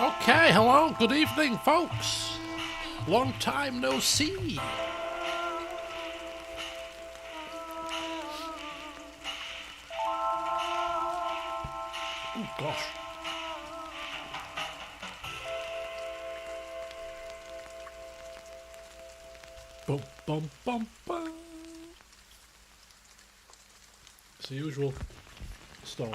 Okay, hello, good evening, folks. Long time no see. Oh, gosh. Bum, bum, bum, bum. It's the usual story.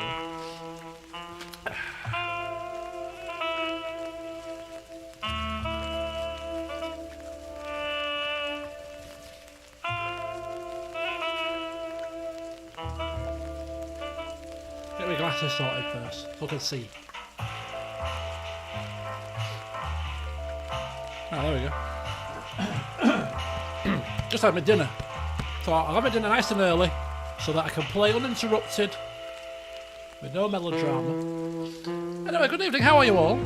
Get my glasses sorted first, so I can see. Oh, there we go. Just had my dinner. Thought I'll have my dinner nice and early so that I can play uninterrupted with no melodrama. Anyway, good evening, how are you all?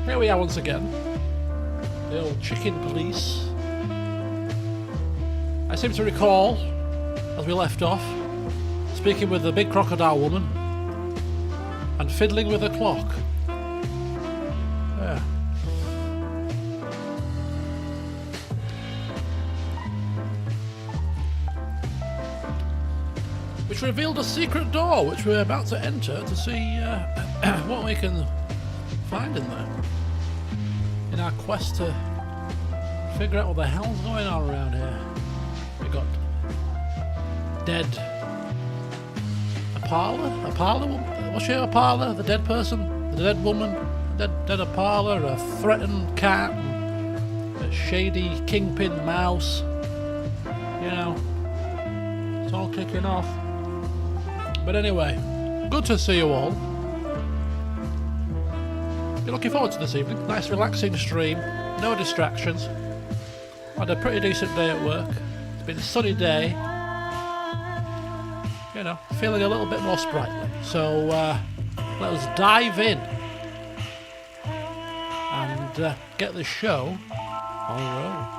Here we are once again. The old chicken police. I seem to recall, as we left off, speaking with the big crocodile woman and fiddling with a clock. Yeah. Which revealed a secret door which we're about to enter to see what we can find in there in our quest to figure out what the hell's going on around here. We got dead Apala? Was she a Apala? The dead person? The dead woman? Dead Apala? A threatened cat? A shady kingpin mouse? You know, it's all kicking off. But anyway, good to see you all. You're looking forward to this evening. Nice relaxing stream, no distractions. Had a pretty decent day at work. It's been a sunny day. You know, feeling a little bit more sprightly. So let us dive in and get the show on the road.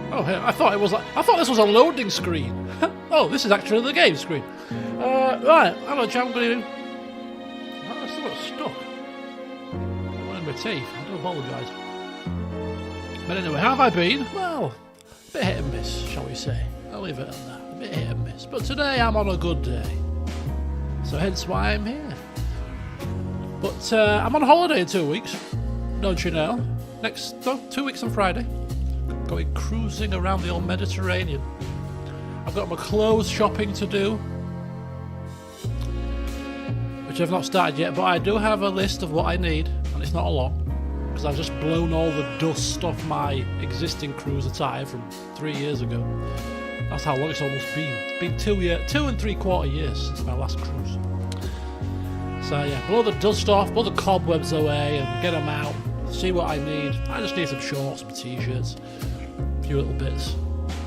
Oh, I thought this was a loading screen. Oh, this is actually the game screen. Right, hello, champ. Good evening. Oh, I still got stuck. One in my teeth. I do apologise. But anyway, how have I been? Well, a bit hit and miss, shall we say? I'll leave it at that. A bit hit and miss. But today I'm on a good day, so hence why I'm here. But I'm on holiday in 2 weeks. Don't you know? 2 weeks on Friday. Going cruising around the old Mediterranean. I've got my clothes shopping to do, which I've not started yet, but I do have a list of what I need, and it's not a lot, because I've just blown all the dust off my existing cruise attire from 3 years ago. That's how long it's almost been. It's been 2 and 3/4 years since my last cruise. So yeah, blow the dust off, blow the cobwebs away, and get them out. See what I need. I just need some shorts, some t-shirts, a few little bits.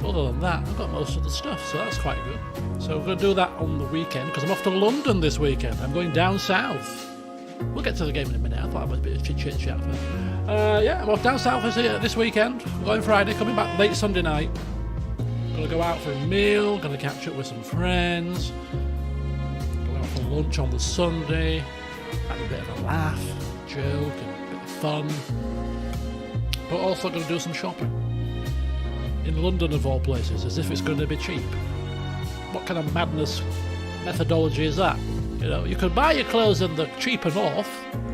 Other than that, I've got most of the stuff, so that's quite good. So we're going to do that on the weekend, because I'm off to London this weekend. I'm going down south. We'll get to the game in a minute. I thought I was a bit of chit-chat first. Yeah, I'm off down south this weekend. I'm going Friday, coming back late Sunday night. Going to go out for a meal, going to catch up with some friends. Going out for lunch on the Sunday. Have a bit of a laugh, a joke, and fun, but also going to do some shopping in London of all places, as if it's going to be cheap. What kind of madness methodology is that? You know, you could buy your clothes in the cheaper north,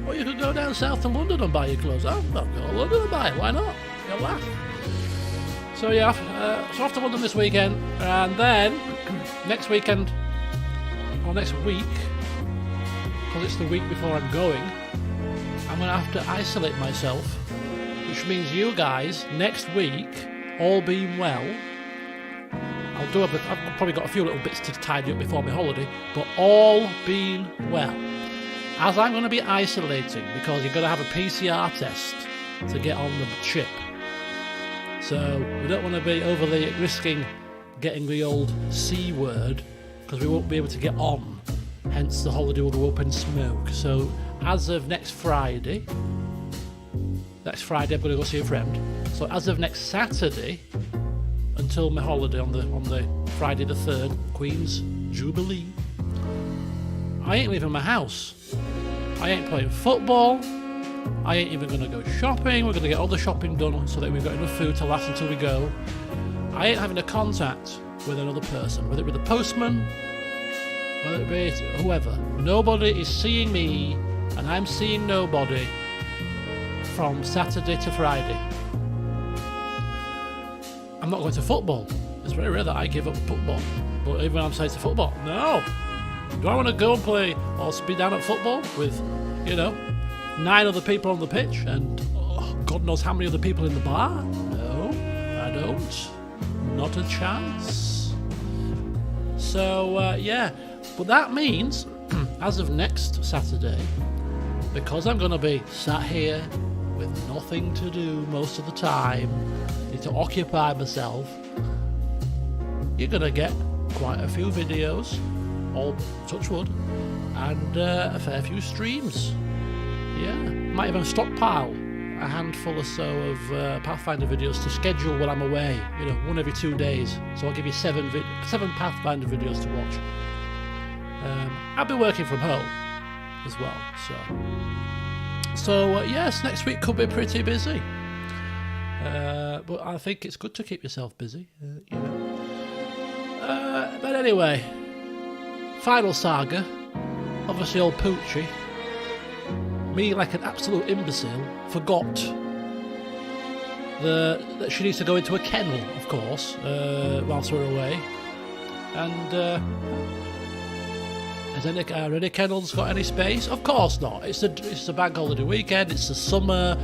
or you could go down south to London and buy your clothes. I'm not going to London and buy it, why not? You'll laugh. So yeah, so off to London this weekend, and then next weekend, or next week, because it's the week before I'm going, I'm going to have to isolate myself, which means you guys, next week, all being well, I've probably got a few little bits to tidy up before my holiday, but all being well, as I'm going to be isolating, because you're going to have a PCR test to get on the ship, so we don't want to be overly risking getting the old C word, because we won't be able to get on, hence the holiday will go up in smoke. So as of next Friday I'm going to go see a friend. So as of next Saturday until my holiday on the Friday the 3rd, Queen's Jubilee. I ain't leaving my house. I ain't playing football. I ain't even going to go shopping. We're going to get all the shopping done so that we've got enough food to last until we go. I ain't having a contact with another person, whether it be the postman, whether it be whoever. Nobody is seeing me, and I'm seeing nobody from Saturday to Friday. I'm not going to football. It's very rare that I give up football. But even when I'm saying to football, no. Do I want to go and play or be down at football with, 9 other people on the pitch and God knows how many other people in the bar? No, I don't. Not a chance. So, yeah. But that means, as of next Saturday, because I'm going to be sat here with nothing to do most of the time, need to occupy myself, you're going to get quite a few videos, all touch wood, and a fair few streams. Yeah, might even stockpile a handful or so of Pathfinder videos to schedule when I'm away, one every 2 days. So I'll give you 7 Pathfinder videos to watch. I'll be working from home as well, so yes, next week could be pretty busy. But I think it's good to keep yourself busy, But anyway, final saga. Obviously, old Poochie, me like an absolute imbecile, forgot that she needs to go into a kennel, of course, whilst we're away. And has any kennels got any space? Of course not. It's a bank holiday weekend. It's the summer,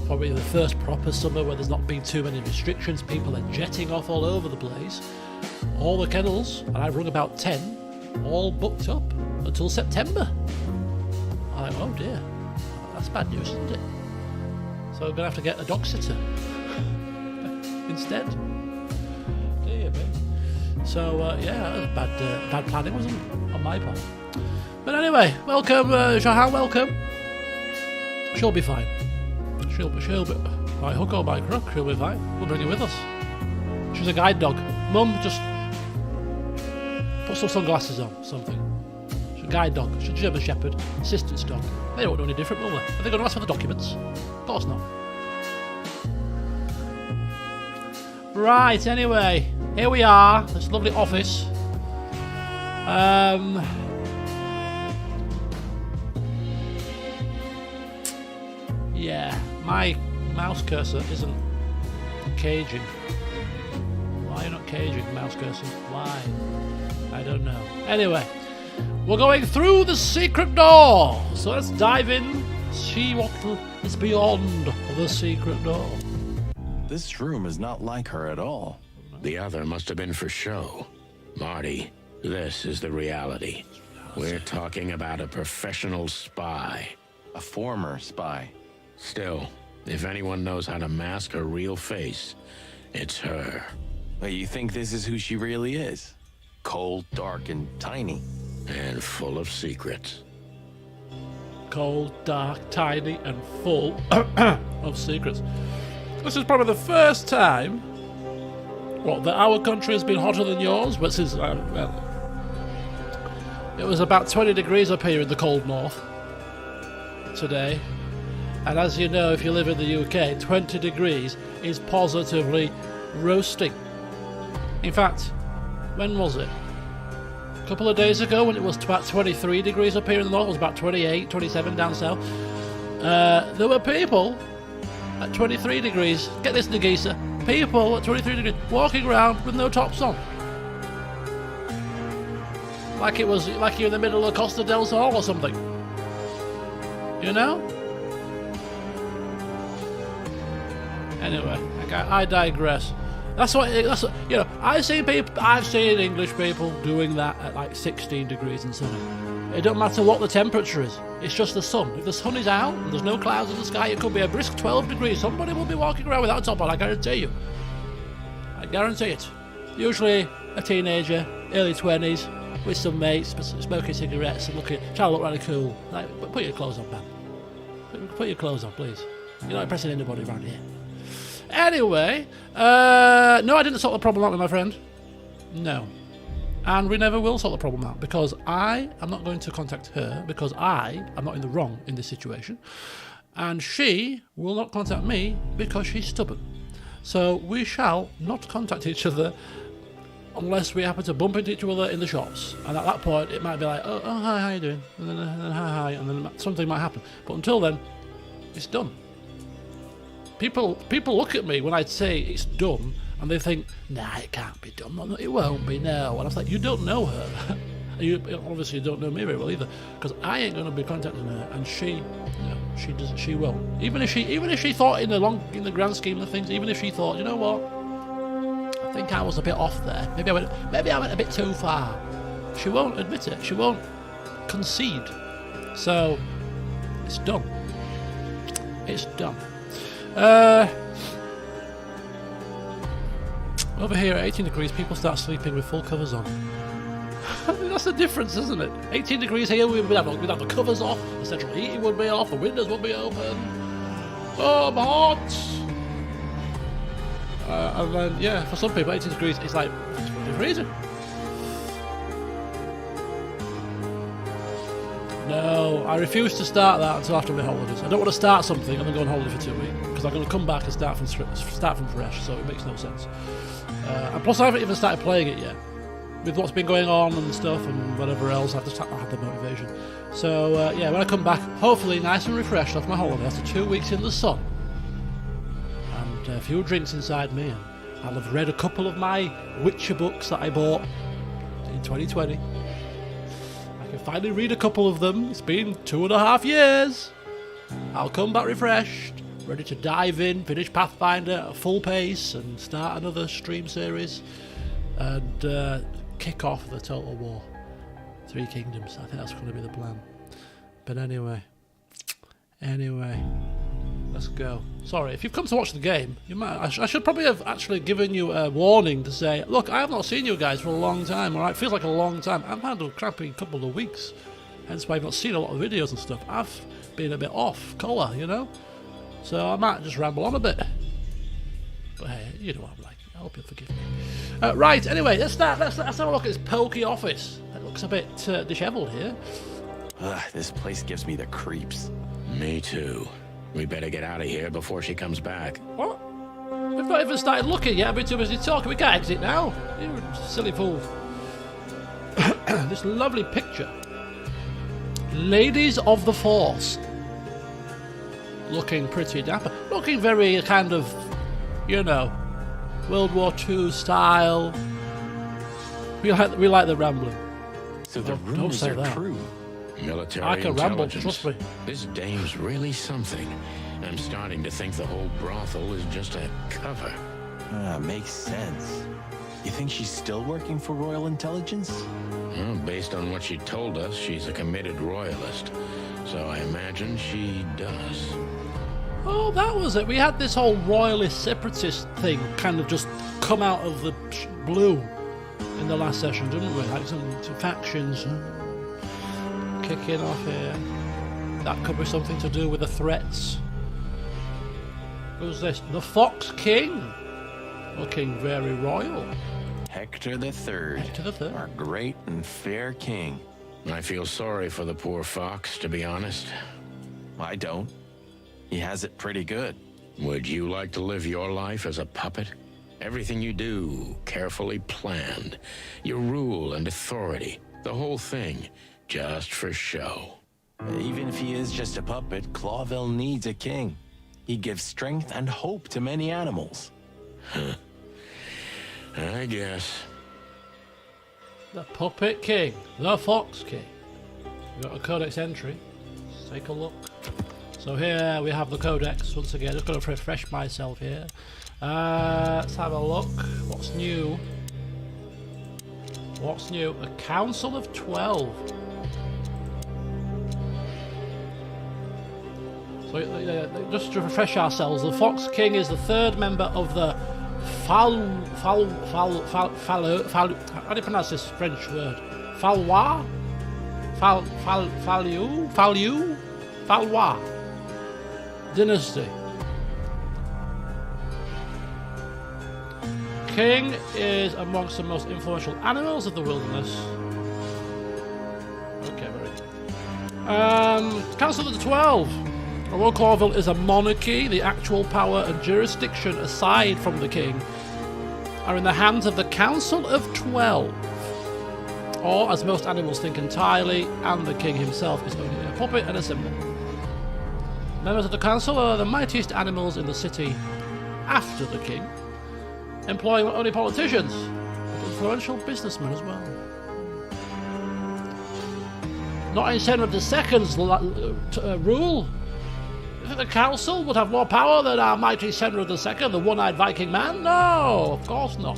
probably the first proper summer where there's not been too many restrictions. People are jetting off all over the place. All the kennels, and I've rung about 10, all booked up until September. I'm like, oh dear, that's bad news, isn't it? So I'm going to have to get a dog sitter instead. Dear me. So, yeah, that was bad planning, wasn't it, on my part? But anyway, welcome, Jahan, welcome. She'll be fine. She'll be, by hook or by crook, she'll be fine. We'll bring her with us. She's a guide dog. Mum, just put some sunglasses on, something. She's a guide dog. She's a German Shepherd, assistance dog. They won't do any different, will they? Are they going to ask for the documents? Of course not. Right, anyway, here we are. This lovely office. Yeah, my mouse cursor isn't caging. Why are you not caging, mouse cursor? Why? I don't know. Anyway, we're going through the secret door. So let's dive in, see what is beyond the secret door. This room is not like her at all. The other must have been for show. Marty, this is the reality. We're talking about a professional spy. A former spy. Still, if anyone knows how to mask her real face, it's her. Wait, you think this is who she really is? Cold, dark, and tiny. And full of secrets. Cold, dark, tiny, and full of secrets. This is probably the first time, that our country has been hotter than yours, but since, it was about 20 degrees up here in the cold north today. And as you know, if you live in the UK, 20 degrees is positively roasting. In fact, when was it? A couple of days ago when it was about 23 degrees up here in the north, it was about 28, 27 down south. There were people at 23 degrees, get this Nagisa, people at 23 degrees walking around with no tops on. Like you're in the middle of Costa del Sol or something. You know? Anyway, I digress. That's what I've seen English people doing that at like 16 degrees and sunny. It don't matter what the temperature is. It's just the sun. If the sun is out and there's no clouds in the sky, it could be a brisk 12 degrees. Somebody will be walking around without a top on, I guarantee you. I guarantee it. Usually a teenager, early 20s, with some mates, smoking cigarettes and trying to look really cool. Like, put your clothes on, man. Put your clothes on, please. You're not impressing anybody around here. Anyway, no, I didn't sort the problem out with my friend. No. And we never will sort the problem out because I am not going to contact her because I am not in the wrong in this situation. And she will not contact me because she's stubborn. So we shall not contact each other unless we happen to bump into each other in the shops. And at that point, it might be like, oh hi, how you doing? And then hi, and then something might happen. But until then, it's done. People look at me when I say it's done, and they think, nah, it can't be done. No, it won't be, no. And I was like, you don't know her. You obviously don't know me very well either, because I ain't going to be contacting her, and she doesn't. She won't. Even if she thought in the grand scheme of things, even if she thought, you know what, I think I was a bit off there. Maybe I went a bit too far. She won't admit it. She won't concede. So it's done. It's done. Over here at 18 degrees, people start sleeping with full covers on. That's the difference, isn't it? 18 degrees here, we'd have the covers off, the central heating would be off, the windows would be open. Oh, I'm hot! And then, yeah, for some people, 18 degrees is like, it's freezing. No, I refuse to start that until after my holidays. I don't want to start something and then go on holiday for 2 weeks, because I'm going to come back and start from fresh, so it makes no sense. And plus, I haven't even started playing it yet. With what's been going on and stuff and whatever else, I've just not had the motivation. So, yeah, when I come back, hopefully nice and refreshed off my holiday after 2 weeks in the sun, and a few drinks inside me, and I'll have read a couple of my Witcher books that I bought in 2020. I can finally read a couple of them. It's been 2.5 years. I'll come back refreshed, ready to dive in, finish Pathfinder at full pace, and start another stream series, and kick off the Total War. 3 Kingdoms. I think that's going to be the plan. But anyway, let's go. Sorry, if you've come to watch the game, you might. I should probably have actually given you a warning to say, look, I have not seen you guys for a long time. Alright, feels like a long time. I've had a crappy couple of weeks, hence why I've not seen a lot of videos and stuff. I've been a bit off colour, you know. So I might just ramble on a bit. But hey, you know what I'm like. I hope you'll forgive me. Right, anyway, let's have a look at this pokey office. It looks a bit dishevelled here. This place gives me the creeps. Me too. We better get out of here before she comes back. What? We've not even started looking yet. I've been too busy talking. We can't exit now. You silly fool. This lovely picture. Ladies of the Force. Looking pretty dapper. Looking very kind of, you know, World War II style. We like the rambling. So the rumors are true. Military I can ramble, intelligence. trust me. This dame's really something. I'm starting to think the whole brothel is just a cover. Makes sense. You think she's still working for Royal Intelligence? Well, based on what she told us, she's a committed royalist. So I imagine she does. Oh, that was it. We had this whole royalist separatist thing kind of just come out of the blue in the last session, didn't we? Like some factions kicking off here. That could be something to do with the threats. Who's this? The Fox King. Looking very royal. Hector the Third. Hector the Third. Our great and fair king. I feel sorry for the poor fox, to be honest. I don't. He has it pretty good. Would you like to live your life as a puppet? Everything you do, carefully planned. Your rule and authority, the whole thing, just for show. Even if he is just a puppet, Clawville needs a king. He gives strength and hope to many animals. I guess. The Puppet King. The Fox King. We've got a codex entry. Let's take a look. So here we have the codex once again. Just going to refresh myself here. Let's have a look. What's new? What's new? A Council of 12. So just to refresh ourselves, the Fox King is the third member of the how do you pronounce this French word? Fallois dynasty. king is amongst the most influential animals of the wilderness. Okay, very good. Council of the 12. Although Clawville is a monarchy, the actual power and jurisdiction aside from the king are in the hands of the Council of 12. Or, as most animals think entirely, and the king himself is only a puppet and a symbol. Members of the council are the mightiest animals in the city after the king, employing not only politicians, but influential businessmen as well. Not in Senna II's rule. You think the council would have more power than our mighty Senna II, the one-eyed Viking man? No, of course not.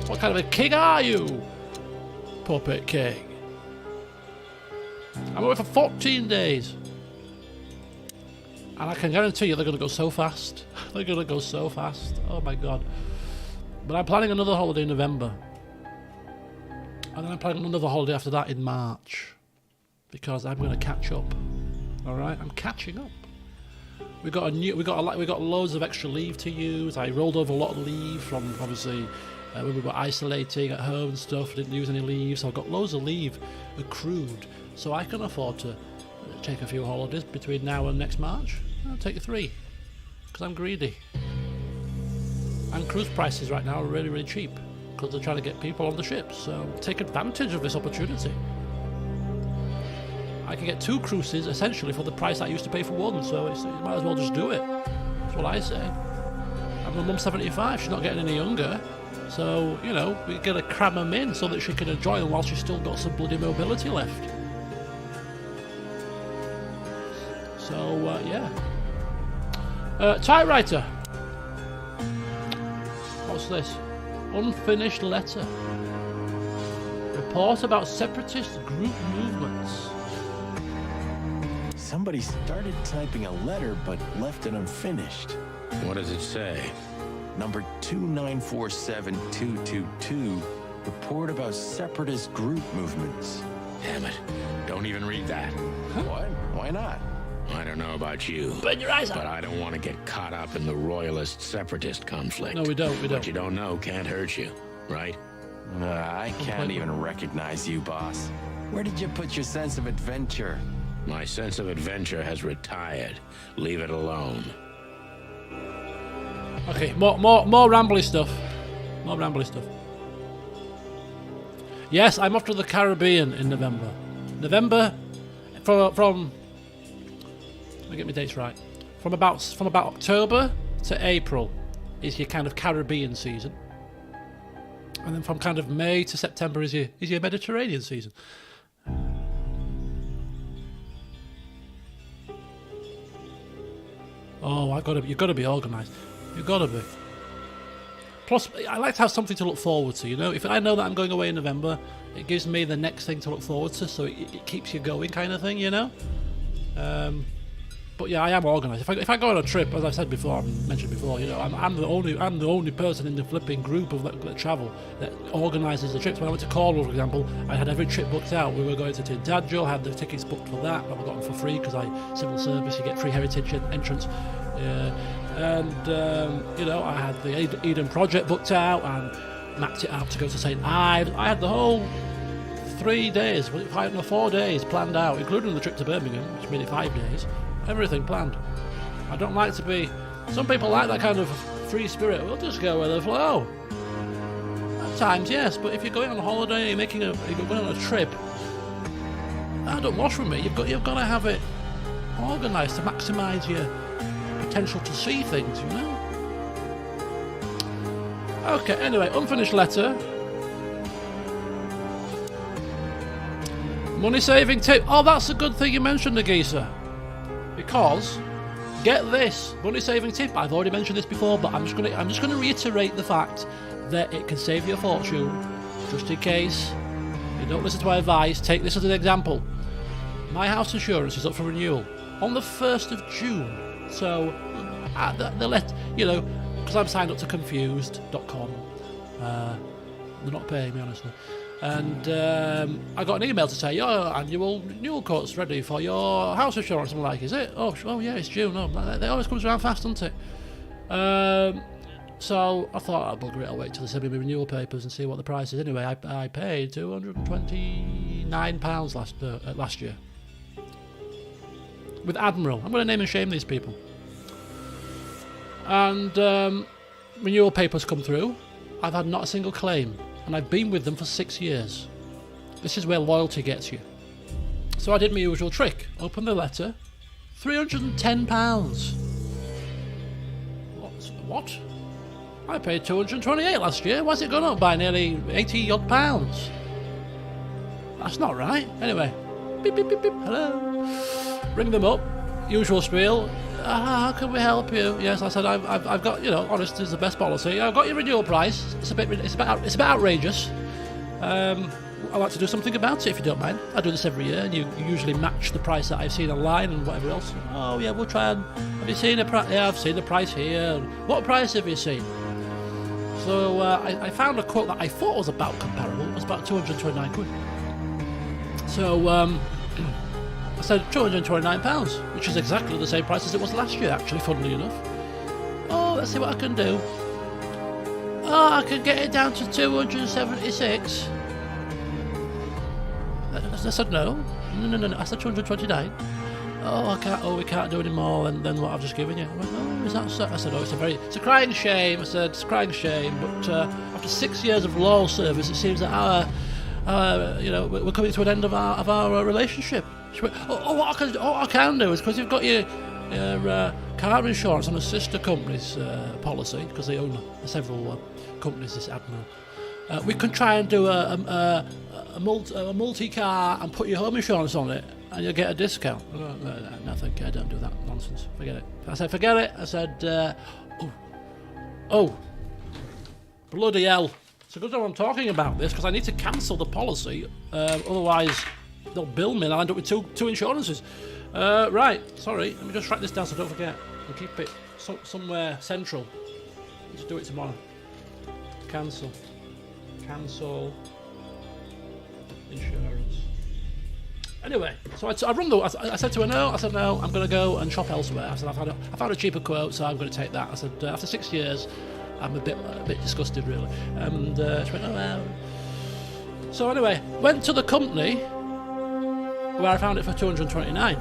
What kind of a king are you, puppet king? I'm away for 14 days. And I can guarantee you they're going to go so fast. They're going to go so fast. Oh my god. But I'm planning another holiday in November. And then I'm planning another holiday after that in March. Because I'm going to catch up. Alright? I'm catching up. We got loads of extra leave to use. I rolled over a lot of leave from obviously when we were isolating at home and stuff. Didn't use any leave, so I've got loads of leave accrued. So I can afford to take a few holidays between now and next March. I'll take 3 because I'm greedy. And cruise prices right now are really, really cheap because they're trying to get people on the ships. So take advantage of this opportunity. I can get 2 cruises essentially for the price I used to pay for one, so you might as well just do it. That's what I say. And my mum's 75, she's not getting any younger, so, you know, we gotta cram them in so that she can enjoy them while she's still got some bloody mobility left. So, yeah. Typewriter. What's this? Unfinished letter. Report about separatist group movements. Somebody started typing a letter but left it unfinished. What does it say? Number 2947222. Report about separatist group movements. Damn it. Don't even read that. What? Why not? I don't know about you, Burn your eyes out. but I don't want to get caught up in the royalist-separatist conflict. No, we don't. What you don't know can't hurt you, right? I can't even recognize you, boss. Where did you put your sense of adventure? My sense of adventure has retired. Leave it alone. Okay, more rambly stuff. More rambly stuff. Yes, I'm off to the Caribbean in November. From let me get my dates right. From about October to April is your kind of Caribbean season. And then from kind of May to September is your Mediterranean season. Oh, you've got to be organised. You've got to be. Plus, I like to have something to look forward to, you know? If I know that I'm going away in November, it gives me the next thing to look forward to, so it keeps you going kind of thing, you know? But yeah, I am organised. If I go on a trip, as I said before, I mentioned before, you know, I'm the only person in the flipping group of that travel that organises the trips. When I went to Cornwall, for example, I had every trip booked out. We were going to Tintagel, had the tickets booked for that. I got them for free because civil service, you get free heritage entrance. You know, I had the Eden Project booked out and mapped it out to go to St. Ives. I had the whole 4 days planned out, including the trip to Birmingham, which made it 5 days. Everything planned. I don't like to be... Some people like that kind of free spirit. We'll just go with the flow. At times, yes, but if you're going on a holiday, you're going on a trip, don't wash with me. You've got to have it organised to maximise your potential to see things, you know? Okay, anyway, unfinished letter. Money saving tip. Oh, that's a good thing you mentioned, Nagisa. Because, get this, money saving tip. I've already mentioned this before, but I'm just gonna reiterate the fact that it can save you a fortune. Just in case you don't listen to my advice, take this as an example. My house insurance is up for renewal on the 1st of June. So, you know, because I'm signed up to Confused.com. They're not paying me, honestly. And I got an email to say, your annual renewal quote's ready for your house insurance. I'm like, is it? Oh yeah, it's June. Oh, it always comes around fast, doesn't it? So I thought, I'll bugger it, I'll wait till they send me my renewal papers and see what the price is. Anyway, I paid £229 last year. With Admiral. I'm going to name and shame these people. And renewal papers come through. I've had not a single claim. And I've been with them for 6 years. This is where loyalty gets you. So I did my usual trick. Opened the letter. £310. What? I paid 228 last year. Why's it gone up by nearly 80 odd pounds? That's not right. Anyway, beep, beep, beep, beep. Hello. Ring them up. Usual spiel. How can we help you? Yes, I said I've got, you know, honesty is the best policy. I've got your renewal price. It's a bit outrageous. I'd like to do something about it if you don't mind. I do this every year, and you usually match the price that I've seen online and whatever else. Oh yeah, we'll try and. Have you seen the price? Yeah, I've seen the price here. What price have you seen? So I found a quote that I thought was about comparable. It was about 229 quid. So I said £229, which is exactly the same price as it was last year, actually, funnily enough. Oh, let's see what I can do. Oh, I can get it down to 276. I said no. I said 229. Oh, we can't do any more than what I've just given you. I went, oh, is that so? I said, oh, it's a crying shame. I said, it's a crying shame. But after 6 years of loyal service, it seems that we're coming to an end of our relationship. She went, what I can do is, because you've got your car insurance on a sister company's policy, because they own several companies, this Admiral. We can try and do a multi-car and put your home insurance on it, and you'll get a discount. No, thank you, I don't do that nonsense. Forget it. I said, forget it. I said, bloody hell. It's a good job I'm talking about this, because I need to cancel the policy. Otherwise, they'll bill me and I'll end up with two insurances. Right, sorry. Let me just write this down so I don't forget. And keep it somewhere central. Let's do it tomorrow. Cancel insurance. Anyway, so I said to her, no. I said, no, I'm going to go and shop elsewhere. I said, I found a cheaper quote, so I'm going to take that. I said, after 6 years, I'm a bit disgusted, really. And she went, oh, well. So anyway, went to the company where I found it for 229.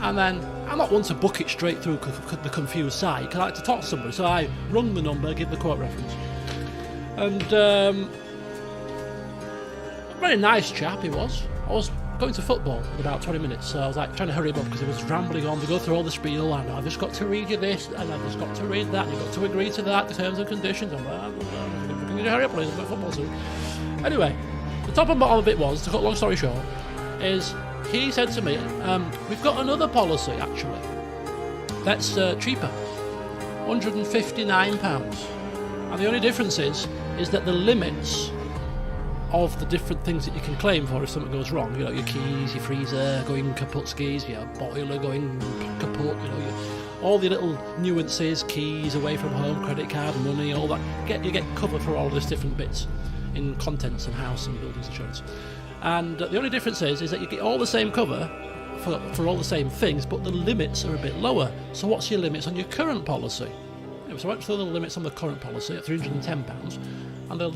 And then, I'm not one to book it straight through the confused site, because I like to talk to somebody. So I rung the number, give the quote reference. And a very nice chap he was. I was going to football in about 20 minutes, so I was like trying to hurry him up because he was rambling on to go through all the spiel, and I've just got to read you this, and I've just got to read that, and you've got to agree to that, the terms and conditions. I'm like, can you hurry up please, I've got football soon. Anyway, the top and bottom of it was, to cut a long story short, is he said to me, we've got another policy actually that's cheaper, £159, and the only difference is that the limits of the different things that you can claim for if something goes wrong, you know, your keys, your freezer going kaput skis, your boiler going kaput, you know, all the little nuances, keys, away from home, credit card, money, all that, you get cover for all these different bits in contents and house and buildings insurance. And the only difference is that you get all the same cover for all the same things, but the limits are a bit lower. So what's your limits on your current policy? So I went through the limits on the current policy at £310, and the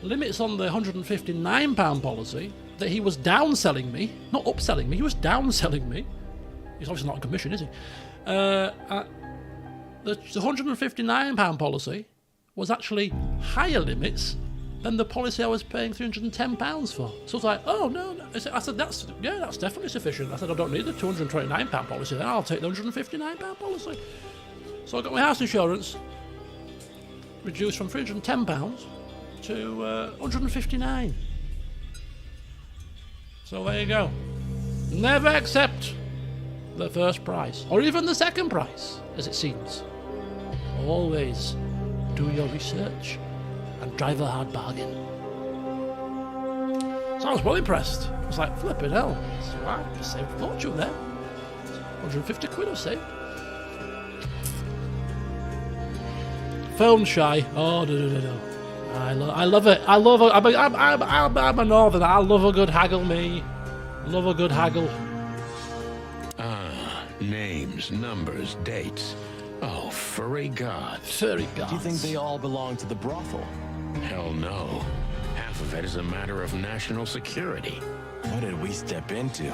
limits on the £159 policy that he was downselling me, not upselling me, he was downselling me. He's obviously not on commission, is he? The £159 policy was actually higher limits than the policy I was paying £310 for. So I was like, oh no. I said, that's definitely sufficient. I said, I don't need the £229 policy then, I'll take the £159 policy. So I got my house insurance reduced from £310 to £159. So there you go. Never accept the first price, or even the second price, as it seems. Always do your research and drive a hard bargain. So I was well impressed. I was like, flipping hell. So I just saved a fortune there. 150 quid I've saved. Phone shy. Oh, no. I love it. I'm a northerner. I love a good haggle, me. Love a good haggle. Names, numbers, dates. Oh, furry gods. Furry gods. Do you think they all belong to the brothel? Hell no. Half of it is a matter of national security. What did we step into?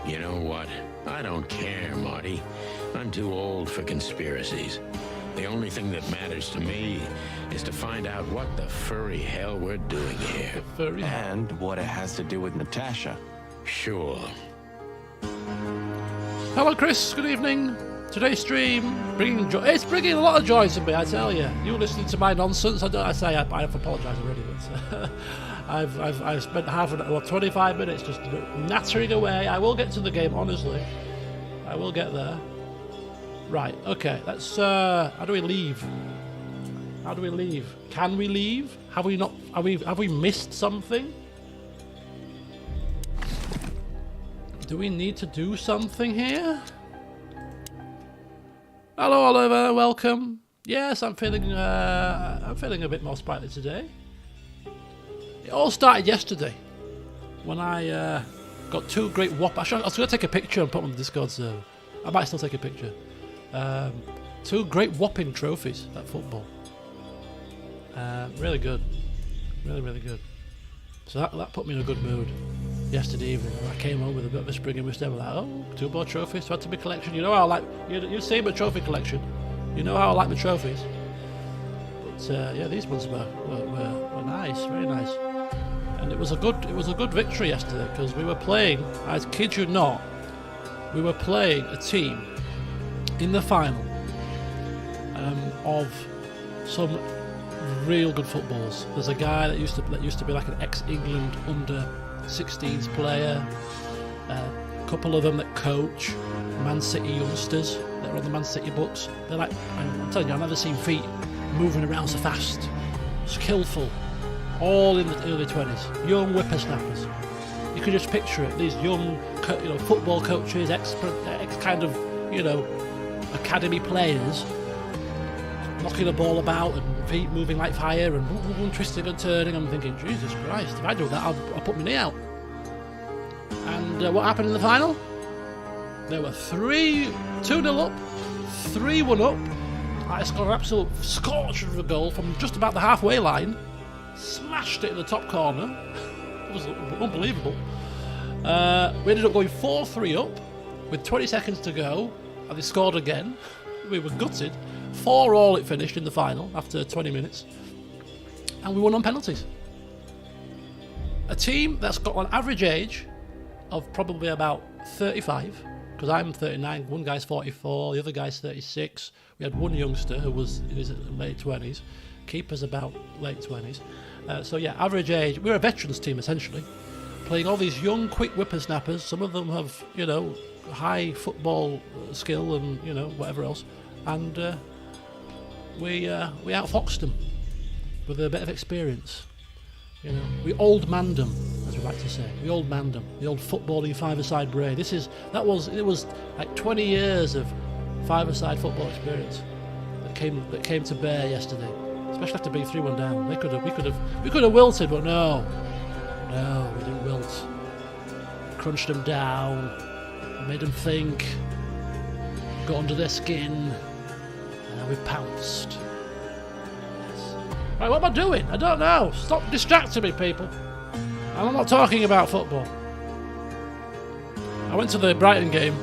You know what? I don't care, Marty. I'm too old for conspiracies. The only thing that matters to me is to find out what the furry hell we're doing here. Furry. And what it has to do with Natasha. Sure. Hello, Chris. Good evening. Today's stream bringing joy. It's bringing a lot of joy to me, I tell you. You listening to my nonsense? I have apologised already, but I've spent 25 minutes just nattering away. I will get to the game, honestly. I will get there. Right. Okay. Let's. How do we leave? How do we leave? Can we leave? Have we not? Have we missed something? Do we need to do something here? Hello, Oliver. Welcome. Yes, I'm feeling a bit more sprightly today. It all started yesterday when I got two great whop. I was going to take a picture and put them on the Discord server. I might still take a picture. Two great whopping trophies at football. Really good. Really good. So that put me in a good mood yesterday evening. I came home with a bit of a spring in my step. Like, oh, 2 more trophies to add to my collection. You know how I like. You've seen my trophy collection. You know how I like my trophies. But yeah, these ones were nice, very nice. And it was a good victory yesterday because we were playing. I kid you not, we were playing a team in the final of some real good footballers. There's a guy that used to be like an ex-England under-16s player. A couple of them that coach Man City youngsters that are on the Man City books. They're like, I'm telling you, I've never seen feet moving around so fast, skillful, all in the early 20s, young whippersnappers. You could just picture it. These young, football coaches, ex kind of, academy players, knocking the ball about and feet moving like fire and twisting and turning. I'm thinking, Jesus Christ, if I do that, I'll put my knee out. And what happened in the final? There were 2-0 up, 3-1 up. I scored an absolute scorcher of a goal from just about the halfway line. Smashed it in the top corner. It was unbelievable. We ended up going 4-3 up with 20 seconds to go, and they scored again. We were gutted. 4-4 it finished in the final after 20 minutes, and we won on penalties. A team that's got an average age of probably about 35, because I'm 39, one guy's 44, the other guy's 36. We had one youngster who was in his late 20s, keeper's about late 20s. So yeah, average age. We're a veterans team essentially, playing all these young, quick whippersnappers. Some of them have, high football skill and whatever else, and we outfoxed them with a bit of experience. We old manned them, as we like to say. We old manned them. The old footballing five-a-side brain. It was like 20 years of five-a-side football experience that came to bear yesterday. Especially after being 3-1 down. We could have wilted, but no, we didn't wilt. Crunched them down, made them think, got under their skin, and then we pounced. Yes. Right, what am I doing? I don't know. Stop distracting me, people. And I'm not talking about football. I went to the Brighton game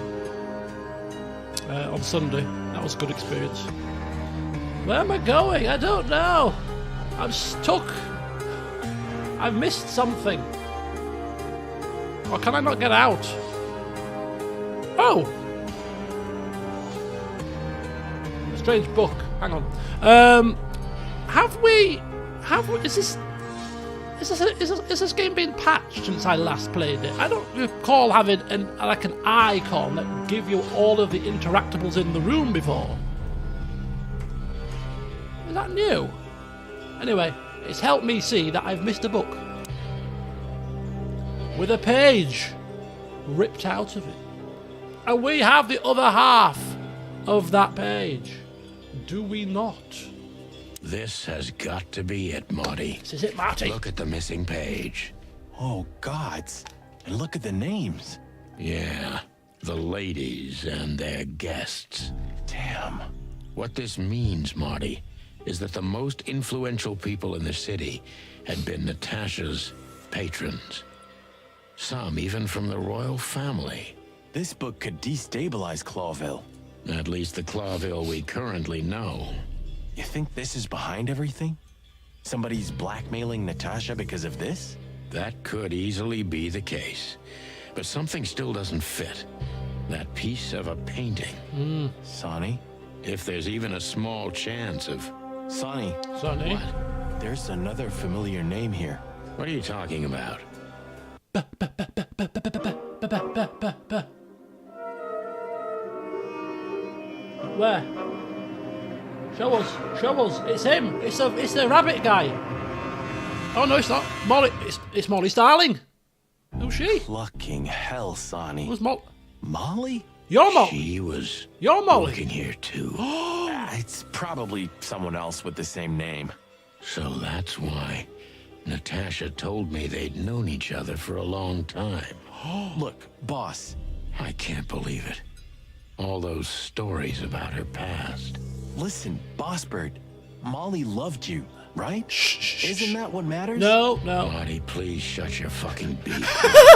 on Sunday. That was a good experience. Where am I going? I don't know. I'm stuck. I've missed something. Or can I not get out? Oh! A strange book. Hang on. Is this game been patched since I last played it? I don't recall having an icon that give you all of the interactables in the room before. Is that new? Anyway, it's helped me see that I've missed a book with a page ripped out of it. And we have the other half of that page. Do we not? This has got to be it, Marty. This is it, Marty. Look at the missing page. Oh, gods. And look at the names. Yeah, the ladies and their guests. Damn. What this means, Marty, is that the most influential people in the city had been Natasha's patrons. Some even from the royal family. This book could destabilize Clawville. At least the Clawville we currently know. You think this is behind everything? Somebody's blackmailing Natasha because of this? That could easily be the case. But something still doesn't fit. That piece of a painting. Sonny? If there's even a small chance of... Sonny, Sonny. What? there's another familiar name here. What are you talking about? Where? Show us. Show us. It's him. It's the rabbit guy. Oh no, it's not. Molly. It's Molly Starling. Who's she? Fucking hell, Sonny. Who's Molly? Molly? You're Molly. She was You're Molly. working here too. It's probably someone else with the same name. So that's why Natasha told me they'd known each other for a long time. Look, boss, I can't believe it. All those stories about her past. listen, Boss Bird. Molly loved you, right? Isn't that what matters? No. Marty, please shut your fucking beak.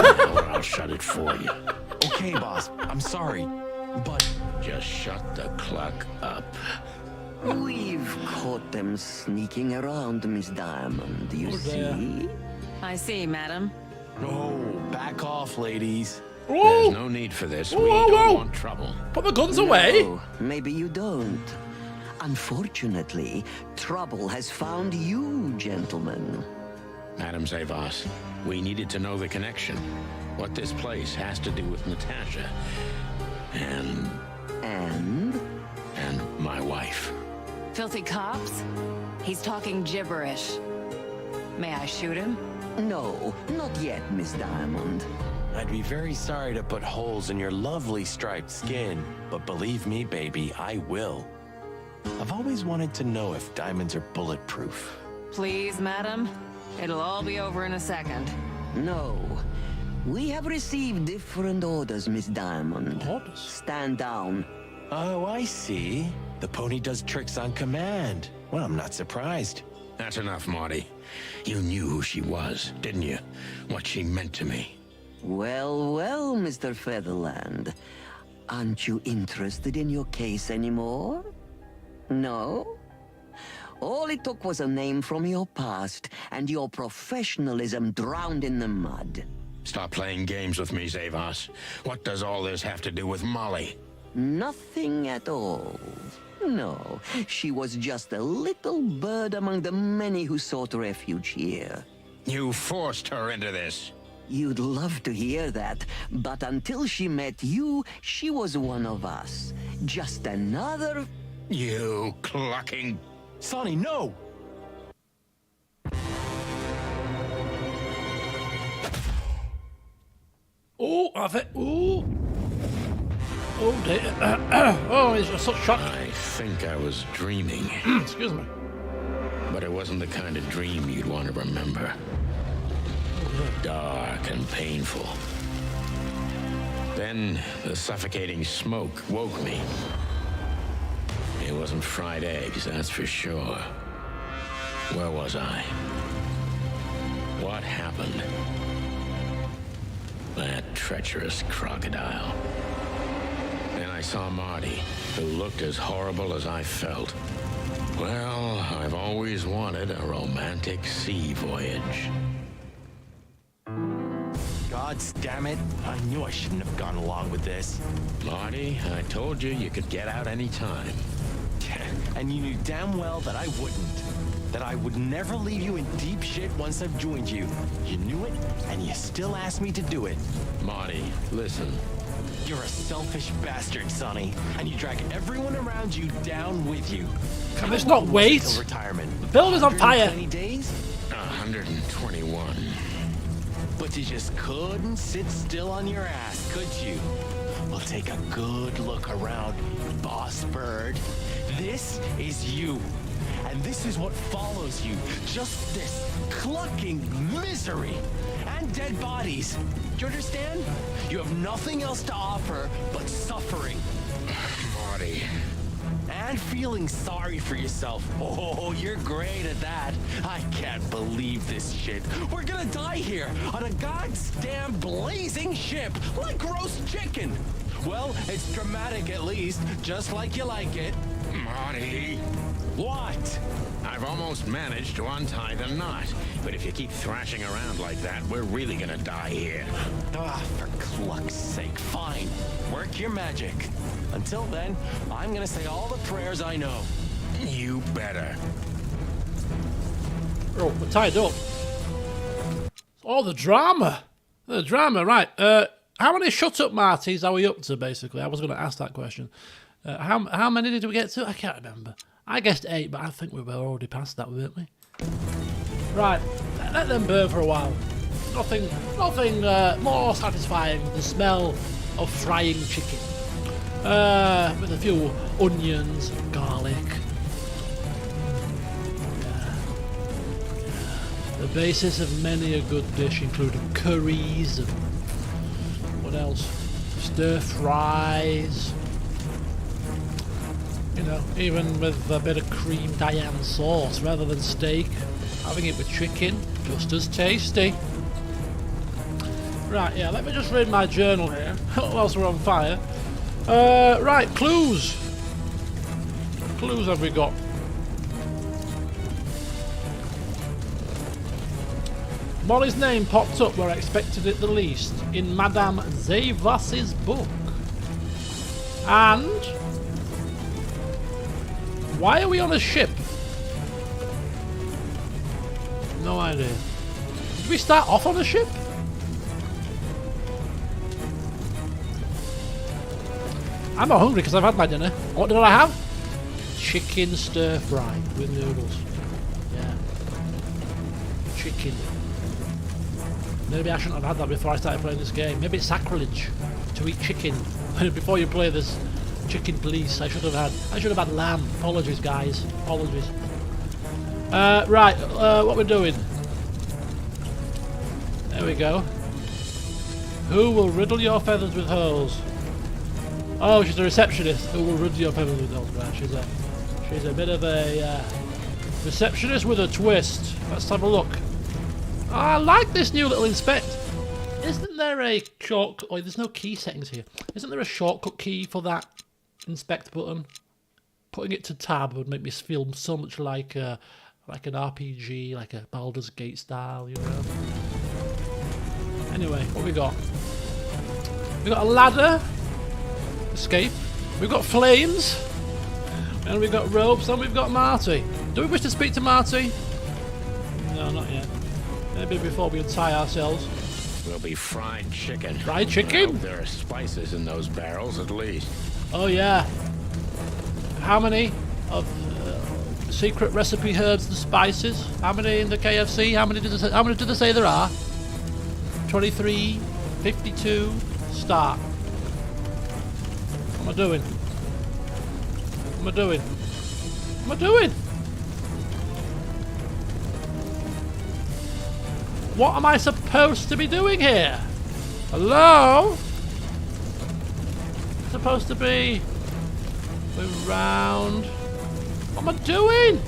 Or I'll shut it for you. Okay, boss, I'm sorry, but Just shut the cluck up. We've caught them sneaking around, Miss Diamond, you there. see? I see, madam. no, back off, ladies. There's Oh, no need for this. Whoa, We whoa, don't whoa. want trouble. put the guns away. No, maybe you don't. Unfortunately, trouble has found you, gentlemen. Madam Zavas, we needed to know the connection. What this place has to do with Natasha. And my wife. Filthy cops? He's talking gibberish. May I shoot him? No, not yet, Miss Diamond. I'd be very sorry to put holes in your lovely striped skin, but believe me, baby, I will. I've always wanted to know if diamonds are bulletproof. Please, madam. It'll all be over in a second. No. We have received different orders, Miss Diamond. Orders? Stand down. Oh, I see. The pony does tricks on command. Well, I'm not surprised. That's enough, Marty. You knew who she was, didn't you? What she meant to me. Well, well, Mr. Featherland. Aren't you interested in your case anymore? No? All it took was a name from your past, and your professionalism drowned in the mud. Stop playing games with me, Zavas. What does all this have to do with Molly? Nothing at all. No, she was just a little bird among the many who sought refuge here. You forced her into this. You'd love to hear that, but until she met you, she was one of us. Just another... You clucking... Sonny, no! Oh, I think. Oh. Oh dear. Oh, it's just such shock. I think I was dreaming. Excuse me. But it wasn't the kind of dream you'd want to remember. Dark and painful. Then the suffocating smoke woke me. It wasn't fried eggs, that's for sure. Where was I? What happened? That treacherous crocodile. Then I saw Marty, who looked as horrible as I felt. Well, I've always wanted a romantic sea voyage. God damn it. I knew I shouldn't have gone along with this. Marty, I told you you could get out any time. And you knew damn well that I wouldn't. That I would never leave you in deep shit once I've joined you. You knew it, and you still asked me to do it. Marty, listen. You're a selfish bastard, Sonny, and you drag everyone around you down with you. Can this not wait? Till retirement. The building's on fire. 120 days? 121. But you just couldn't sit still on your ass, could you? Well, take a good look around, Boss Bird. This is you. And this is what follows you. Just this clucking misery. And dead bodies. Do you understand? You have nothing else to offer but suffering. Marty. and feeling sorry for yourself. Oh, you're great at that. I can't believe this shit. We're gonna die here on a goddamn blazing ship like roast chicken. Well, it's dramatic at least, just like you like it. Marty, What? I've almost managed to untie the knot. But if you keep thrashing around like that, we're really gonna die here. Ah, for cluck's sake, fine. Work your magic. Until then, I'm gonna say all the prayers I know. You better. Oh, we're tied up. Oh, the drama. The drama, right. How many shut up Martys are we up to, basically? I was going to ask that question. How many did we get to? I can't remember. I guessed 8, but I think we were already past that, weren't we? Right, let them burn for a while. Nothing more satisfying than the smell of frying chicken. With a few onions, garlic. The basis of many a good dish, including curries and what else? Stir fries. You know, even with a bit of cream Diane sauce rather than steak. Having it with chicken, just as tasty. Right, yeah, let me just read my journal here whilst we're on fire. Right, clues. Clues have we got? Molly's name popped up where I expected it the least, in Madame Zavas's book. And why are we on a ship? No idea. Did we start off on a ship? I'm not hungry because I've had my dinner. What did I have? Chicken stir fry with noodles. Yeah. Chicken. Maybe I shouldn't have had that before I started playing this game. Maybe it's sacrilege to eat chicken before you play this chicken police. I should have had lamb. Apologies, guys. Apologies. Right, what we're doing. There we go. Who will riddle your feathers with holes? Oh, she's a receptionist. Who will riddle your feathers with holes? Right, she's a bit of a receptionist with a twist. Let's have a look. I like this new little inspect. Isn't there a shortcut? Oh, there's no key settings here. Isn't there a shortcut key for that inspect button? Putting it to tab would make me feel so much like an RPG, like a Baldur's Gate style, you know. Anyway, what we got? We got a ladder. Escape. We've got flames. And we've got ropes. And we've got Marty. Do we wish to speak to Marty? No, not yet. Maybe before we untie ourselves. Will be fried chicken. Fried chicken? I hope there are spices in those barrels at least. Oh yeah. How many of secret recipe herbs and spices? How many in the KFC? How many do they say there are? 23, 52, start. What am I doing? What am I doing? What am I doing? What am I supposed to be doing here? Hello? Supposed to be around. What am I doing?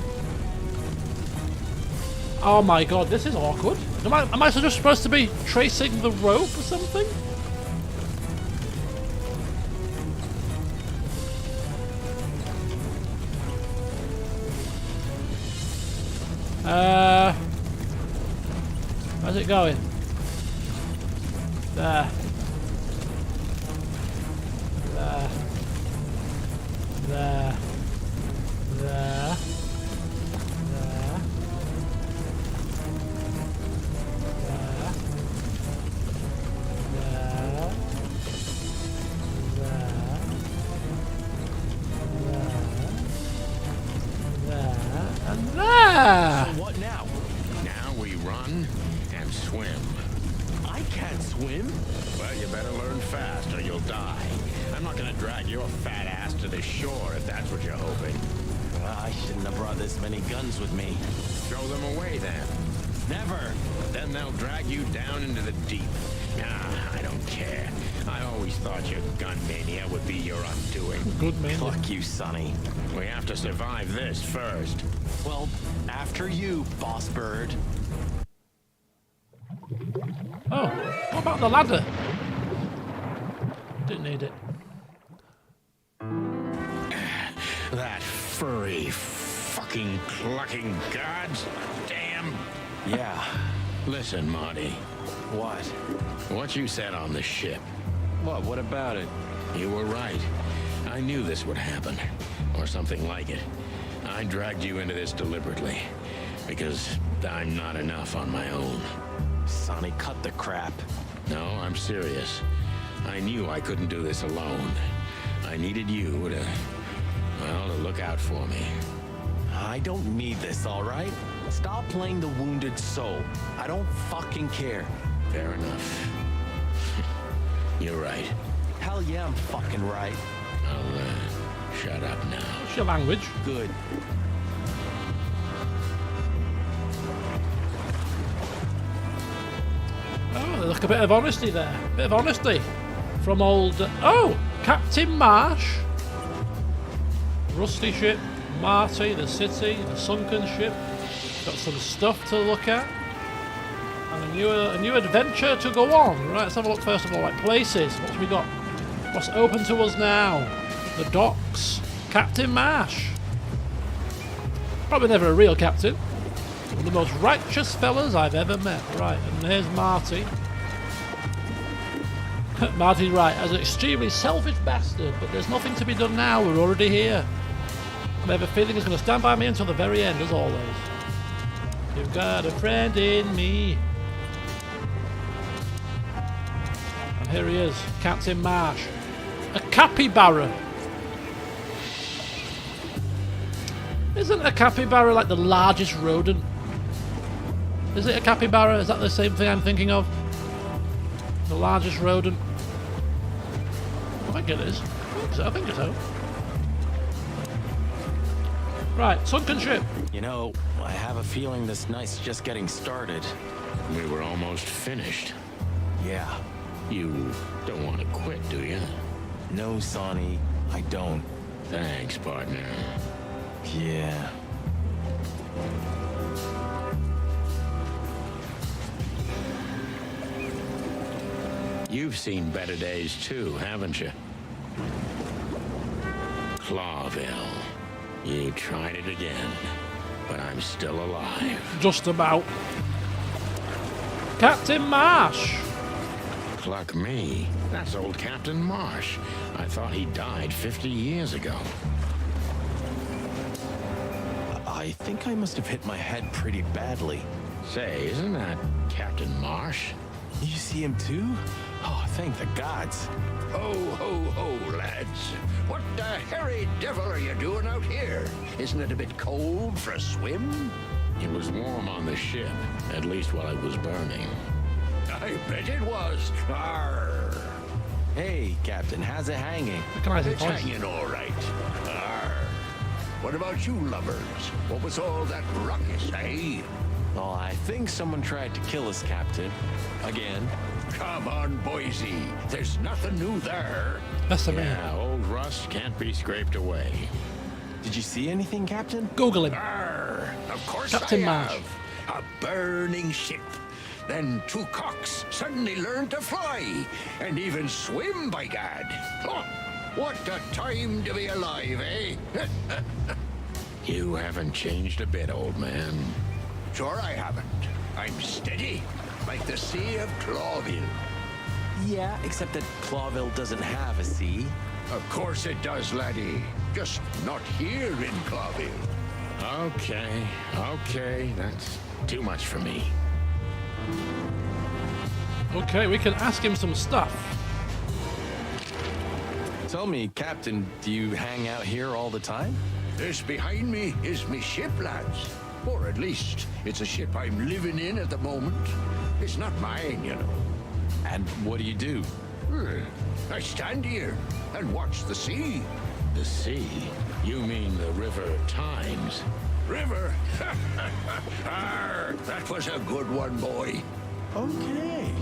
Oh my god, this is awkward. Am I just supposed to be tracing the rope or something? How's it going? There. There. There. There. There. And there. So what now? Now we run and swim. I can't swim. Well, you better learn fast or you'll die. I'm not gonna drag your fat ass to the shore if that's what you're hoping. I shouldn't have brought this many guns with me. Throw them away then. Never. Then they'll drag you down into the deep. Nah, I don't care. I always thought your gun mania would be your undoing. doing? Good man. Fuck you, Sonny. We have to survive this first. Well, after you, Boss Bird. Oh, what about the ladder? Didn't need it. That furry, fucking clucking gods. Damn. Yeah. Listen, Marty. What? What you said on the ship. What? What about it? You were right. I knew this would happen. Or something like it. I dragged you into this deliberately. Because I'm not enough on my own. Sonny, cut the crap. No, I'm serious. I knew I couldn't do this alone. I needed you to, well, to look out for me. I don't need this, all right? Stop playing the wounded soul. I don't fucking care. Fair enough. You're right. Hell yeah, I'm fucking right. I'll, shut up now. What's your language? Good. Oh, look, a bit of honesty there. Bit of honesty from old. Oh, Captain Marsh. Rusty ship, Marty, the city, the sunken ship. Got some stuff to look at. And a new adventure to go on. Right, let's have a look first of all. Like places. What's we got? What's open to us now? The docks. Captain Marsh. Probably never a real captain. One of the most righteous fellas I've ever met. Right, and there's Marty. Marty's right, as an extremely selfish bastard, but there's nothing to be done now, we're already here. I have a feeling he's going to stand by me until the very end, as always. You've got a friend in me. And here he is, Captain Marsh. A capybara. Isn't a capybara like the largest rodent? Is it a capybara? Is that the same thing I'm thinking of? The largest rodent? I think it is. I think so. Right, sunken ship. You know, I have a feeling this night's just getting started. We were almost finished. Yeah. You don't want to quit, do you? No, Sonny, I don't. Thanks, partner. Yeah. You've seen better days too, haven't you? Clawville. You tried it again, but I'm still alive. Just about. Captain Marsh. Cluck me. That's old Captain Marsh. I thought he died 50 years ago. I think I must have hit my head pretty badly. Say, isn't that Captain Marsh? You see him too? Oh, thank the gods. Ho, ho, ho, lads. What the hairy devil are you doing out here? Isn't it a bit cold for a swim? It was warm on the ship, at least while it was burning. I bet it was. Arr. Hey, Captain, how's it hanging? Recognising It's voice. hanging all right. Arr. What about you lovers? What was all that ruckus, eh? Oh, I think someone tried to kill us, Captain. Again. Come on, Boise. There's nothing new there. That's the man. Yeah, old rust can't be scraped away. Did you see anything, Captain? Google him. Arr. Of course Captain I Marsh. have. A burning ship. Then two cocks suddenly learned to fly. And even swim, by gad. Oh, what a time to be alive, eh? You haven't changed a bit, old man. Sure I haven't. I'm steady, like the Sea of Clawville. Yeah, except that Clawville doesn't have a sea. Of course it does, laddie. Just not here in Clawville. Okay, that's too much for me. Okay, we can ask him some stuff. Tell me, Captain, do you hang out here all the time? This behind me is me ship, lads. Or at least, it's a ship I'm living in at the moment. It's not mine, you know. And what do you do? I stand here and watch the sea. The sea? You mean the River Times? River? Arr, that was a good one, boy. Okay.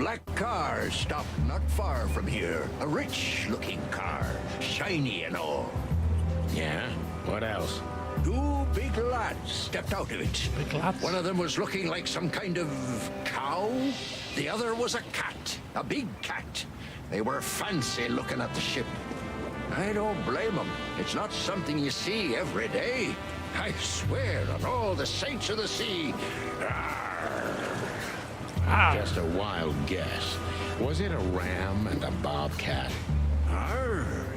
black car stopped not far from here. A rich-looking car, shiny and all. Yeah? What else? Two big lads stepped out of it. Big lads? One of them was looking like some kind of cow. The other was a cat, a big cat. They were fancy looking at the ship. I don't blame them. It's not something you see every day. I swear on all the saints of the sea. Just a wild guess. Was it a ram and a bobcat?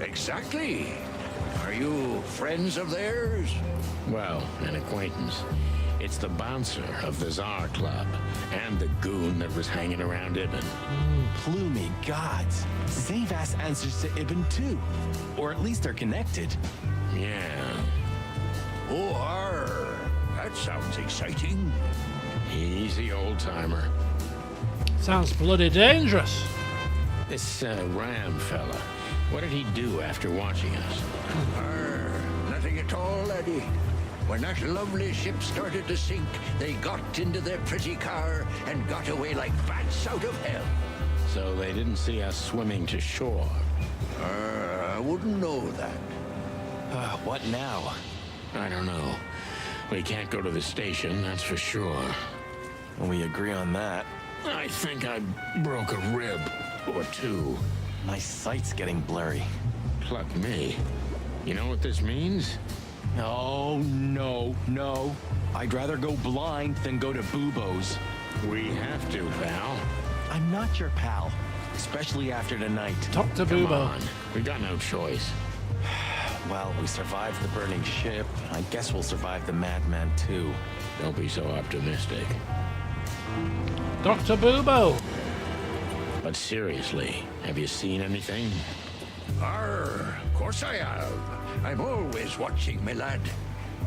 Exactly. Are you friends of theirs? Well, an acquaintance. It's the bouncer of the Tsar Club and the goon that was hanging around Ibn. Plumey gods. Zavas answers to Ibn too. Or at least they're connected. Yeah. Oh, that sounds exciting. Easy, old-timer. Sounds bloody dangerous. This ram fella, what did he do after watching us? Nothing at all, laddie. When that lovely ship started to sink, they got into their pretty car and got away like bats out of hell. So they didn't see us swimming to shore. I wouldn't know that. What now? I don't know. We can't go to the station, that's for sure. We agree on that. I think I broke a rib or two. My sight's getting blurry. Pluck me. You know what this means? Oh, no. I'd rather go blind than go to Bubo's. We have to, pal. I'm not your pal, especially after tonight. Dr. Come Bubo. on. We got no choice. Well, we survived the burning ship. I guess we'll survive the madman too. Don't be so optimistic. Dr. Bubo. But seriously, have you seen anything? Of course I have. I'm always watching, my lad.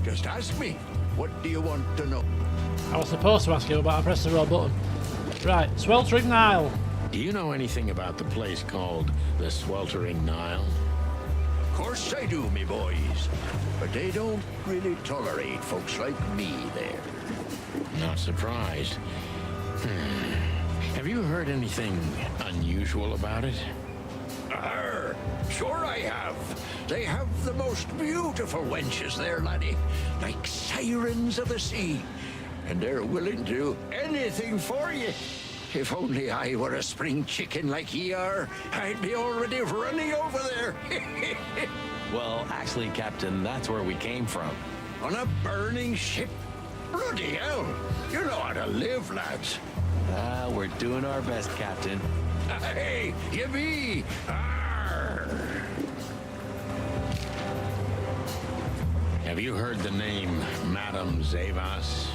Just ask me. What do you want to know? I was supposed to ask you, but I pressed the wrong button. Right, Sweltering Nile. Do you know anything about the place called the Sweltering Nile? Of course I do, me boys. But they don't really tolerate folks like me there. Not surprised. Have you heard anything unusual about it? Sure I have. They have the most beautiful wenches there, laddie. Like sirens of the sea. And they're willing to do anything for you. If only I were a spring chicken like ye are, I'd be already running over there. Well, actually, Captain, that's where we came from. On a burning ship? Bloody hell. You know how to live, lads. We're doing our best, Captain. Hey, you be. Have you heard the name Madame Zavas?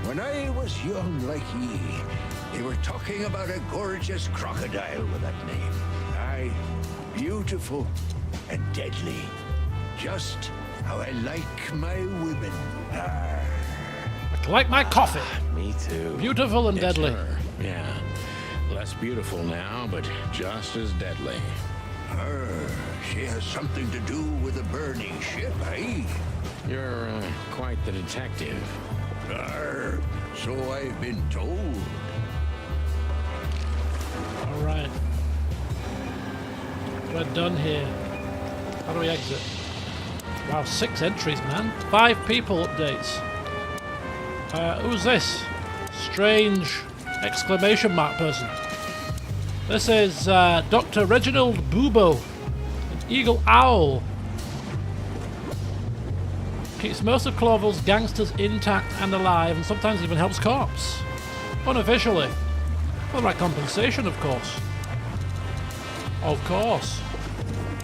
When I was young like ye, they were talking about a gorgeous crocodile with that name. Aye, beautiful and deadly. Just how I like my women. Like my coffee. Me too. Beautiful and deadly. Sure. Yeah. Less beautiful now, but just as deadly. She has something to do with the burning ship, eh? You're quite the detective. So I've been told. Alright. We're done here. How do we exit? Wow, 6 entries, man. 5 people updates. Who's this? Strange exclamation mark person. This is Dr. Reginald Bubo, an eagle owl. Keeps most of Clovel's gangsters intact and alive, and sometimes even helps cops. Unofficially. For the right compensation, of course. Of course.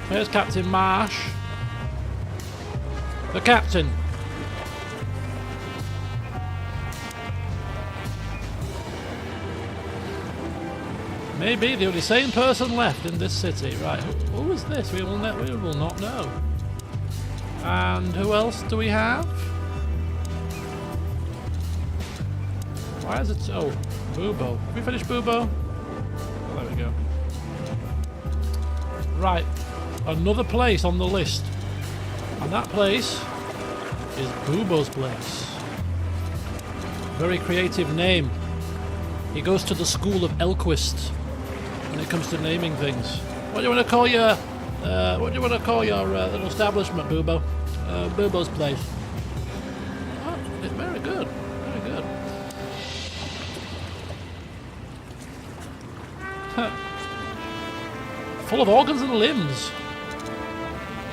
Here's Captain Marsh. The captain. Maybe the only sane person left in this city. Right, who is this? We will not know. And who else do we have? Why is it so? Bubo. Have we finished Bubo? Oh, there we go. Right, another place on the list. And that place is Bubo's place. Very creative name. He goes to the school of Elquist when it comes to naming things. What do you want to call your little establishment, Bubo? Bubo's place. Oh, it's very good. Very good. Full of organs and limbs.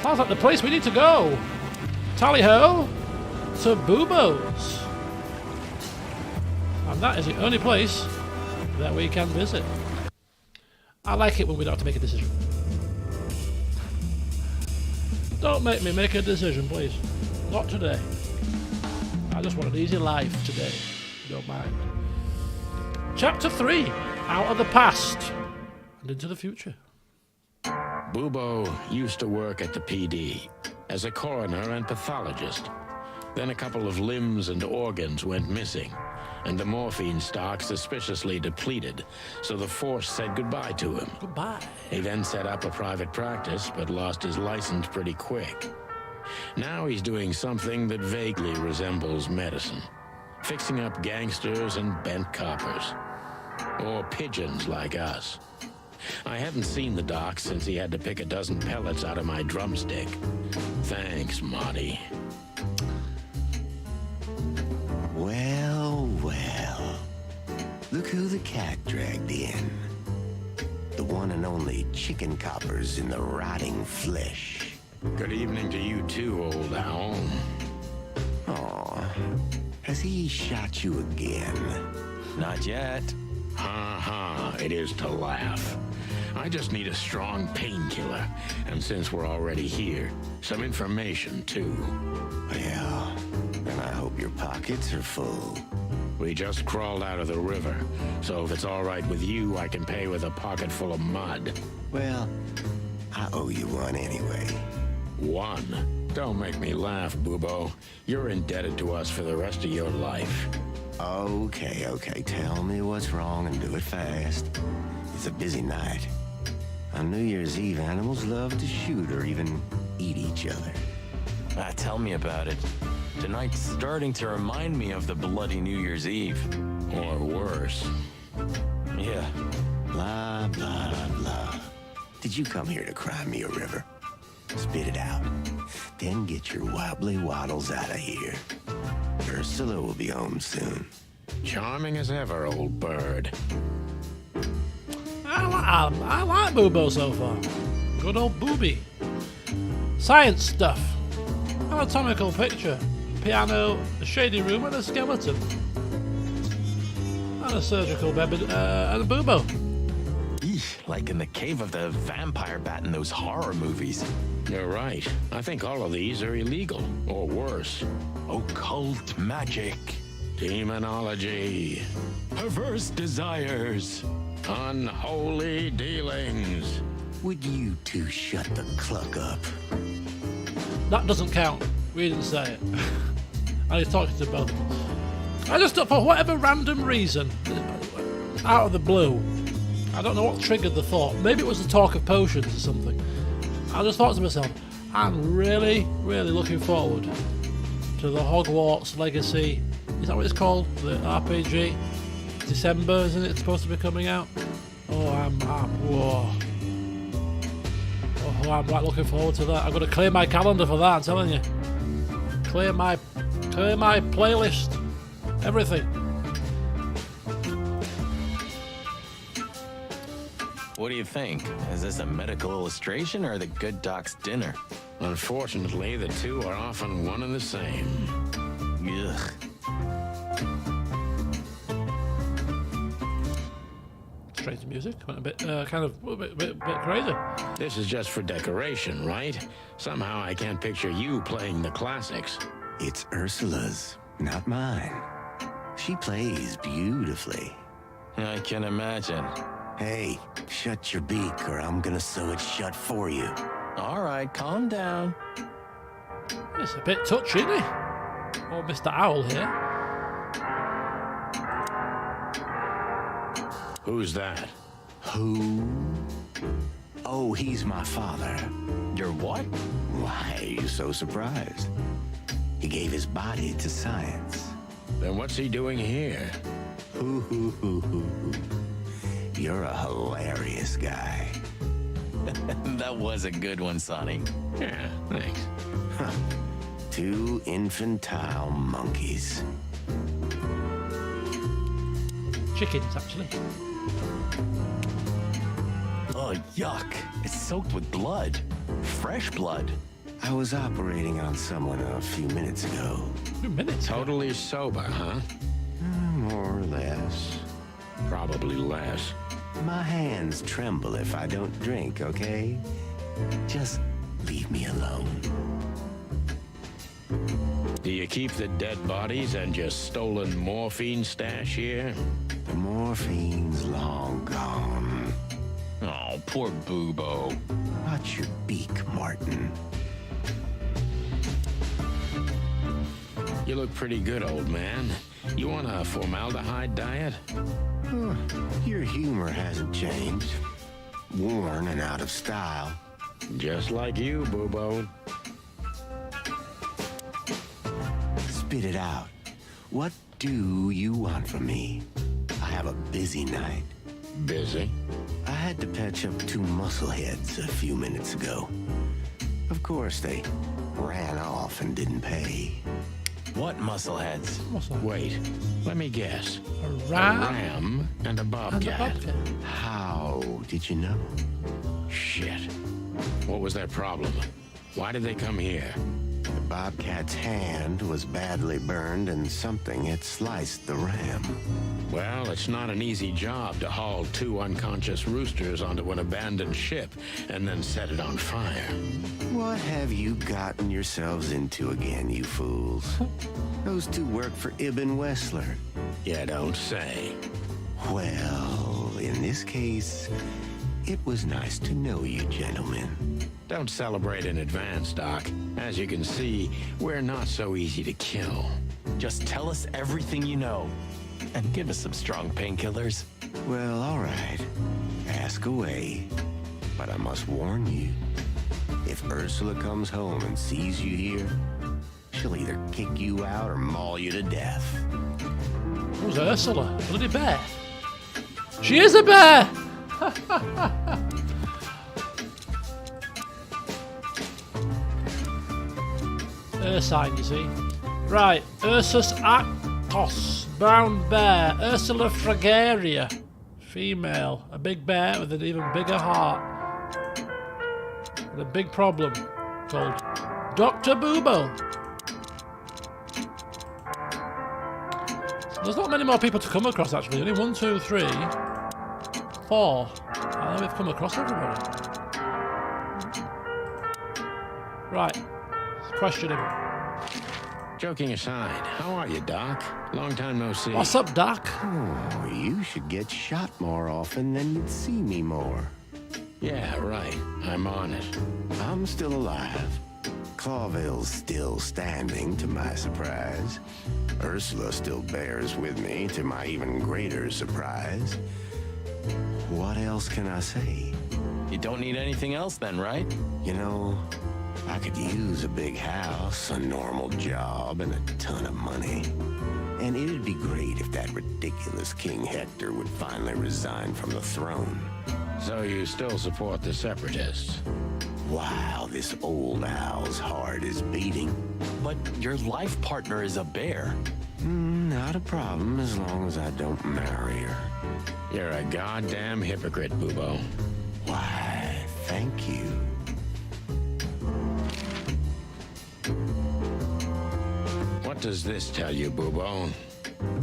Sounds like the place we need to go. Tally-ho to Bubo's. And that is the only place that we can visit. I like it when we don't have to make a decision. Don't make me make a decision, please. Not today. I just want an easy life today. Don't mind. Chapter 3. Out of the past and into the future. Bubo used to work at the PD as a coroner and pathologist. Then a couple of limbs and organs went missing, and the morphine stock suspiciously depleted, so the force said goodbye to him. Goodbye. He then set up a private practice, but lost his license pretty quick. Now he's doing something that vaguely resembles medicine, fixing up gangsters and bent coppers. Or pigeons like us. I haven't seen the doc since he had to pick a dozen pellets out of my drumstick. Thanks, Marty. Well, well. Look who the cat dragged in. The one and only chicken coppers in the rotting flesh. Good evening to you too, old owl. Aw, has he shot you again? Not yet. Ha ha, it is to laugh. I just need a strong painkiller, and since we're already here, some information too. Well, then I hope your pockets are full. We just crawled out of the river, so if it's all right with you, I can pay with a pocket full of mud. Well, I owe you one anyway. One? Don't make me laugh, Bubo. You're indebted to us for the rest of your life. Okay, tell me what's wrong and do it fast. It's a busy night. On New Year's Eve, animals love to shoot or even eat each other. Tell me about it. Tonight's starting to remind me of the bloody New Year's Eve. Or worse. Yeah. Blah, blah, blah. Did you come here to cry me a river? Spit it out. Then get your wobbly waddles out of here. Ursula will be home soon. Charming as ever, old bird. I like Bubo so far. Good old Booby. Science stuff. Anatomical picture. Piano, a shady room and a skeleton. And a surgical bed and a Bubo. Eesh, like in the cave of the vampire bat in those horror movies. You're right. I think all of these are illegal, or worse. Occult magic. Demonology. Perverse desires. Unholy dealings. Would you two shut the cluck up? That doesn't count. We didn't say it. I need to talk to both. I just thought, for whatever random reason, out of the blue, I don't know what triggered the thought. Maybe it was the talk of potions or something. I just thought to myself, I'm really, really looking forward to the Hogwarts Legacy. Is that what it's called? The RPG? December, isn't it supposed to be coming out? Oh, I'm quite looking forward to that. I've got to clear my calendar for that, I'm telling you. Clear my playlist. Everything. What do you think? Is this a medical illustration or the good doc's dinner? Unfortunately, the two are often one and the same. Ugh. Strange music. Went a bit, bit crazy. This is just for decoration, right? Somehow I can't picture you playing the classics. It's Ursula's, not mine. She plays beautifully. I can imagine. Hey, shut your beak or I'm gonna sew it shut for you. All right, calm down. It's a bit touchy, isn't it? Oh, Mr. Owl here. Who's that? Who? Oh, he's my father. Your what? Why are you so surprised? He gave his body to science. Then what's he doing here? You're a hilarious guy. That was a good one, Sonny. Yeah, thanks. Two infantile monkeys. Chickens, actually. Oh, yuck. It's soaked with blood. Fresh blood. I was operating on someone a few minutes ago. 2 minutes. Totally sober, huh? More or less. Probably less. My hands tremble if I don't drink, okay? Just leave me alone. Do you keep the dead bodies and your stolen morphine stash here? The morphine's long gone. Oh, poor Boobo. Watch your beak, Martin. You look pretty good, old man. You want a formaldehyde diet? Your humor hasn't changed. Worn and out of style. Just like you, Boobo. Spit it out. What do you want from me? I have a busy night. Busy? I had to patch up two muscleheads a few minutes ago. Of course, they ran off and didn't pay. What muscleheads? What's that? Wait, let me guess. A A ram ram and a and a bobcat. bobcat. How did you know? Shit. What was their problem? Why did they come here? The bobcat's hand was badly burned and something had sliced the ram. Well, it's not an easy job to haul two unconscious roosters onto an abandoned ship and then set it on fire. What have you gotten yourselves into again, you fools? Those two work for Ibn Wessler. You don't say. Well, in this case, it was nice to know you, gentlemen. Don't celebrate in advance, Doc. As you can see, we're not so easy to kill. Just tell us everything you know. And give us some strong painkillers. Well, all right. Ask away. But I must warn you. If Ursula comes home and sees you here, she'll either kick you out or maul you to death. Who's Ursula? A bloody bear. She is a bear! Ursine, you see. Right, Ursus actos, brown bear. Ursula fragaria, female. A big bear with an even bigger heart. With a big problem called Dr. Boobo. There's not many more people to come across, actually. Only 1, 2, 3, 4. And then we've come across everybody. Right. Let's question him. Joking aside, how are you, Doc? Long time no see. What's up, Doc? Oh, you should get shot more often, then you'd see me more. Yeah, right. I'm on it. I'm still alive. Clawville's still standing, to my surprise. Ursula still bears with me, to my even greater surprise. What else can I say? You don't need anything else then, right? You know, I could use a big house, a normal job, and a ton of money. And it'd be great if that ridiculous King Hector would finally resign from the throne. So you still support the Separatists? Wow, this old owl's heart is beating. But your life partner is a bear. Not a problem as long as I don't marry her. You're a goddamn hypocrite, Boobo. Why, thank you. What does this tell you, Boobo?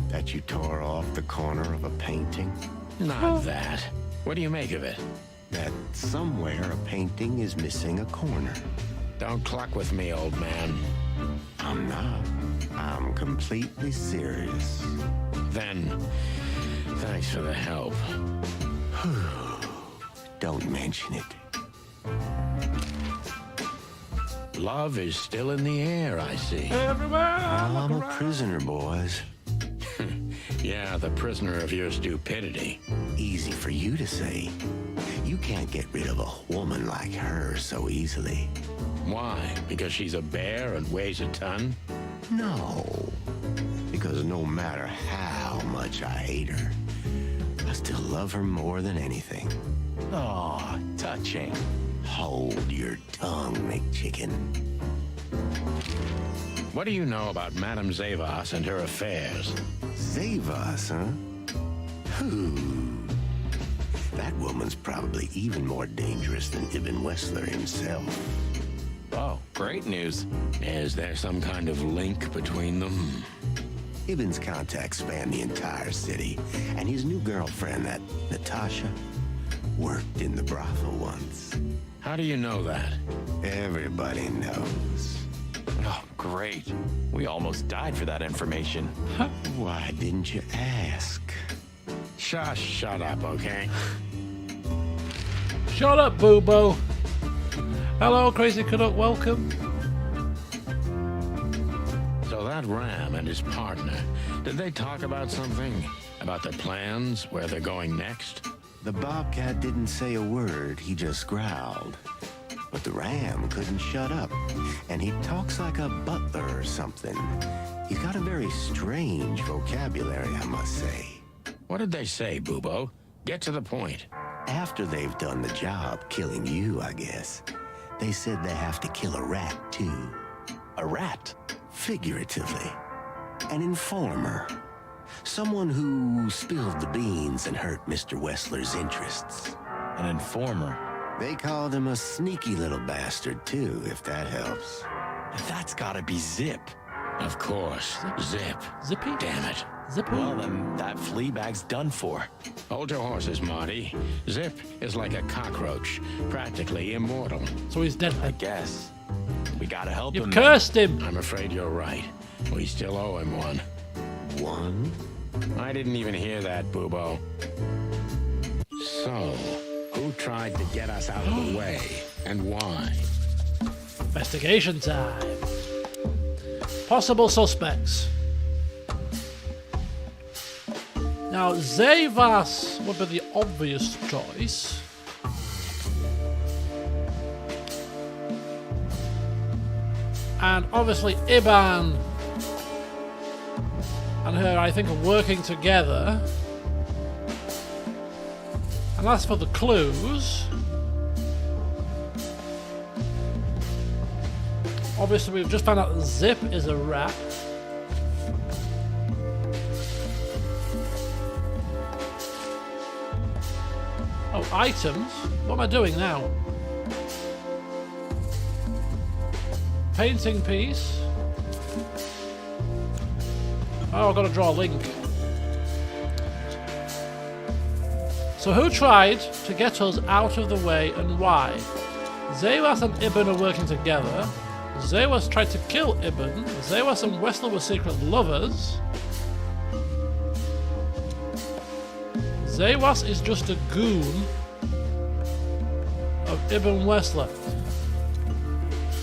That you tore off the corner of a painting? Not that. What do you make of it? That somewhere a painting is missing a corner. Don't cluck with me, old man. I'm not. I'm completely serious. Then, thanks for the help. Don't mention it. Love is still in the air, I see. Everywhere. I'm a prisoner, boys. Yeah, the prisoner of your stupidity. Easy for you to say. You can't get rid of a woman like her so easily. Why? Because she's a bear and weighs a ton? No. Because because no matter how much I hate her, I still love her more than anything. Aw, touching. Hold your tongue, McChicken. What do you know about Madame Zavas and her affairs? Zavas, huh? That woman's probably even more dangerous than Ibn Wessler himself. Oh, great news. Is there some kind of link between them? Ibn's contacts span the entire city, and his new girlfriend, that Natasha, worked in the brothel once. How do you know that? Everybody knows. Oh, great. We almost died for that information. Why didn't you ask? Shush, shut up, okay? Shut up, Boobo. Hello, Crazy Canuck, welcome. So that Ram and his partner, did they talk about something? About their plans, where they're going next? The Bobcat didn't say a word, he just growled. But the Ram couldn't shut up, and he talks like a butler or something. He's got a very strange vocabulary, I must say. What did they say, Boobo? Get to the point. After they've done the job killing you, I guess, they said they have to kill a rat, too. A rat? Figuratively. An informer. Someone who spilled the beans and hurt Mr. Wessler's interests. An informer? They called him a sneaky little bastard, too, if that helps. That's gotta be Zip. Of course. Zip. Zippy? Damn it. Zippy? Well, then that flea bag's done for. Hold your horses, Marty. Zip is like a cockroach, practically immortal. So he's dead. I guess. We gotta help You've him. cursed him. I'm afraid you're right. We still owe him one. One? I didn't even hear that, Boobo. So, who tried to get us out of the way, and why? Investigation time. Possible suspects. Now, Zavas would be the obvious choice. And obviously Iban and her, I think, are working together. And as for the clues, obviously we've just found out that Zip is a rat. Oh, items? What am I doing now? Painting piece. Oh, I've got to draw a link. So who tried to get us out of the way and why? Zavas and Ibn are working together. Zavas tried to kill Ibn. Zavas and Wessler were secret lovers. Zavas is just a goon of Ibn Wessler.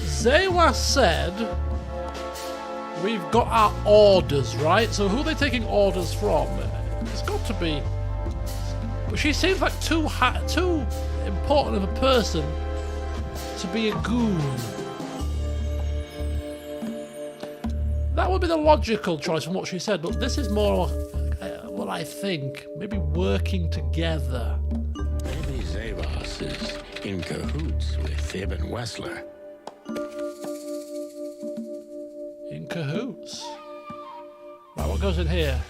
Zavas said, we've got our orders, right? So who are they taking orders from? It's got to be... But she seems like too important of a person to be a goon. That would be the logical choice from what she said, but this is more what I think. Maybe working together. Maybe Zavas is in cahoots with Ibn Wessler. In cahoots. Right, what goes in here?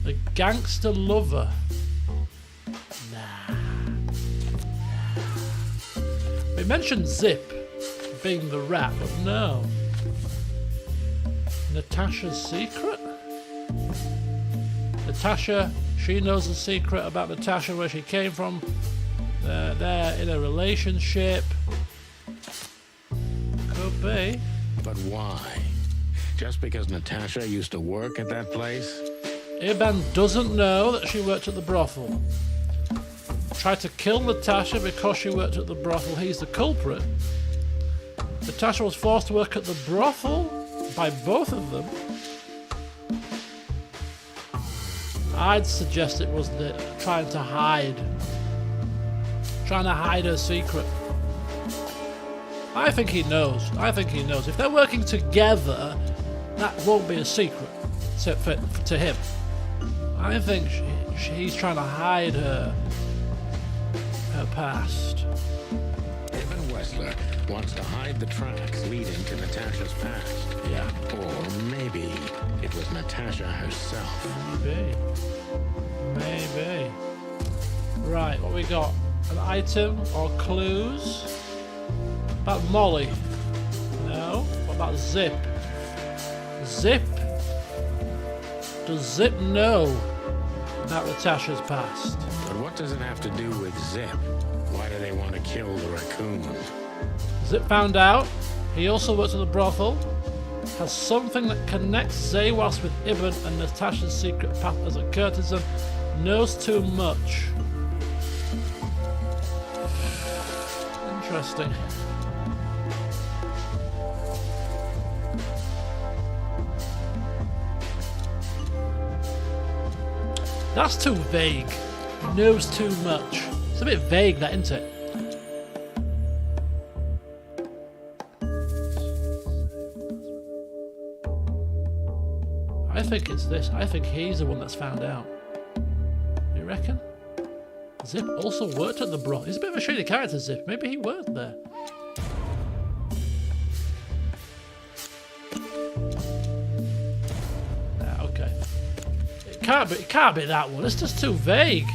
The gangster lover. Nah. We mentioned Zip being the rat, but no. Natasha's secret? Natasha, she knows the secret about Natasha, where she came from. They're in a relationship. Could be. But why? Just because Natasha used to work at that place? Iban doesn't know that she worked at the brothel. Tried to kill Natasha because she worked at the brothel. He's the culprit. Natasha was forced to work at the brothel by both of them. I'd suggest it was trying to hide her secret. I think he knows. If they're working together, that won't be a secret to him. I think he's trying to hide her past. Ibn Wessler wants to hide the tracks leading to Natasha's past. Yeah. Or maybe it was Natasha herself. Maybe. Right, what we got? An item or clues? About Molly? No. What about Zip? Zip? Does Zip know about Natasha's past? But what does it have to do with Zip? Why do they want to kill the raccoon? Zip found out. He also works at the brothel. Has something that connects Zawas with Ibn and Natasha's secret path as a courtesan. Knows too much. Interesting. That's too vague. Knows too much. It's a bit vague, that, isn't it? I think it's this. I think he's the one that's found out. You reckon? Zip also worked at the brothel. He's a bit of a shady character, Zip. Maybe he worked there. Okay. It can't be that one. It's just too vague.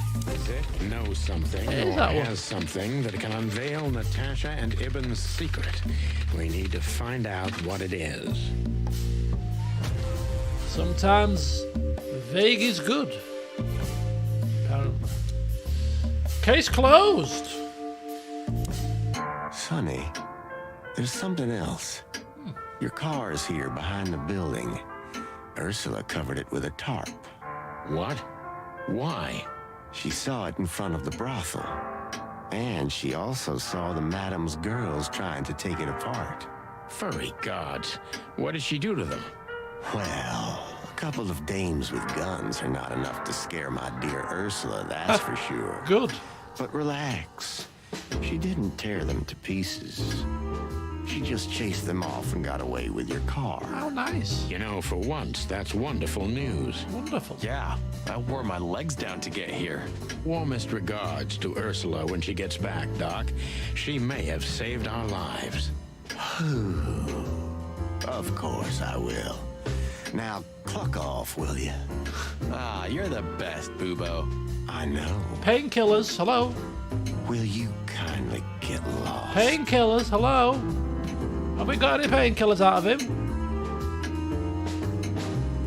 Zip knows something or has something that can unveil Natasha and Ibn's secret. We need to find out what it is. Sometimes vague is good. Apparently. Case closed. Sonny, there's something else. Your car is here behind the building. Ursula covered it with a tarp. What? Why? She saw it in front of the brothel. And she also saw the madam's girls trying to take it apart. Furry gods. What did she do to them? Well, a couple of dames with guns are not enough to scare my dear Ursula, that's for sure. Good. But relax. She didn't tear them to pieces. She just chased them off and got away with your car. How nice. You know, for once, that's wonderful news. Wonderful. Yeah, I wore my legs down to get here. Warmest regards to Ursula when she gets back, Doc. She may have saved our lives. Of course I will. Now, cluck off, will you? Ah, you're the best, Bubo. I know. Painkillers, hello. Will you kindly get lost? Painkillers, hello. Have we got any painkillers out of him?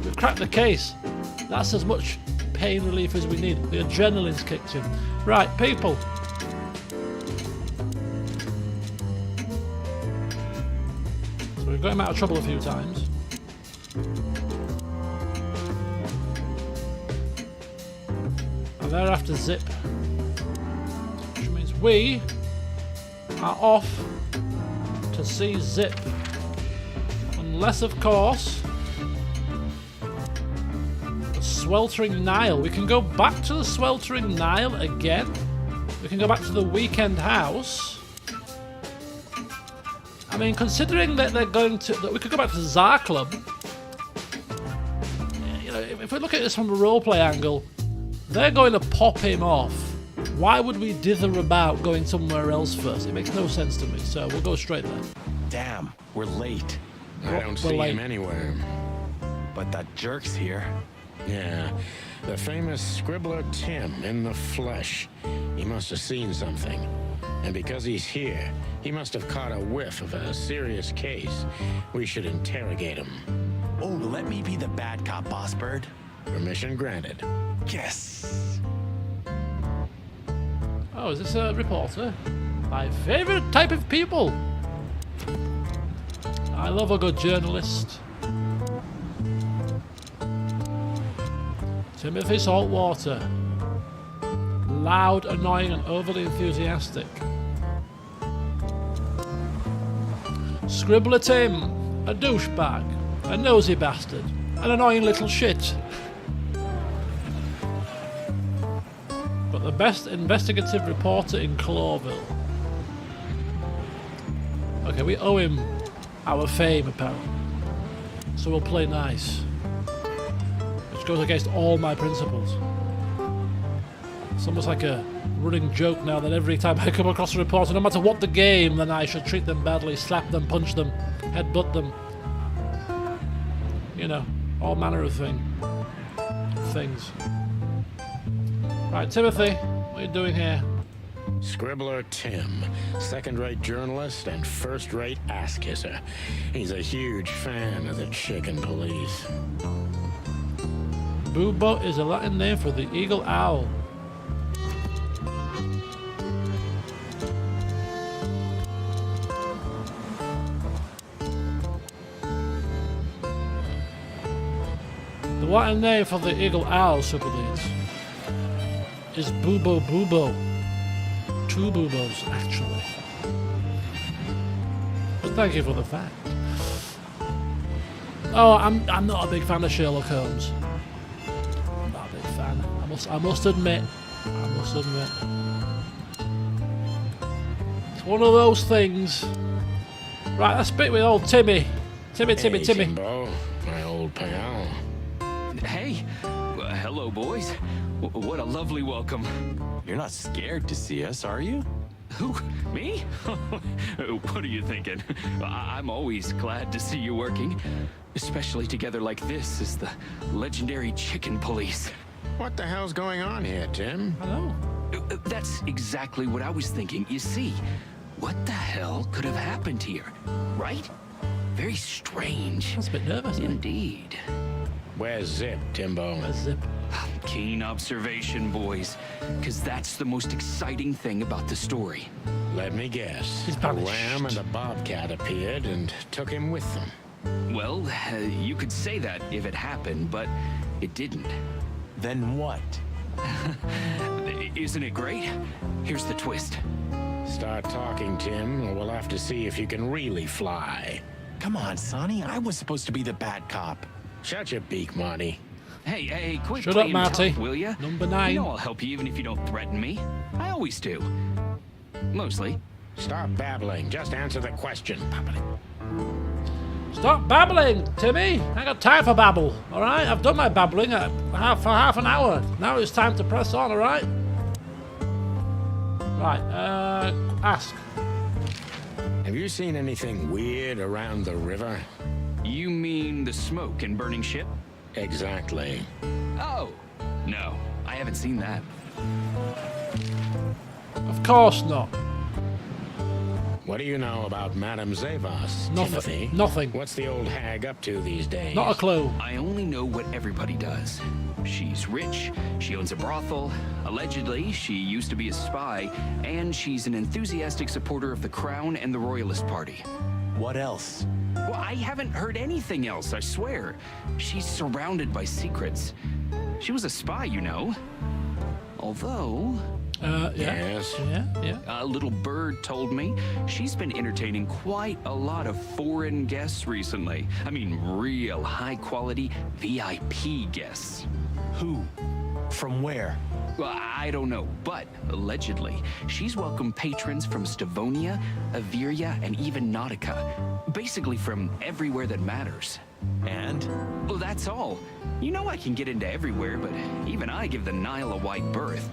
We've cracked the case. That's as much pain relief as we need. The adrenaline's kicked in. Right, people. So we've got him out of trouble a few times. And they're after Zip. Which means we are off to see Zip. Unless, of course, the Sweltering Nile. We can go back to the Sweltering Nile again. We can go back to the weekend house. I mean, considering that they're going to... that we could go back to the Tsar Club. You know, if we look at this from a roleplay angle, they're going to pop him off. Why would we dither about going somewhere else first? It makes no sense to me, so we'll go straight there. Damn, we're late. I don't see him anywhere. But that jerk's here. Yeah, the famous scribbler Tim in the flesh. He must have seen something. And because he's here, he must have caught a whiff of a serious case. We should interrogate him. Oh, let me be the bad cop, Boss Bird. Permission granted. Yes. Oh, is this a reporter? My favorite type of people. I love a good journalist. Timothy Saltwater. Loud, annoying, and overly enthusiastic. Scribbler Tim. A douchebag. A nosy bastard. An annoying little shit. best investigative reporter in Clawville. Okay, we owe him our fame, apparently. So we'll play nice. Which goes against all my principles. It's almost like a running joke now that every time I come across a reporter, no matter what the game, then I should treat them badly, slap them, punch them, headbutt them. You know, all manner of things. Right, Timothy, what are you doing here? Scribbler Tim, second-rate journalist and first-rate ass-kisser. He's a huge fan of the chicken police. Bubo is a Latin name for the eagle owl. The Latin name for the eagle owl, Super Leads, is Bubo Bubo. 2 Bubos, actually. But thank you for the fact. Oh, I'm not a big fan of Sherlock Holmes. I'm not a big fan. I must admit. It's one of those things. Right, let's speak with old Timmy. Timmy. Timbo, my old pal. Hey, hello, boys. What a lovely welcome. You're not scared to see us, are you? Who? Me? What are you thinking? I'm always glad to see you working, especially together like this as the legendary chicken police. What the hell's going on here, Tim? Hello. That's exactly what I was thinking. You see, what the hell could have happened here, right? Very strange. I was a bit nervous. Indeed. Where's Zip, Timbo? Where's Zip? Keen observation, boys, because that's the most exciting thing about the story. Let me guess. He's A vanished. ram and a bobcat appeared and took him with them. Well, you could say that if it happened, but it didn't. Then what? Isn't it great? Here's the twist. Start talking, Tim, or we'll have to see if you can really fly. Come on, Sonny. I was supposed to be the bad cop. Shut your beak, Marty. Hey, quit Shut up, playing Marty. tough, will ya? Number 9. You know I'll help you even if you don't threaten me. I always do. Mostly. Stop babbling. Just answer the question. Stop babbling, Timmy. I got time for babble. All right, I've done my babbling for half an hour. Now it's time to press on. All right. Right. Ask. Have you seen anything weird around the river? You mean the smoke and burning ship? Exactly. Oh, no. I haven't seen that. Of course not. What do you know about Madame Zavas, Nothing. Timothy? Nothing. What's the old hag up to these days? Not a clue. I only know what everybody does. She's rich, she owns a brothel, allegedly she used to be a spy, and she's an enthusiastic supporter of the Crown and the Royalist Party. What else? Well, I haven't heard anything else, I swear. She's surrounded by secrets. She was a spy, you know. Although, Yeah. Yes. Yeah. a little bird told me she's been entertaining quite a lot of foreign guests recently. I mean, real high-quality VIP guests. Who? From where? Well, I don't know, but allegedly, she's welcomed patrons from Stavonia, Averia, and even Nautica. Basically from everywhere that matters. And? Well, that's all. You know I can get into everywhere, but even I give the Nile a wide berth.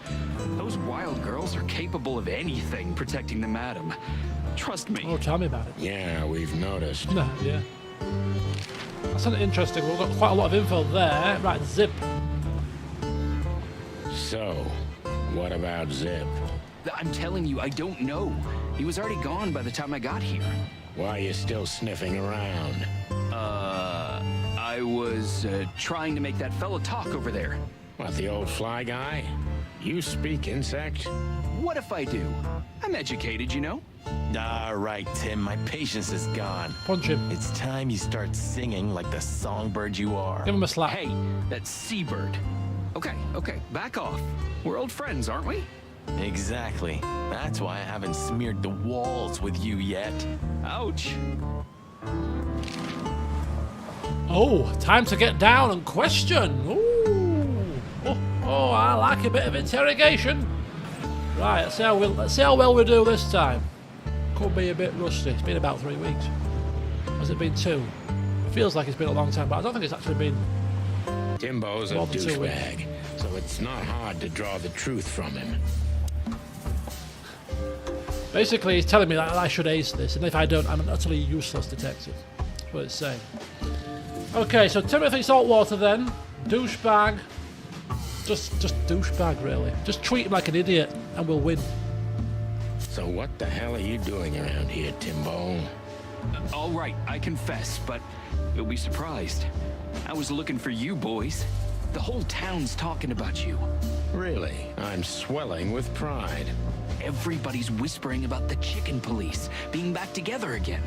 Those wild girls are capable of anything protecting the madam. Trust me. Oh, tell me about it. Yeah, we've noticed. No, yeah. That's an interesting. We've got quite a lot of info there. Right, Zip. So, what about Zip? I'm telling you, I don't know. He was already gone by the time I got here. Why are you still sniffing around? I was trying to make that fella talk over there. What, the old fly guy? You speak insect? What if I do? I'm educated, you know? All right, Tim, my patience is gone. Punch him. It's time you start singing like the songbird you are. Give him a slap. Hey, that's Seabird. Okay, back off. We're old friends, aren't we? Exactly. That's why I haven't smeared the walls with you yet. Ouch. Oh, time to get down and question. Ooh. Oh, I like a bit of interrogation. Right, let's see how well we do this time. Could be a bit rusty. It's been about 3 weeks. Has it been 2? It feels like it's been a long time, but I don't think it's actually been. Timbo's a More than 2 weeks. douchebag, so it's not hard to draw the truth from him. Basically, he's telling me that I should ace this, and if I don't, I'm an utterly useless detective. That's what it's saying. Okay, so Timothy Saltwater then. Douchebag. Just douchebag, really. Just treat him like an idiot, and we'll win. So what the hell are you doing around here, Timbo? All right, I confess, but you'll be surprised. I was looking for you boys. The whole town's talking about you. Really? I'm swelling with pride. Everybody's whispering about the chicken police being back together again.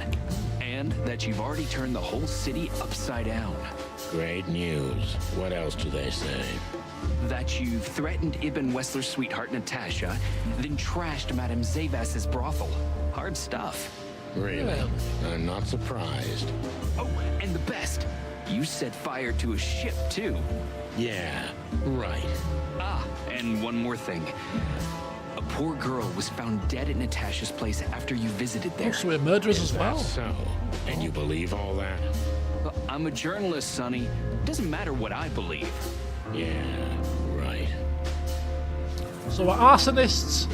And that you've already turned the whole city upside down. Great news. What else do they say? That you've threatened Ibn Wessler's sweetheart Natasha, then trashed Madame Zavas's brothel. Hard stuff. Really? I'm not surprised. Oh, and the best, you set fire to a ship too. Yeah, right. Ah, and one more thing. A poor girl was found dead at Natasha's place after you visited there. Oh, so we're murderers Is as well. that so? And you believe all that? I'm a journalist, Sonny. Doesn't matter what I believe. Yeah, right. So we're arsonists,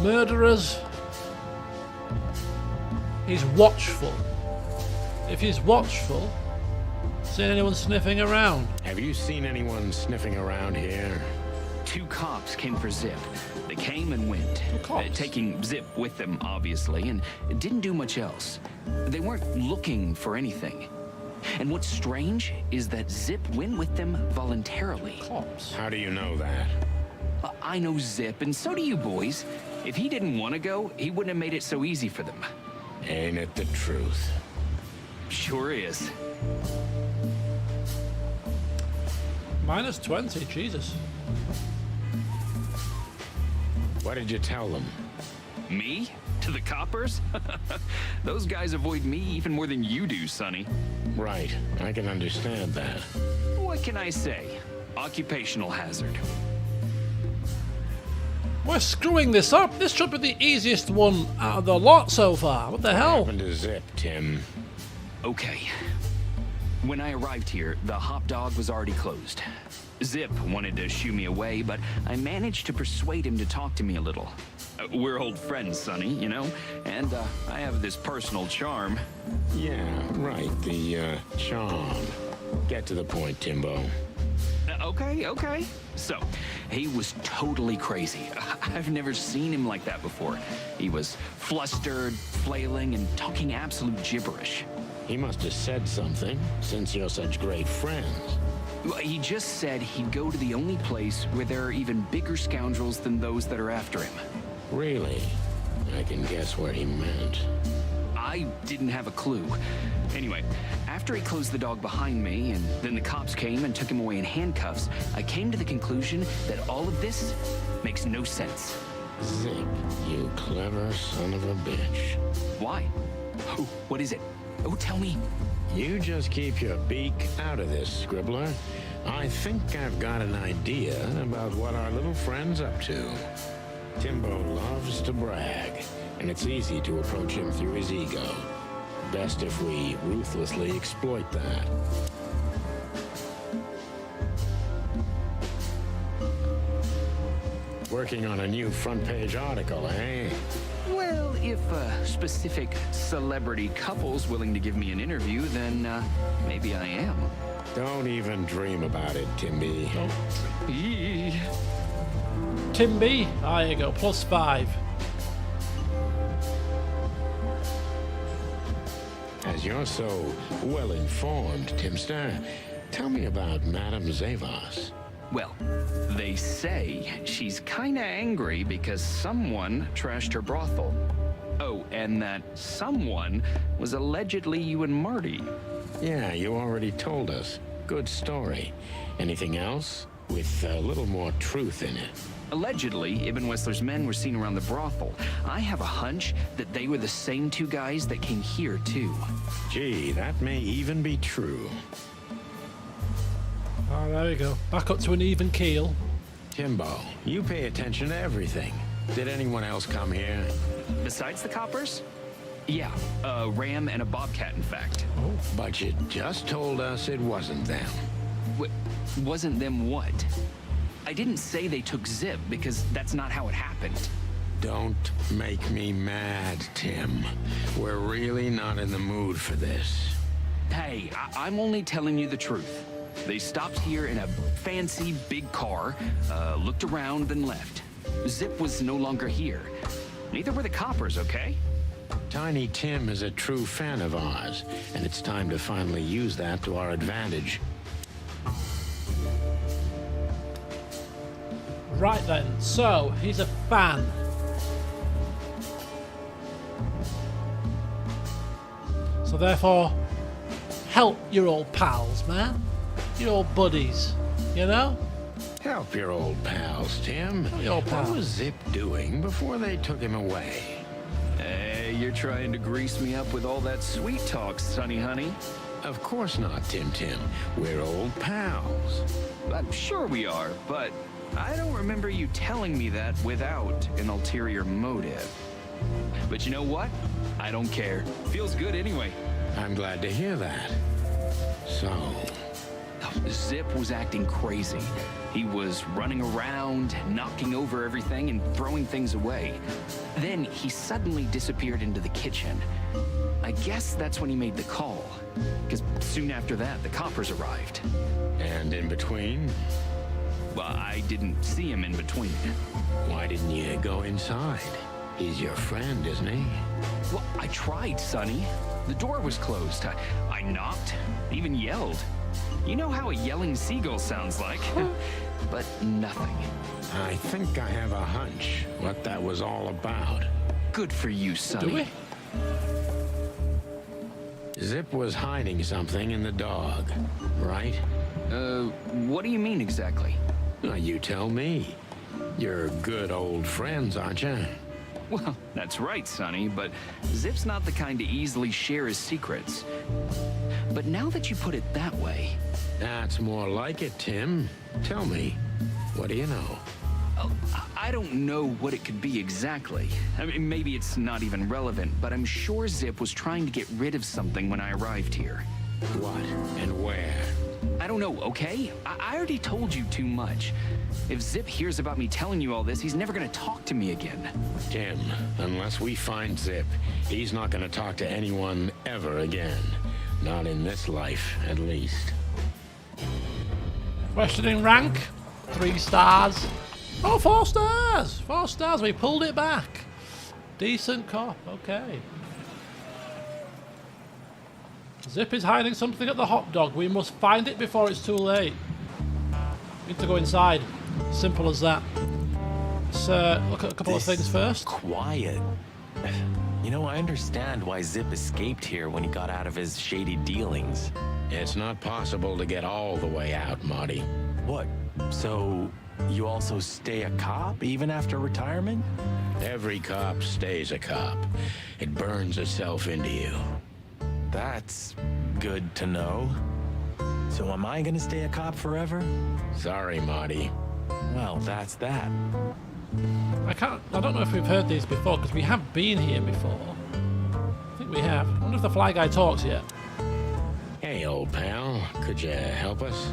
murderers. He's watchful. If he's watchful, seen anyone sniffing around? Have you seen anyone sniffing around here? 2 cops came for Zip. They came and went, cops? taking Zip with them, obviously, and didn't do much else. They weren't looking for anything. And what's strange is that Zip went with them voluntarily. Cops. How do you know that? I know Zip, and so do you boys. If he didn't want to go, he wouldn't have made it so easy for them. Ain't it the truth? Sure is. Minus 20, Jesus. What did you tell them? Me? To the coppers? Those guys avoid me even more than you do, Sonny. Right, I can understand that. What can I say? Occupational hazard. We're screwing this up. This should be the easiest one out of the lot so far. What the What hell? happened to Zip, Tim? Okay. When I arrived here, the hop dog was already closed. Zip wanted to shoo me away, but I managed to persuade him to talk to me a little. We're old friends, Sonny, you know? And I have this personal charm. Yeah, right, the, charm. Get to the point, Timbo. Okay. So, he was totally crazy. I've never seen him like that before. He was flustered, flailing, and talking absolute gibberish. He must have said something, since you're such great friends. He just said he'd go to the only place where there are even bigger scoundrels than those that are after him. Really? I can guess what he meant. I didn't have a clue. Anyway, after he closed the dog behind me, and then the cops came and took him away in handcuffs, I came to the conclusion that all of this makes no sense. Zip, you clever son of a bitch. Why? Oh, what is it? Oh, tell me. You just keep your beak out of this, Scribbler. I think I've got an idea about what our little friend's up to. Timbo loves to brag, and it's easy to approach him through his ego. Best if we ruthlessly exploit that. Working on a new front-page article, eh? Well, if a specific celebrity couple's willing to give me an interview, then maybe I am. Don't even dream about it, Timby. Eee. Tim B. There you go. +5. As you're so well-informed, Timster, tell me about Madame Zavas. Well, they say she's kinda angry because someone trashed her brothel. Oh, and that someone was allegedly you and Marty. Yeah, you already told us. Good story. Anything else? With a little more truth in it. Allegedly, Ibn Wessler's men were seen around the brothel. I have a hunch that they were the same 2 guys that came here, too. Gee, that may even be true. Oh, there we go. Back up to an even keel. Timbo, you pay attention to everything. Did anyone else come here? Besides the coppers? Yeah, a ram and a bobcat, in fact. But you just told us it wasn't them. Wasn't them what? I didn't say they took Zip, because that's not how it happened. Don't make me mad, Tim. We're really not in the mood for this. Hey, I'm only telling you the truth. They stopped here in a fancy big car, looked around, then left. Zip was no longer here. Neither were the coppers, okay? Tiny Tim is a true fan of ours, and it's time to finally use that to our advantage. Right then, so he's a fan. So therefore, help your old pals, man. Your old buddies, you know? Help your old pals, Tim. Your old pals. What was Zip doing before they took him away? Hey, you're trying to grease me up with all that sweet talk, Sonny honey. Of course not, Tim. We're old pals. I'm sure we are, but I don't remember you telling me that without an ulterior motive. But you know what? I don't care. Feels good anyway. I'm glad to hear that. So, Zip was acting crazy. He was running around, knocking over everything and throwing things away. Then he suddenly disappeared into the kitchen. I guess that's when he made the call, because soon after that, the coppers arrived. and in between? Well, I didn't see him in between. Why didn't you go inside? He's your friend, isn't he? Well, I tried, Sonny. The door was closed. I knocked, even yelled. You know how a yelling seagull sounds like. But nothing. I think I have a hunch what that was all about. Good for you, Sonny. Do we? Zip was hiding something in the dog, right? What do you mean exactly? You tell me. You're good old friends, aren't you? Well, that's right, Sonny, but Zip's not the kind to easily share his secrets. But now that you put it that way... That's more like it, Tim. Tell me, what do you know? I don't know what it could be exactly. I mean, maybe it's not even relevant, but I'm sure Zip was trying to get rid of something when I arrived here. What and where? I don't know, okay? I already told you too much. If Zip hears about me telling you all this, he's never gonna talk to me again. Tim, unless we find Zip, he's not gonna talk to anyone ever again. Not in this life, at least. Questioning rank, 3 stars. Oh, 4 stars! 4 stars, we pulled it back. Decent cop, okay. Zip is hiding something at the hot dog. We must find it before it's too late. We need to go inside. Simple as that. Let's look at a couple of things first. Quiet. You know, I understand why Zip escaped here when he got out of his shady dealings. It's not possible to get all the way out, Marty. What? So, you also stay a cop even after retirement? Every cop stays a cop. It burns itself into you. That's good to know. So am I gonna stay a cop forever? Sorry, Marty. Well, that's that. I don't know if we've heard these before, because we have been here before. I think we have. I wonder if the fly guy talks yet. Hey, old pal, could you help us?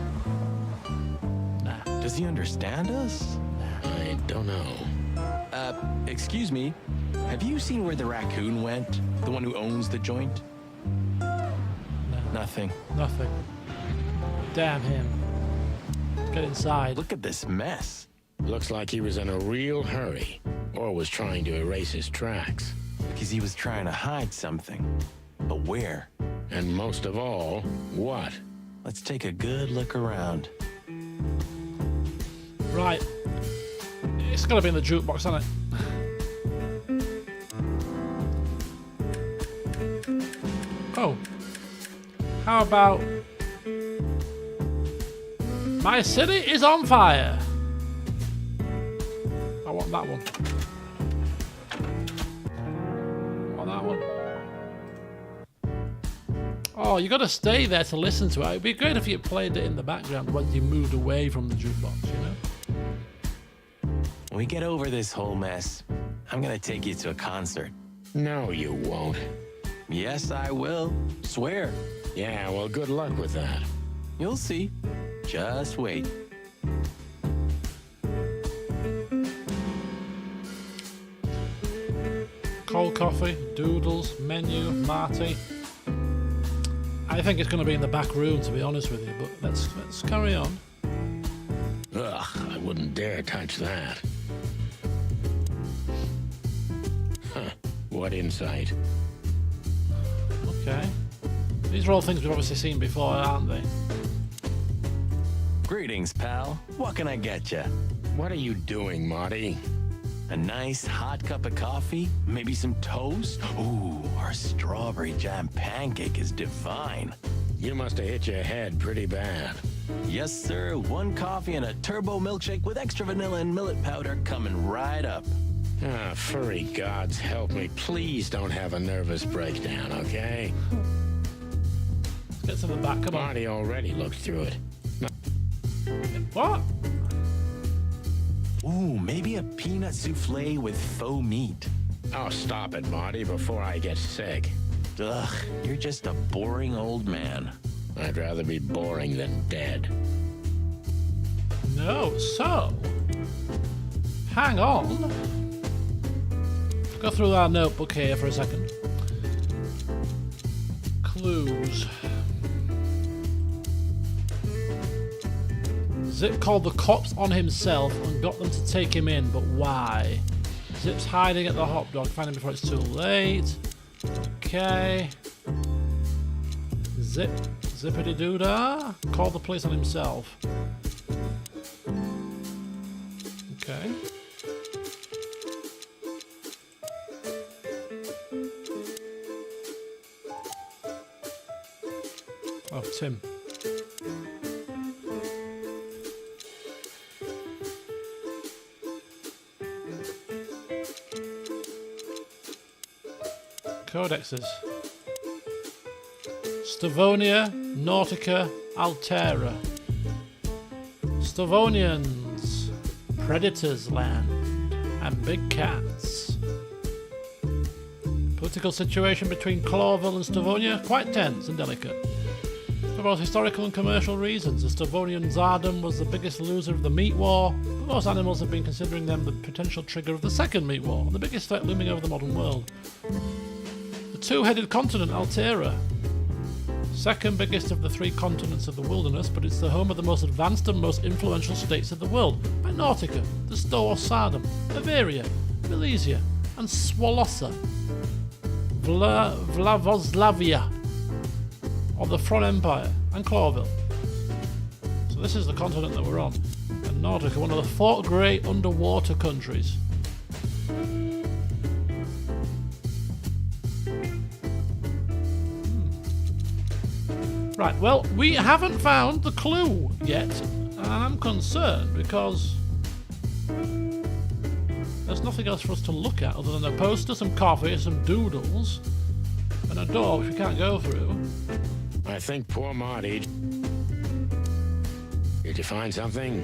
Nah. Does he understand us? I don't know. Excuse me. Have you seen where the raccoon went? The one who owns the joint? Nothing. Nothing. Damn him. Get inside. Look at this mess. Looks like he was in a real hurry, or was trying to erase his tracks. Because he was trying to hide something. But where? And most of all, what? Let's take a good look around. Right. It's gotta be in the jukebox, isn't it? Oh. How about... My city is on fire. I want that one. I want that one. Oh, you gotta stay there to listen to it. It'd be great if you played it in the background once you moved away from the jukebox, you know? When we get over this whole mess, I'm gonna take you to a concert. No, you won't. Yes, I will. Swear. Yeah, well, good luck with that. You'll see. Just wait. Cold coffee, doodles, menu, Marty. I think it's going to be in the back room, to be honest with you, but let's carry on. Ugh, I wouldn't dare touch that. Huh, what insight. Okay. These are all things we've obviously seen before, aren't they? Greetings, pal. What can I get you? What are you doing, Marty? A nice hot cup of coffee? Maybe some toast? Ooh, our strawberry jam pancake is divine. You must have hit your head pretty bad. Yes, sir. 1 coffee and a turbo milkshake with extra vanilla and millet powder coming right up. Ah, furry gods help me. Please don't have a nervous breakdown, okay? Let's get to the back, come on. Marty already looked through it. What? Ooh, maybe a peanut souffle with faux meat. Oh, stop it, Marty, before I get sick. Ugh, you're just a boring old man. I'd rather be boring than dead. No, so... Hang on. Go through our notebook here for a second. Clues. Zip called the cops on himself and got them to take him in, but why? Zip's hiding at the hot dog. Find him before it's too late. Okay. Zippity-doo-dah. Called the police on himself. Okay. Oh, Tim. Codexes. Stavonia, Nautica, Altera. Stavonians, Predators Land, and Big Cats. Political situation between Clawville and Stavonia, quite tense and delicate. For both historical and commercial reasons, the Stavonian Tsardom was the biggest loser of the meat war, but most animals have been considering them the potential trigger of the second meat war, the biggest threat looming over the modern world. The two-headed continent, Altera. Second biggest of the 3 continents of the wilderness, but it's the home of the most advanced and most influential states of the world, like Nautica, the Sto or Sardom, Bavaria, Milesia, and Swalosa. Vlavoslavia, of the Front Empire, and Clawville. So this is the continent that we're on. And Nautica, one of the 4 great underwater countries. Right, well, we haven't found the clue yet, and I'm concerned because there's nothing else for us to look at other than a poster, some coffee, some doodles, and a door which we can't go through. I think poor Marty. Did you find something?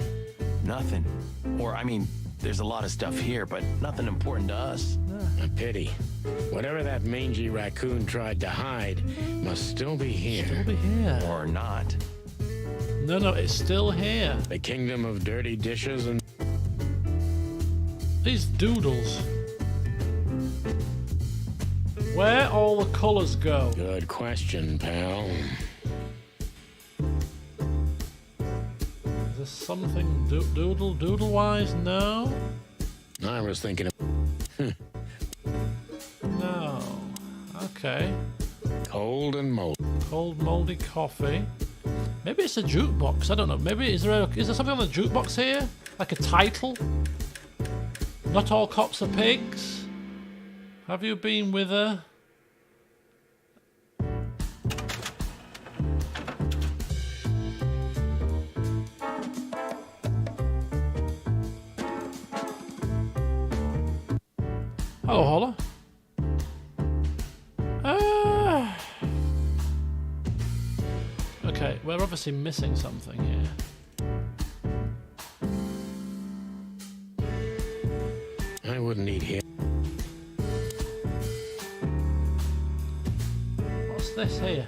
Nothing. Or, I mean, there's a lot of stuff here, but nothing important to us. A pity. Whatever that mangy raccoon tried to hide must still be here. Still be here. Or not. No, it's still here. The kingdom of dirty dishes and... These doodles. Where all the colours go? Good question, pal. Is there something doodle-wise? No? I was thinking of... No. Okay. Cold and mold. Cold mouldy coffee. Maybe it's a jukebox. I don't know. Maybe is there something on the jukebox here? Like a title? Not all cops are pigs. Have you been with her? Hello, Holler. Okay, we're obviously missing something here. What's this here?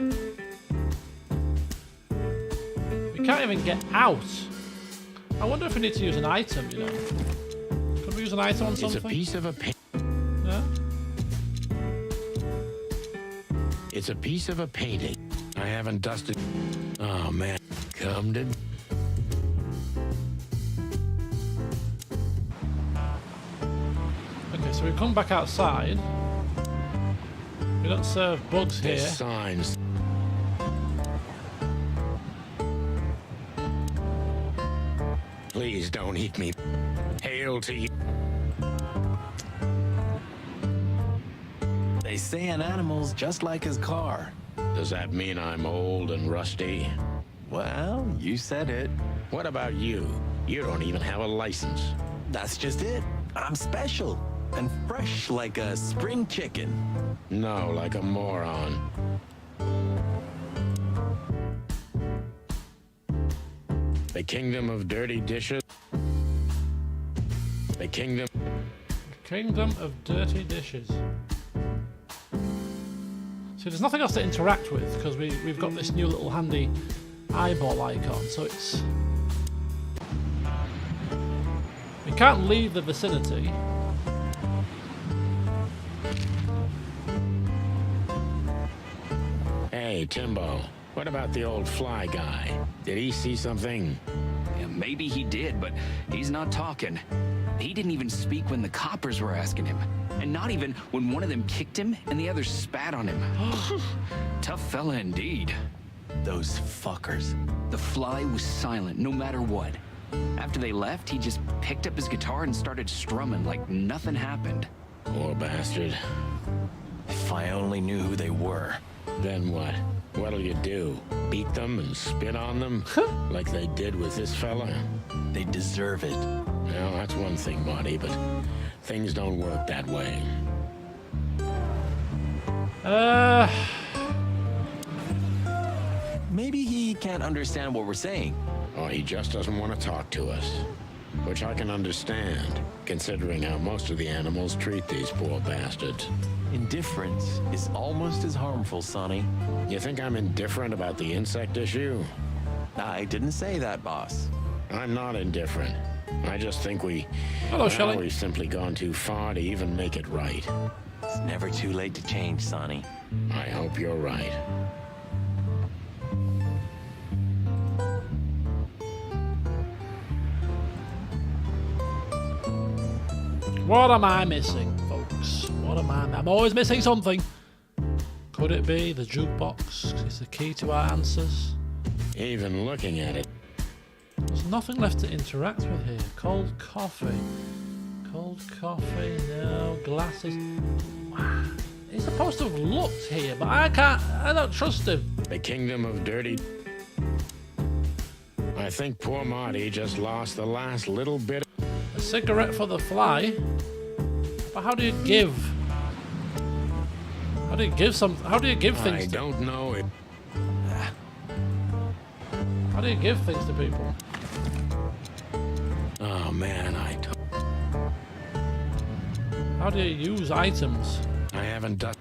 We can't even get out. I wonder if we need to use an item, you know. Could we use an item on something? It's a piece of a Yeah? It's a piece of a painting. I haven't dusted. Oh man, come to. Okay, so we come back outside. We don't serve bugs here. There's signs. Please don't eat me. Hail to you. They say an animal's just like his car. Does that mean I'm old and rusty? Well, you said it. What about you? You don't even have a license. That's just it. I'm special and fresh like a spring chicken. No, like a moron. The kingdom of dirty dishes. The kingdom. Kingdom of dirty dishes. See, there's nothing else to interact with because we've got this new little handy eyeball icon, so it's... We can't leave the vicinity. Hey, Timbo. What about the old fly guy? Did he see something? Yeah, maybe he did, but he's not talking. He didn't even speak when the coppers were asking him. And not even when one of them kicked him and the other spat on him. Tough fella indeed. Those fuckers. The fly was silent no matter what. After they left, he just picked up his guitar and started strumming like nothing happened. Poor bastard. If I only knew who they were. Then what? What'll you do? Beat them and spit on them? Like they did with this fella? They deserve it. Well, that's one thing, Marty, but things don't work that way. Maybe he can't understand what we're saying. Or he just doesn't want to talk to us. Which I can understand, considering how most of the animals treat these poor bastards. Indifference is almost as harmful, Sonny. You think I'm indifferent about the insect issue? I didn't say that, boss. I'm not indifferent. I just think Hello, Shelley. we've simply gone too far to even make it right. It's never too late to change, Sonny. I hope you're right. What am I missing, folks? What am I? I'm always missing something. Could it be the jukebox is the key to our answers? Even looking at it. There's nothing left to interact with here. Cold coffee. Cold coffee, no. Glasses. Wow. He's supposed to have looked here, but I don't trust him. The kingdom of dirty. I think poor Marty just lost the last little bit. A cigarette for the fly. But how do you give? How do you give things I to? don't know it. How do you give things to people? Oh man, How do you use items? I haven't done.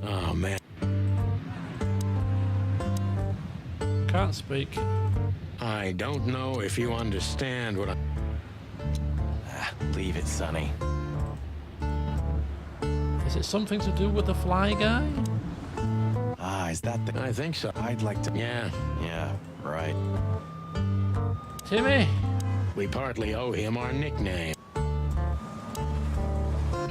Oh man, Can't speak. I don't know if you understand what I. Leave it, Sonny. Is it something to do with the fly guy? Ah, is that the... I think so. I'd like to... Yeah, Yeah, right. Timmy? we partly owe him our nickname.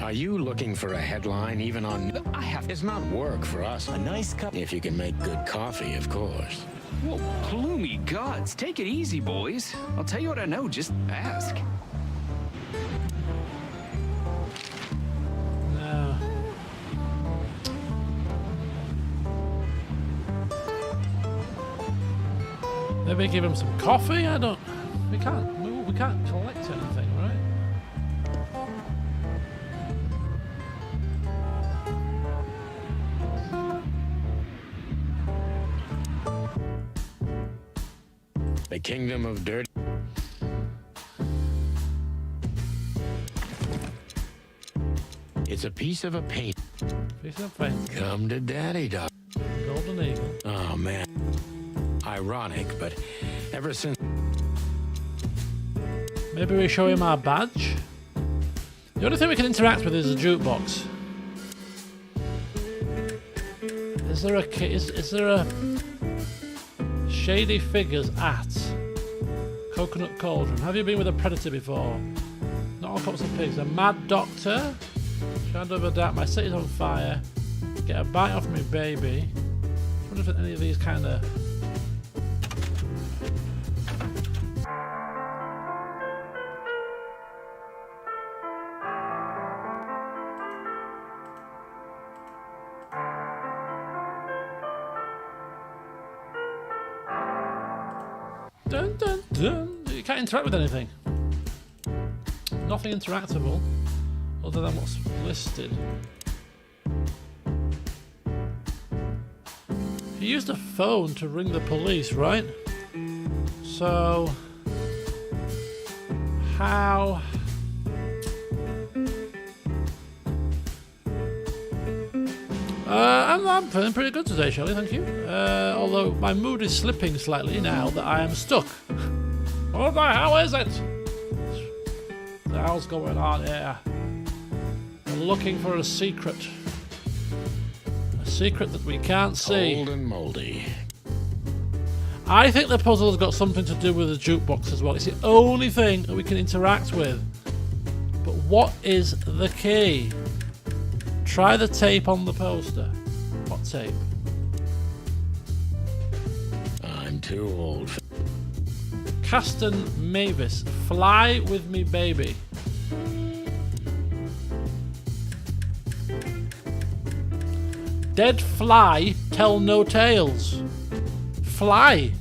Are you looking for a headline even on? I have... It's not work for us. A nice cup... If you can make good coffee, of course. Whoa, plumey gods. Take it easy, boys. I'll tell you what I know. Just ask. No. Maybe give him some coffee? I don't... We can't move. We can't collect anything, right? The kingdom of dirt. It's a piece of a paint. Piece of paint. Come to daddy, dog. Golden Oh, man. Ironic, but ever since... Maybe we show him our badge? The only thing we can interact with is a jukebox. Is there a Shady Figures at Coconut Cauldron? Have you been with a predator before? Not all cops and pigs. A mad doctor? Shadow of a doubt. My city's on fire. Get a bite off me, baby. I wonder if any of these kind of... Dun, dun, dun. You can't interact with anything. Nothing interactable other than what's listed. He used a phone to ring the police, right? So how... I'm feeling pretty good today, Shelley, thank you. Although my mood is slipping slightly now that I am stuck. What the hell is it? What the hell's going on here? I'm looking for a secret. A secret that we can't see. Old and moldy. I think the puzzle has got something to do with the jukebox as well. It's the only thing that we can interact with. But what is the key? Try the tape on the poster. What tape? I'm too old for... Caston Mavis, Fly With Me Baby. Dead fly tell no tales. Fly.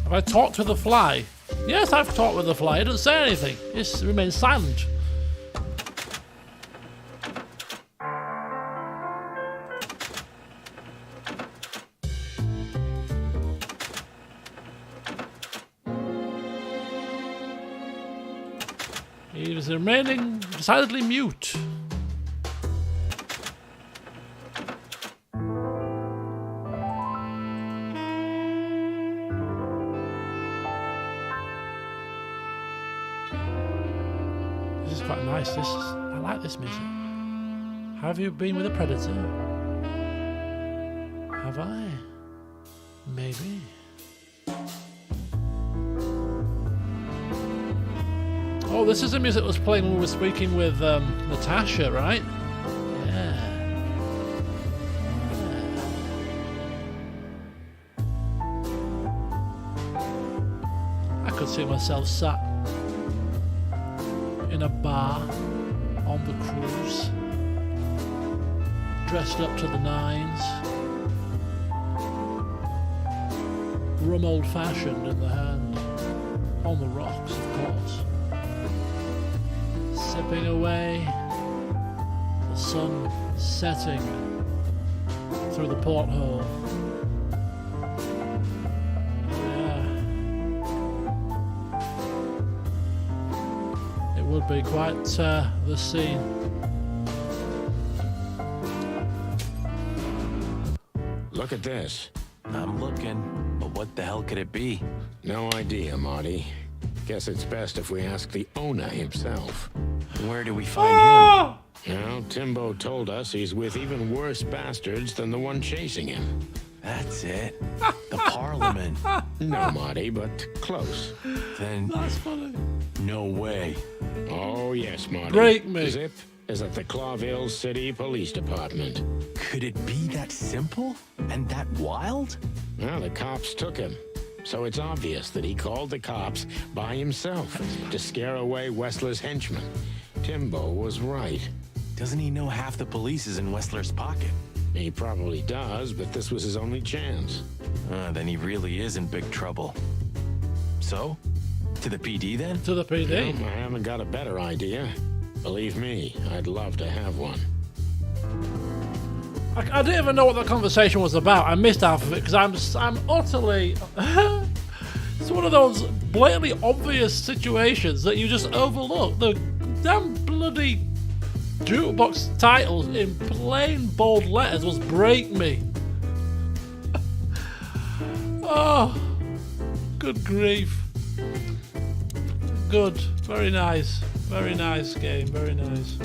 Have I talked with the fly? Yes, I've talked with the fly. It doesn't say anything. It remains silent. He was remaining decidedly mute. Quite nice. I like this music. Have you been with a predator? Have I? Maybe. Oh, this is the music that was playing when we were speaking with Natasha, right? Yeah. I could see myself sat in a bar on the cruise, dressed up to the nines, rum old-fashioned in the hand, on the rocks, of course, sipping away, the sun setting through the porthole. Would be quite the scene. Look at this. I'm looking, but what the hell could it be? No idea, Marty. Guess it's best if we ask the owner himself. Where do we find him? Now, Timbo told us he's with even worse bastards than the one chasing him. That's it. The Parliament. No, Marty, but close. Then That's funny. no way. Oh, yes, Marty. Break me. Zip is at the Clawville City Police Department. Could it be that simple? And that wild? Well, the cops took him. So it's obvious that he called the cops by himself to scare away Wessler's henchmen. Timbo was right. Doesn't he know half the police is in Wessler's pocket? He probably does, but this was his only chance. Then he really is in big trouble. So, to the PD then? To the PD. I haven't got a better idea. Believe me, I'd love to have one. I didn't even know what the conversation was about. I missed half of it because I'm utterly. It's one of those blatantly obvious situations that you just overlook. The damn bloody jukebox title in plain bold letters was "Break Me." Oh, good grief. Good, very nice game, very nice.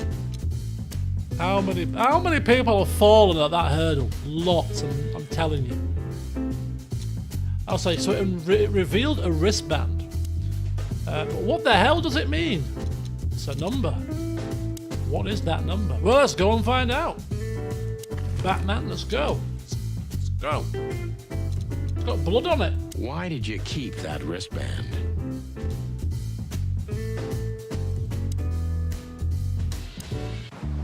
How many people have fallen at that hurdle? Lots, I'm telling you. I'll say, so it revealed a wristband. But what the hell does it mean? It's a number. What is that number? Well, let's go and find out. Batman, let's go. Let's go. It's got blood on it. Why did you keep that wristband?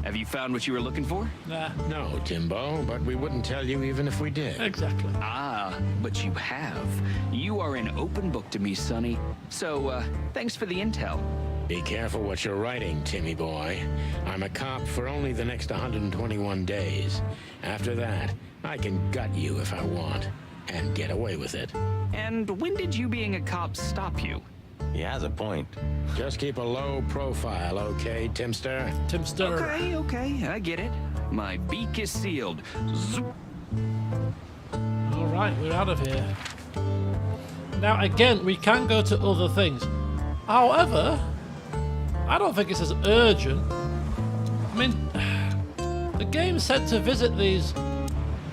Have you found what you were looking for? Nah, No, Timbo, but we wouldn't tell you even if we did. exactly. Ah, but you have. You are an open book to me, Sonny. So, thanks for the intel. Be careful what you're writing, Timmy boy. I'm a cop for only the next 121 days. After that, I can gut you if I want, and get away with it. And when did you being a cop stop you? He has a point. Just keep a low profile, okay, Timster? Tim Sturr. Okay, I get it. My beak is sealed. Zoop. All right, we're out of here. Now, again, we can go to other things. However, I don't think it's as urgent. I mean, the game said to visit these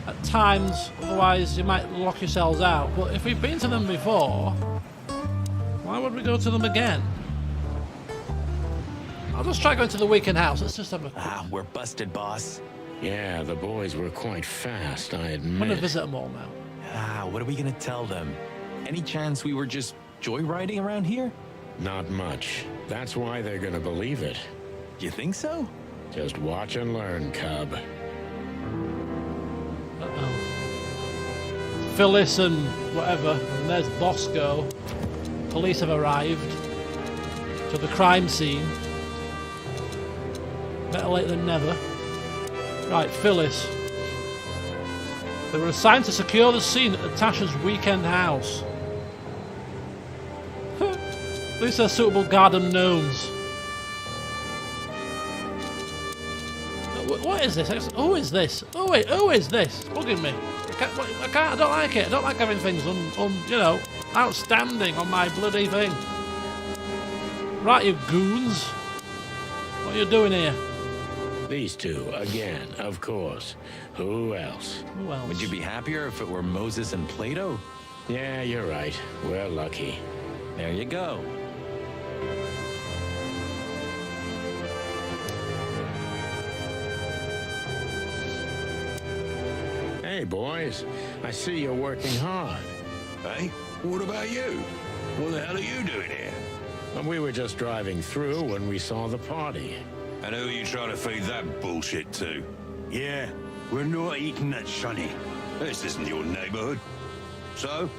at times, otherwise you might lock yourselves out. But if we've been to them before, why would we go to them again? I'll just try going to the weekend house. Let's just have a quick... Ah, we're busted, boss. Yeah, the boys were quite fast, I I'm going to admit. visit them all now. Ah, what are we gonna tell them? Any chance we were just joyriding around here? Not much. That's why they're gonna believe it. You think so? Just watch and learn, cub. Uh-oh. Phyllis and whatever, and there's Bosco. Police have arrived to the crime scene. Better late than never. Right, Phyllis. They were assigned to secure the scene at Natasha's weekend house. At least they're suitable garden gnomes. What is this? Who is this? Oh wait, who is this? It's bugging me. I don't like it. I don't like having things you know, outstanding on my bloody thing. Right, you goons. What are you doing here? These two, again, of course. Who else? Who else? Would you be happier if it were Moses and Plato? Yeah, you're right. We're lucky. There you go. Hey, boys. I see you're working hard. Hey, what about you? What the hell are you doing here? We were just driving through when we saw the party. And who are you trying to feed that bullshit to? Yeah, we're not eating that, Sonny. This isn't your neighborhood. So,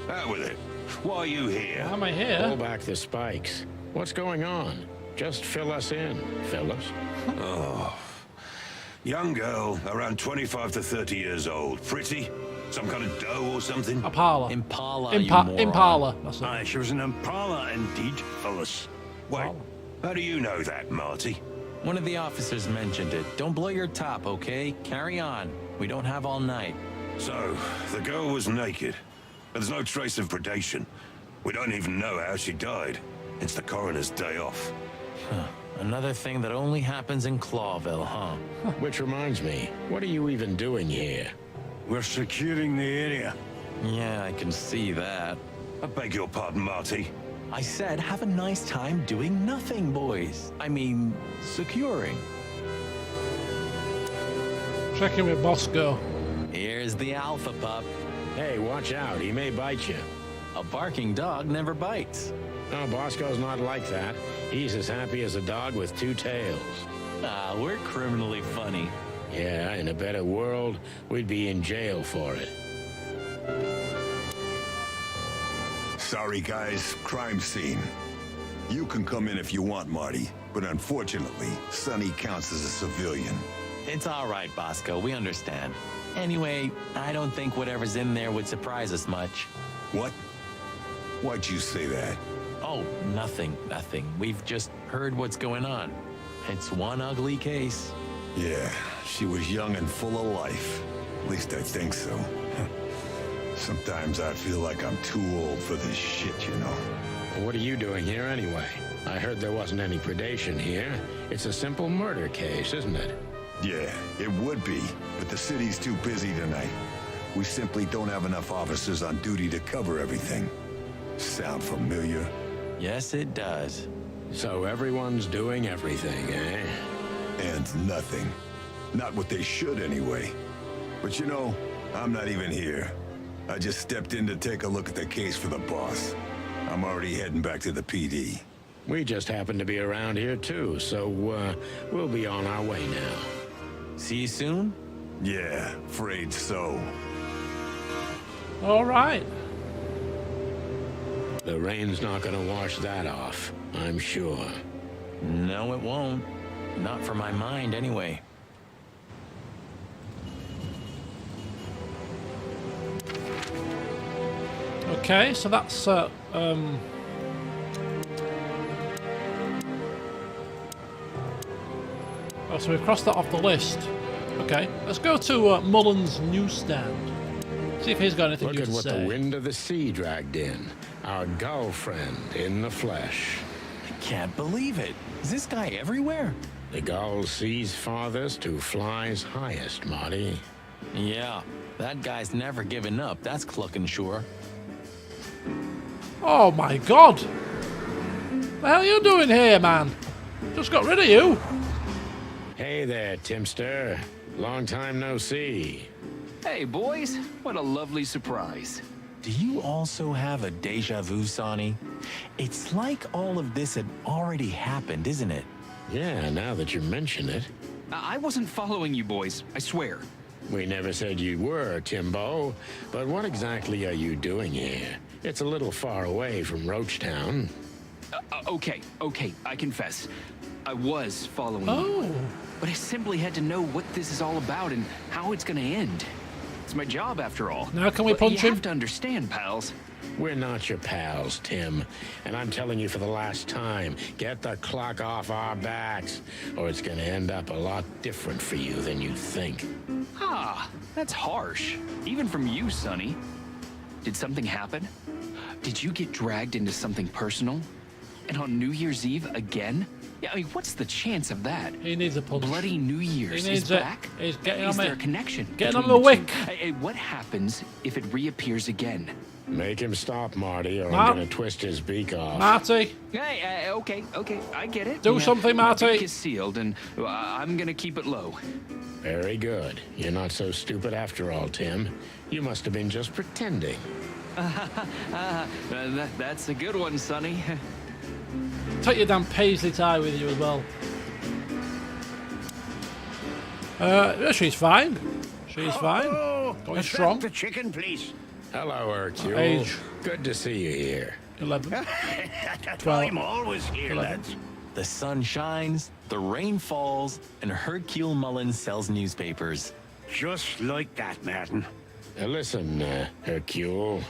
out with it. Why are you here? Why am I Pull here? back the spikes. What's going on? Just fill us in, Phyllis. Young girl, around 25 to 30 years old. Pretty? Some kind of dough or something? Impala. Impala, you moron. Impala. That's it. Aye, she was an Impala indeed, Phyllis. Wait, how do you know that, Marty? One of the officers mentioned it. Don't blow your top, okay? Carry on. We don't have all night. So, the girl was naked. But there's no trace of predation. We don't even know how she died. It's the coroner's day off. Another thing that only happens in Clawville, huh? Which reminds me, what are you even doing here? We're securing the area. Yeah, I can see that. I beg your pardon, Marty. I said have a nice time doing nothing, boys. I mean, securing. Checking with Bosco. Here's the alpha pup. Hey, watch out. He may bite you. A barking dog never bites. No, Bosco's not like that. He's as happy as a dog with two tails. Ah, we're criminally funny. Yeah, in a better world, we'd be in jail for it. Sorry, guys. Crime scene. You can come in if you want, Marty. But unfortunately, Sonny counts as a civilian. It's all right, Bosco. We understand. Anyway, I don't think whatever's in there would surprise us much. What? Why'd you say that? Oh, nothing. We've just heard what's going on. It's one ugly case. Yeah, she was young and full of life. At least I think so. Sometimes I feel like I'm too old for this shit, you know. What are you doing here anyway? I heard there wasn't any predation here. It's a simple murder case, isn't it? Yeah, it would be, but the city's too busy tonight. We simply don't have enough officers on duty to cover everything. Sound familiar? Yes, it does. So everyone's doing everything, eh? And nothing. Not what they should, anyway. But you know, I'm not even here. I just stepped in to take a look at the case for the boss. I'm already heading back to the PD. We just happen to be around here too, so we'll be on our way now. See you soon? Yeah, afraid so. All right. The rain's not gonna wash that off, I'm sure. No, it won't. Not for my mind, anyway. Okay, so that's oh, so we've crossed that off the list. Okay, let's go to Mullen's newsstand. See if he's got anything Look new at to what say. the wind of the sea dragged in. Our gull friend in the flesh. I can't believe it. Is this guy everywhere? The gull sees farthest who flies highest, Marty. Yeah, that guy's never given up. That's clucking sure. Oh my god! What the hell are you doing here, man? Just got rid of you. Hey there, Timster. Long time no see. Hey, boys. What a lovely surprise. Do you also have a deja vu, Sonny? It's like all of this had already happened, isn't it? Yeah, now that you mention it. I wasn't following you boys, I swear. We never said you were, Timbo. But what exactly are you doing here? It's a little far away from Roachtown. Okay, I confess. I was following you. Oh. But I simply had to know what this is all about and how it's gonna end. It's my job, after all. Now can we But punch you him? have to understand, pals. We're not your pals, Tim. And I'm telling you for the last time, get the clock off our backs, or it's gonna end up a lot different for you than you think. Ah, that's harsh. Even from you, Sonny. Did something happen? Did you get dragged into something personal? And on New Year's Eve again? Yeah, I mean, what's the chance of that? He needs a punch. Bloody New Year's He needs is it. back? He's getting Is on there me. a connection? Getting on between the the two? wick. Hey, what happens if it reappears again? Make him stop, Marty, or Mar- I'm gonna twist his beak off. Marty, Hey, okay, I get it. Do something, my Marty. beak is sealed, and I'm gonna keep it low. Very good. You're not so stupid after all, Tim. You must have been just pretending. That's a good one, Sonny. take your damn paisley tie with you as well. Yeah, she's fine. She's fine. Going strong. The chicken, please. Hello, Hercule. Age. Good to see you here. 11. I'm always here, 11. lads. The sun shines, the rain falls, and Hercule Mullins sells newspapers. Just like that, Martin. Listen, Hercule.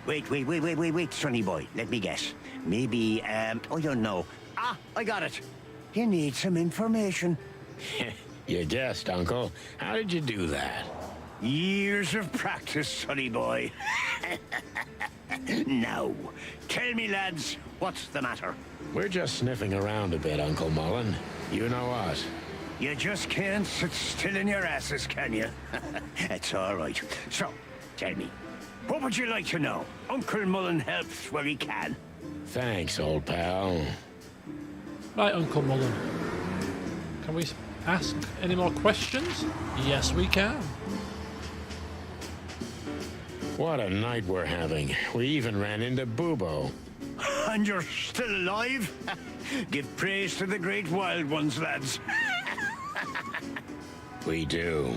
Wait, Sonny boy. Let me guess. Maybe, I don't know. Ah, I got it. You need some information. You guessed, Uncle. How did you do that? Years of practice, sonny boy. Now, tell me, lads, what's the matter? We're just sniffing around a bit, Uncle Mullen. You know us. You just can't sit still in your asses, can you? That's all right. So, tell me, what would you like to know? Uncle Mullen helps where he can. Thanks, old pal. Right, Uncle Mullen. Can we ask any more questions? Yes, we can. What a night we're having. We even ran into Bubo. And you're still alive? Give praise to the great wild ones, lads. We do.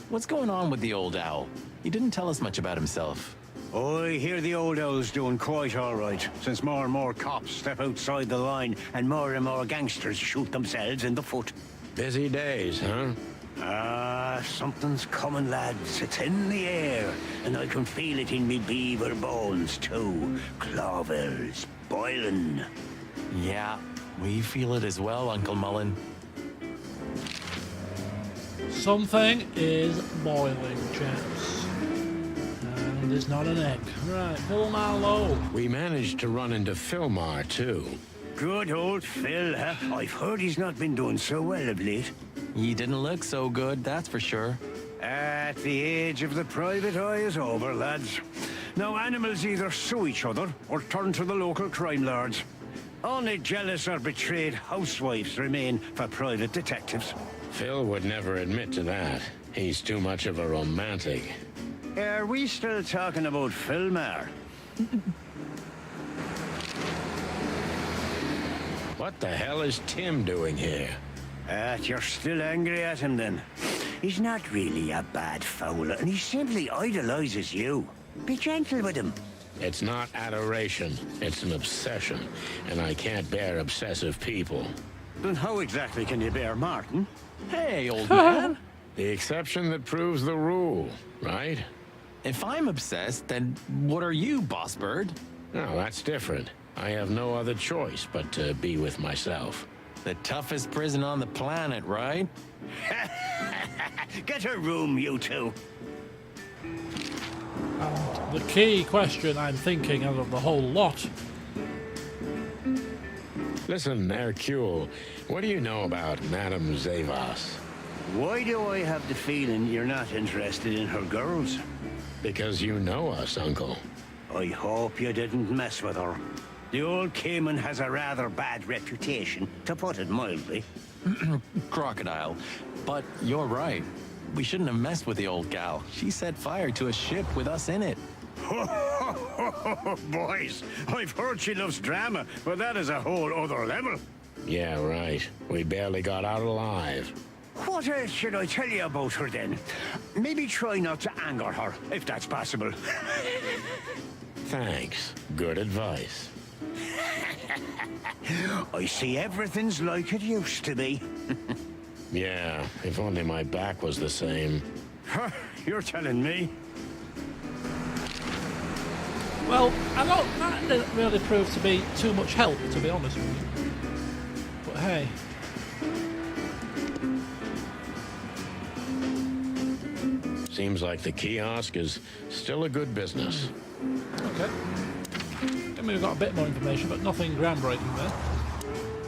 What's going on with the old owl? He didn't tell us much about himself. I hear the old owl's doing quite all right, since more and more cops step outside the line and more gangsters shoot themselves in the foot. Busy days, huh? Something's coming, lads. It's in the air, and I can feel it in me beaver bones, too. Clovers boiling. Yeah, we feel it as well, Uncle Mullen. Something is boiling, chaps. And it's not an egg. Right, Philmar Low. We managed to run into Philmar, too. Good old Phil, huh? I've heard he's not been doing so well of late. He didn't look so good, that's for sure. At the age of the private eye is over, lads. Now animals either sue each other or turn to the local crime lords. Only jealous or betrayed housewives remain for private detectives. Phil would never admit to that. He's too much of a romantic. Are we still talking about Philmar? What the hell is Tim doing here? You're still angry at him then? He's not really a bad fowler, and he simply idolizes you. Be gentle with him. It's not adoration, it's an obsession, and I can't bear obsessive people. Then how exactly can you bear Martin? Hey, old man. The exception that proves the rule, right? If I'm obsessed, then what are you, Boss Bird? No, that's different. I have no other choice but to be with myself. The toughest prison on the planet, right? Get a room, you two. And the key question I'm thinking out of the whole lot. Listen, Hercule, what do you know about Madame Zavas? Why do I have the feeling you're not interested in her girls? Because you know us, Uncle. I hope you didn't mess with her. The old Cayman has a rather bad reputation, to put it mildly. Crocodile. But you're right. We shouldn't have messed with the old gal. She set fire to a ship with us in it. Boys, I've heard she loves drama, but that is a whole other level. Yeah, right. We barely got out alive. What else should I tell you about her then? Maybe try not to anger her, if that's possible. Thanks. Good advice. I see everything's like it used to be. Yeah, if only my back was the same. You're telling me? Well, that didn't really prove to be too much help, to be honest with you. But hey. Seems like the kiosk is still a good business. Okay. I mean, we've got a bit more information, but nothing groundbreaking there.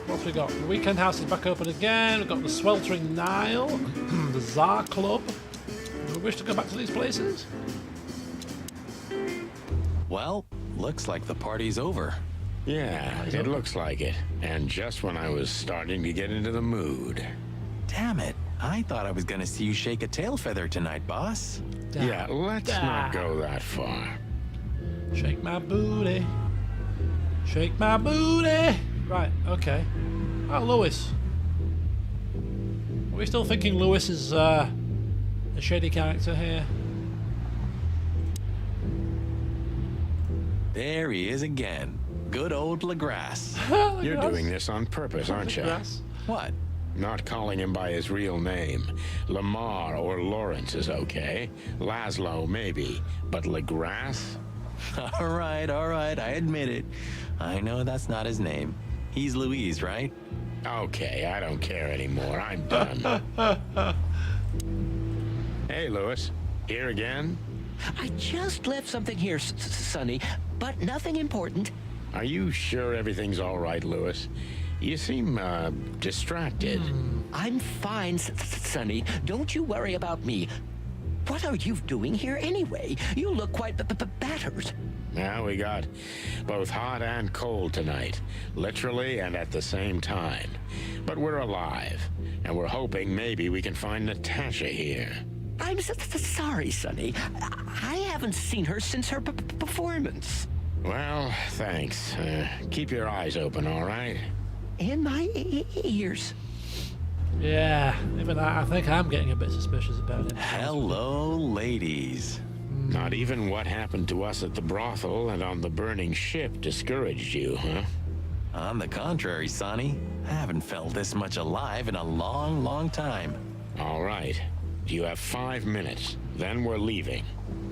What's we got? The Weekend House is back open again. We've got the Sweltering Nile, the Tsar Club. Do we wish to go back to these places? Well, looks like the party's over. Yeah, it looks like it. And just when I was starting to get into the mood. Damn it. I thought I was gonna see you shake a tail feather tonight, boss. Yeah, let's not go that far. Shake my booty. Shake my booty. Right, okay. Oh, Lewis. Are we still thinking Lewis is a shady character here? There he is again. Good old Legrasse. You're doing this on purpose, aren't you? What? Not calling him by his real name. Lamar or Lawrence is okay. Laszlo, maybe. But Legrasse? All right, I admit it. I know that's not his name. He's Louise, right? Okay, I don't care anymore. I'm done. Hey, Lewis. Here again? I just left something here, Sonny, but nothing important. Are you sure everything's all right, Lewis? You seem, distracted. I'm fine, Sonny. Don't you worry about me. What are you doing here anyway? You look quite battered. Now we got both hot and cold tonight, literally and at the same time. But we're alive, and we're hoping maybe we can find Natasha here. I'm sorry, Sonny. I haven't seen her since her performance. Well, thanks. Keep your eyes open, all right? And my ears. Yeah, even I think I'm getting a bit suspicious about him. Hello, ladies. Not even what happened to us at the brothel and on the burning ship discouraged you, huh? On the contrary, Sonny. I haven't felt this much alive in a long, long time. All right. You have 5 minutes. Then we're leaving.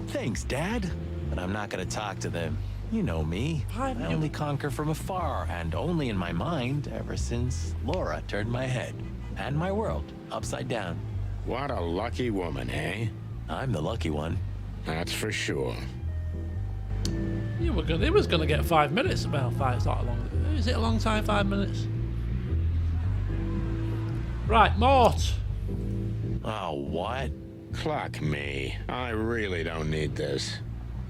Thanks, Dad. But I'm not gonna talk to them. You know me. I only conquer from afar, and only in my mind, ever since Laura turned my head and my world upside down. What a lucky woman, eh? I'm the lucky one. That's for sure. He was gonna get 5 minutes. Well, 5's not a long. Is it a long time? 5 minutes. Right, Mort. Oh, what? Cluck me. I really don't need this.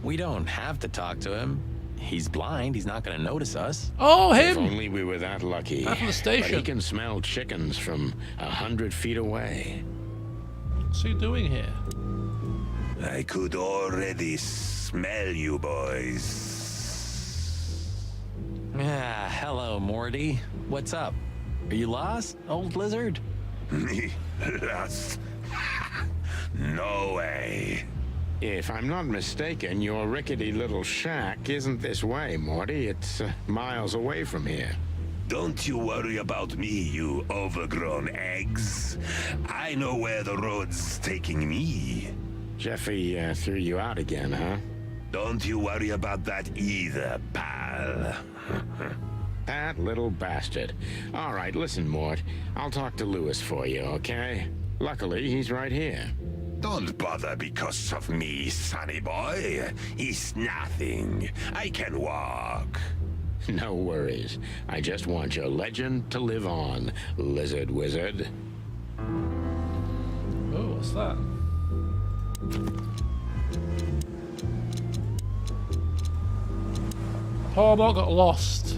We don't have to talk to him. He's blind. He's not gonna notice us. Oh, If him! only we were that lucky. Back from the But station. he can smell chickens from 100 feet away. What's he doing here? I could already smell you boys. Ah, hello, Morty. What's up? Are you lost, old lizard? Me? Lost? No way. If I'm not mistaken, your rickety little shack isn't this way, Morty. It's miles away from here. Don't you worry about me, you overgrown eggs. I know where the road's taking me. Jeffy threw you out again, huh? Don't you worry about that either, pal. That little bastard. All right, listen, Mort. I'll talk to Lewis for you, okay? Luckily, he's right here. Don't bother because of me, sonny boy. It's nothing. I can walk. No worries. I just want your legend to live on, lizard wizard. Oh, what's that? Paul Mort got lost.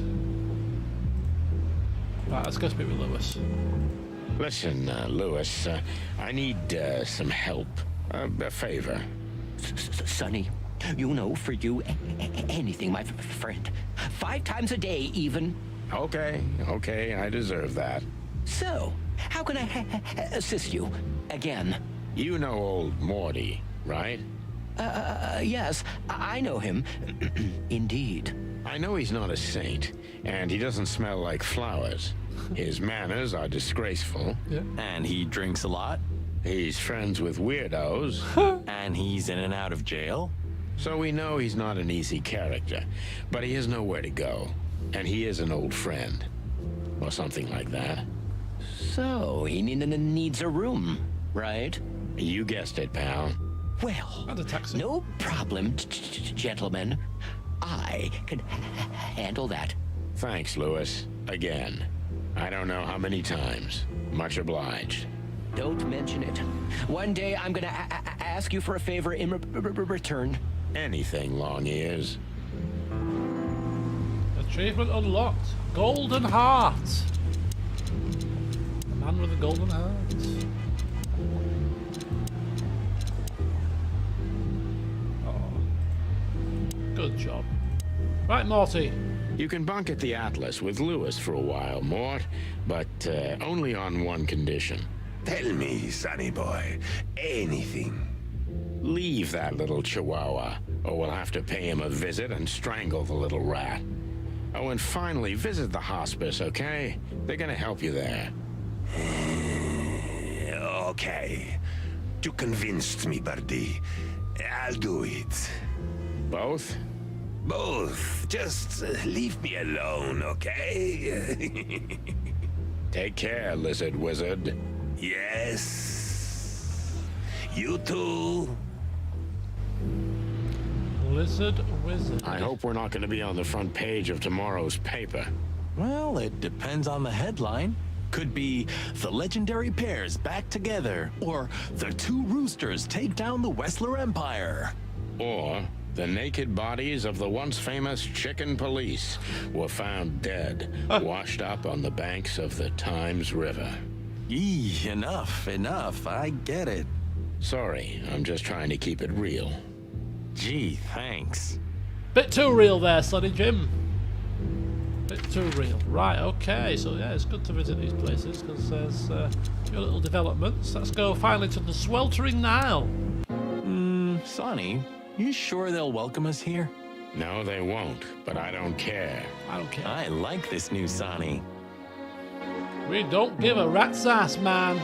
Right, let's go speak with Lewis. Listen, Lewis, I need some help. A favor. Sonny, you know, for you, anything, my friend. 5 times a day, even. Okay, I deserve that. So, how can I assist you? Again. You know old Morty, right? Yes, I know him. Indeed. I know he's not a saint, and he doesn't smell like flowers. His manners are disgraceful. Yeah. And he drinks a lot. He's friends with weirdos. And he's in and out of jail. So we know he's not an easy character, but he has nowhere to go. And he is an old friend. Or something like that. So, he needs a room, right? You guessed it, pal. Well, And a taxi. no problem, gentlemen. I can handle that. Thanks, Lewis. Again. I don't know how many times. Much obliged. Don't mention it. One day I'm gonna ask you for a favor in return. Anything, long ears. Achievement unlocked. Golden heart. A man with a golden heart. Oh. Good job. Right, Morty. You can bunk at the Atlas with Lewis for a while, Mort, but only on one condition. Tell me, sonny boy, anything. Leave that little chihuahua, or we'll have to pay him a visit and strangle the little rat. Oh, and finally, visit the hospice, okay? They're gonna help you there. Okay. You convinced me, Birdie. I'll do it. Both? Both. Just leave me alone, okay? Take care, lizard wizard. Yes. You too. Lizard wizard. I hope we're not gonna be on the front page of tomorrow's paper. Well, it depends on the headline. Could be the legendary pairs back together, or the 2 roosters take down the Wessler Empire. Or the naked bodies of the once famous chicken police were found dead, washed up on the banks of the Times River. Eee, enough. I get it. Sorry, I'm just trying to keep it real. Gee, thanks. Bit too real there, Slutty Jim. bit too real. Right, okay, so yeah, it's good to visit these places because there's your little developments. Let's go finally to the sweltering Nile. Sonny, you sure they'll welcome us here? No, they won't, but I don't care. I don't care. I like this new Sonny. We don't give a rat's ass, man.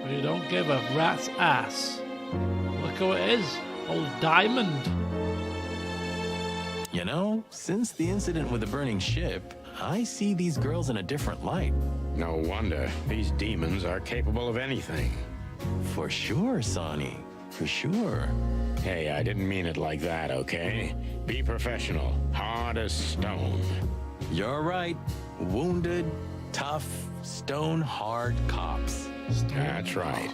We don't give a rat's ass. Look who it is. Old Diamond. You know, since the incident with the burning ship, I see these girls in a different light. No wonder. These demons are capable of anything. For sure, Sonny. For sure. Hey, I didn't mean it like that, okay? Be professional. Hard as stone. You're right. Wounded, tough, stone-hard cops. That's right.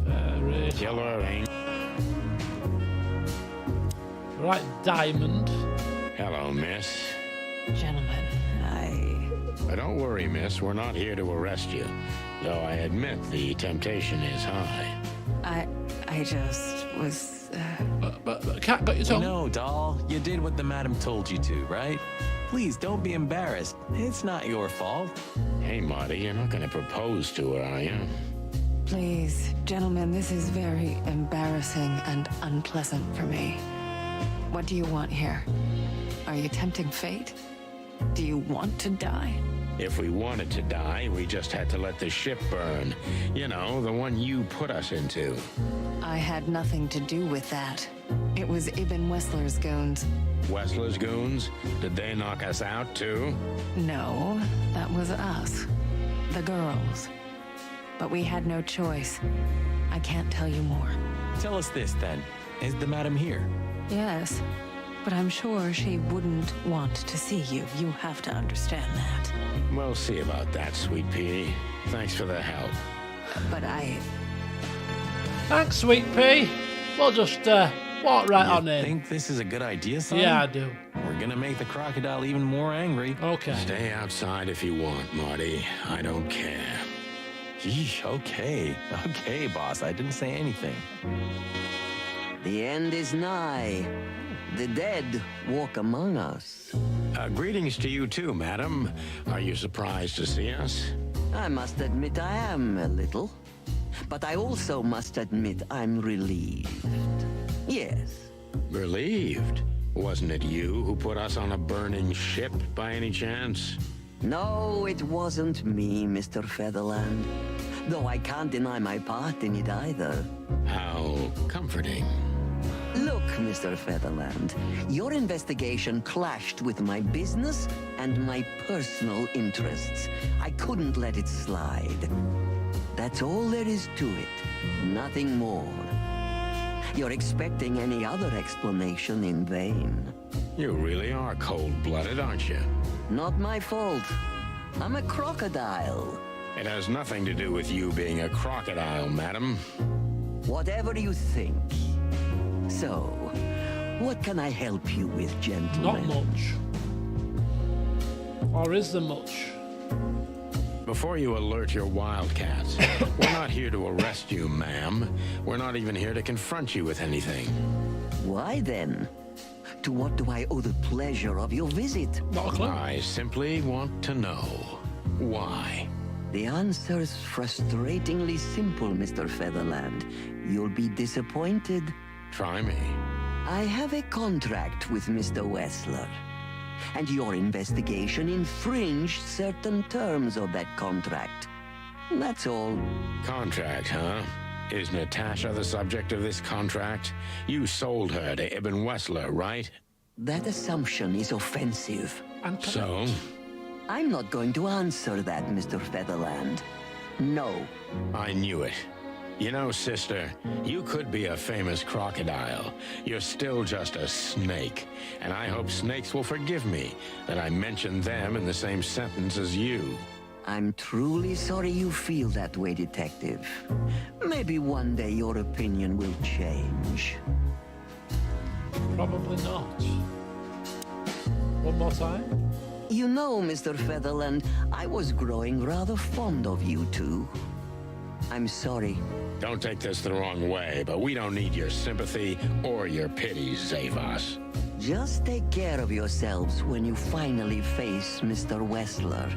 Very Killer ain't... Right, Diamond. Hello, miss. Gentlemen, But don't worry, miss. We're not here to arrest you. Though I admit the temptation is high. I just was... But Cat got your tongue. No, doll. You did what the madam told you to, right? Please don't be embarrassed. It's not your fault. Hey, Marty, you're not going to propose to her, are you? Please, gentlemen, this is very embarrassing and unpleasant for me. What do you want here? Are you tempting fate? Do you want to die? If we wanted to die, we just had to let the ship burn. You know, the one you put us into. I had nothing to do with that. It was Ibn Wessler's goons. Wessler's goons? Did they knock us out, too? No, that was us. The girls. But we had no choice. I can't tell you more. Tell us this, then. Is the madam here? Yes, but I'm sure she wouldn't want to see you. You have to understand that. We'll see about that, Sweet Pea. Thanks for the help. But Thanks, Sweet Pea. We'll just walk right on in. Think this is a good idea, Sonny? Yeah, I do. We're gonna make the crocodile even more angry. Okay. Stay outside if you want, Marty. I don't care. Yeesh, okay. Okay, boss. I didn't say anything. The end is nigh. The dead walk among us. Greetings to you too, madam. Are you surprised to see us? I must admit I am a little. But I also must admit I'm relieved. Yes. Relieved? Wasn't it you who put us on a burning ship by any chance? No, it wasn't me, Mr. Featherland. Though I can't deny my part in it either. How comforting. Look, Mr. Featherland, your investigation clashed with my business and my personal interests. I couldn't let it slide. That's all there is to it. Nothing more. You're expecting any other explanation in vain. You really are cold-blooded, aren't you? Not my fault. I'm a crocodile. It has nothing to do with you being a crocodile, madam. Whatever you think. So, what can I help you with, gentlemen? Not much. Or is there much? Before you alert your wildcats, we're not here to arrest you, ma'am. We're not even here to confront you with anything. Why then? To what do I owe the pleasure of your visit? Not a clue. I simply want to know why. The answer's frustratingly simple, Mr. Featherland. You'll be disappointed. Try me. I have a contract with Mr. Wessler, and your investigation infringed certain terms of that contract. That's all. Contract, huh? Is Natasha the subject of this contract? You sold her to Ibn Wessler, right? That assumption is offensive. So? I'm not going to answer that, Mr. Featherland. No. I knew it. You know, sister, you could be a famous crocodile. You're still just a snake. And I hope snakes will forgive me that I mentioned them in the same sentence as you. I'm truly sorry you feel that way, Detective. Maybe one day your opinion will change. Probably not. One more time? You know, Mr. Featherland, I was growing rather fond of you two. I'm sorry. Don't take this the wrong way, but we don't need your sympathy or your pity, Zavos. Just take care of yourselves when you finally face Mr. Wessler.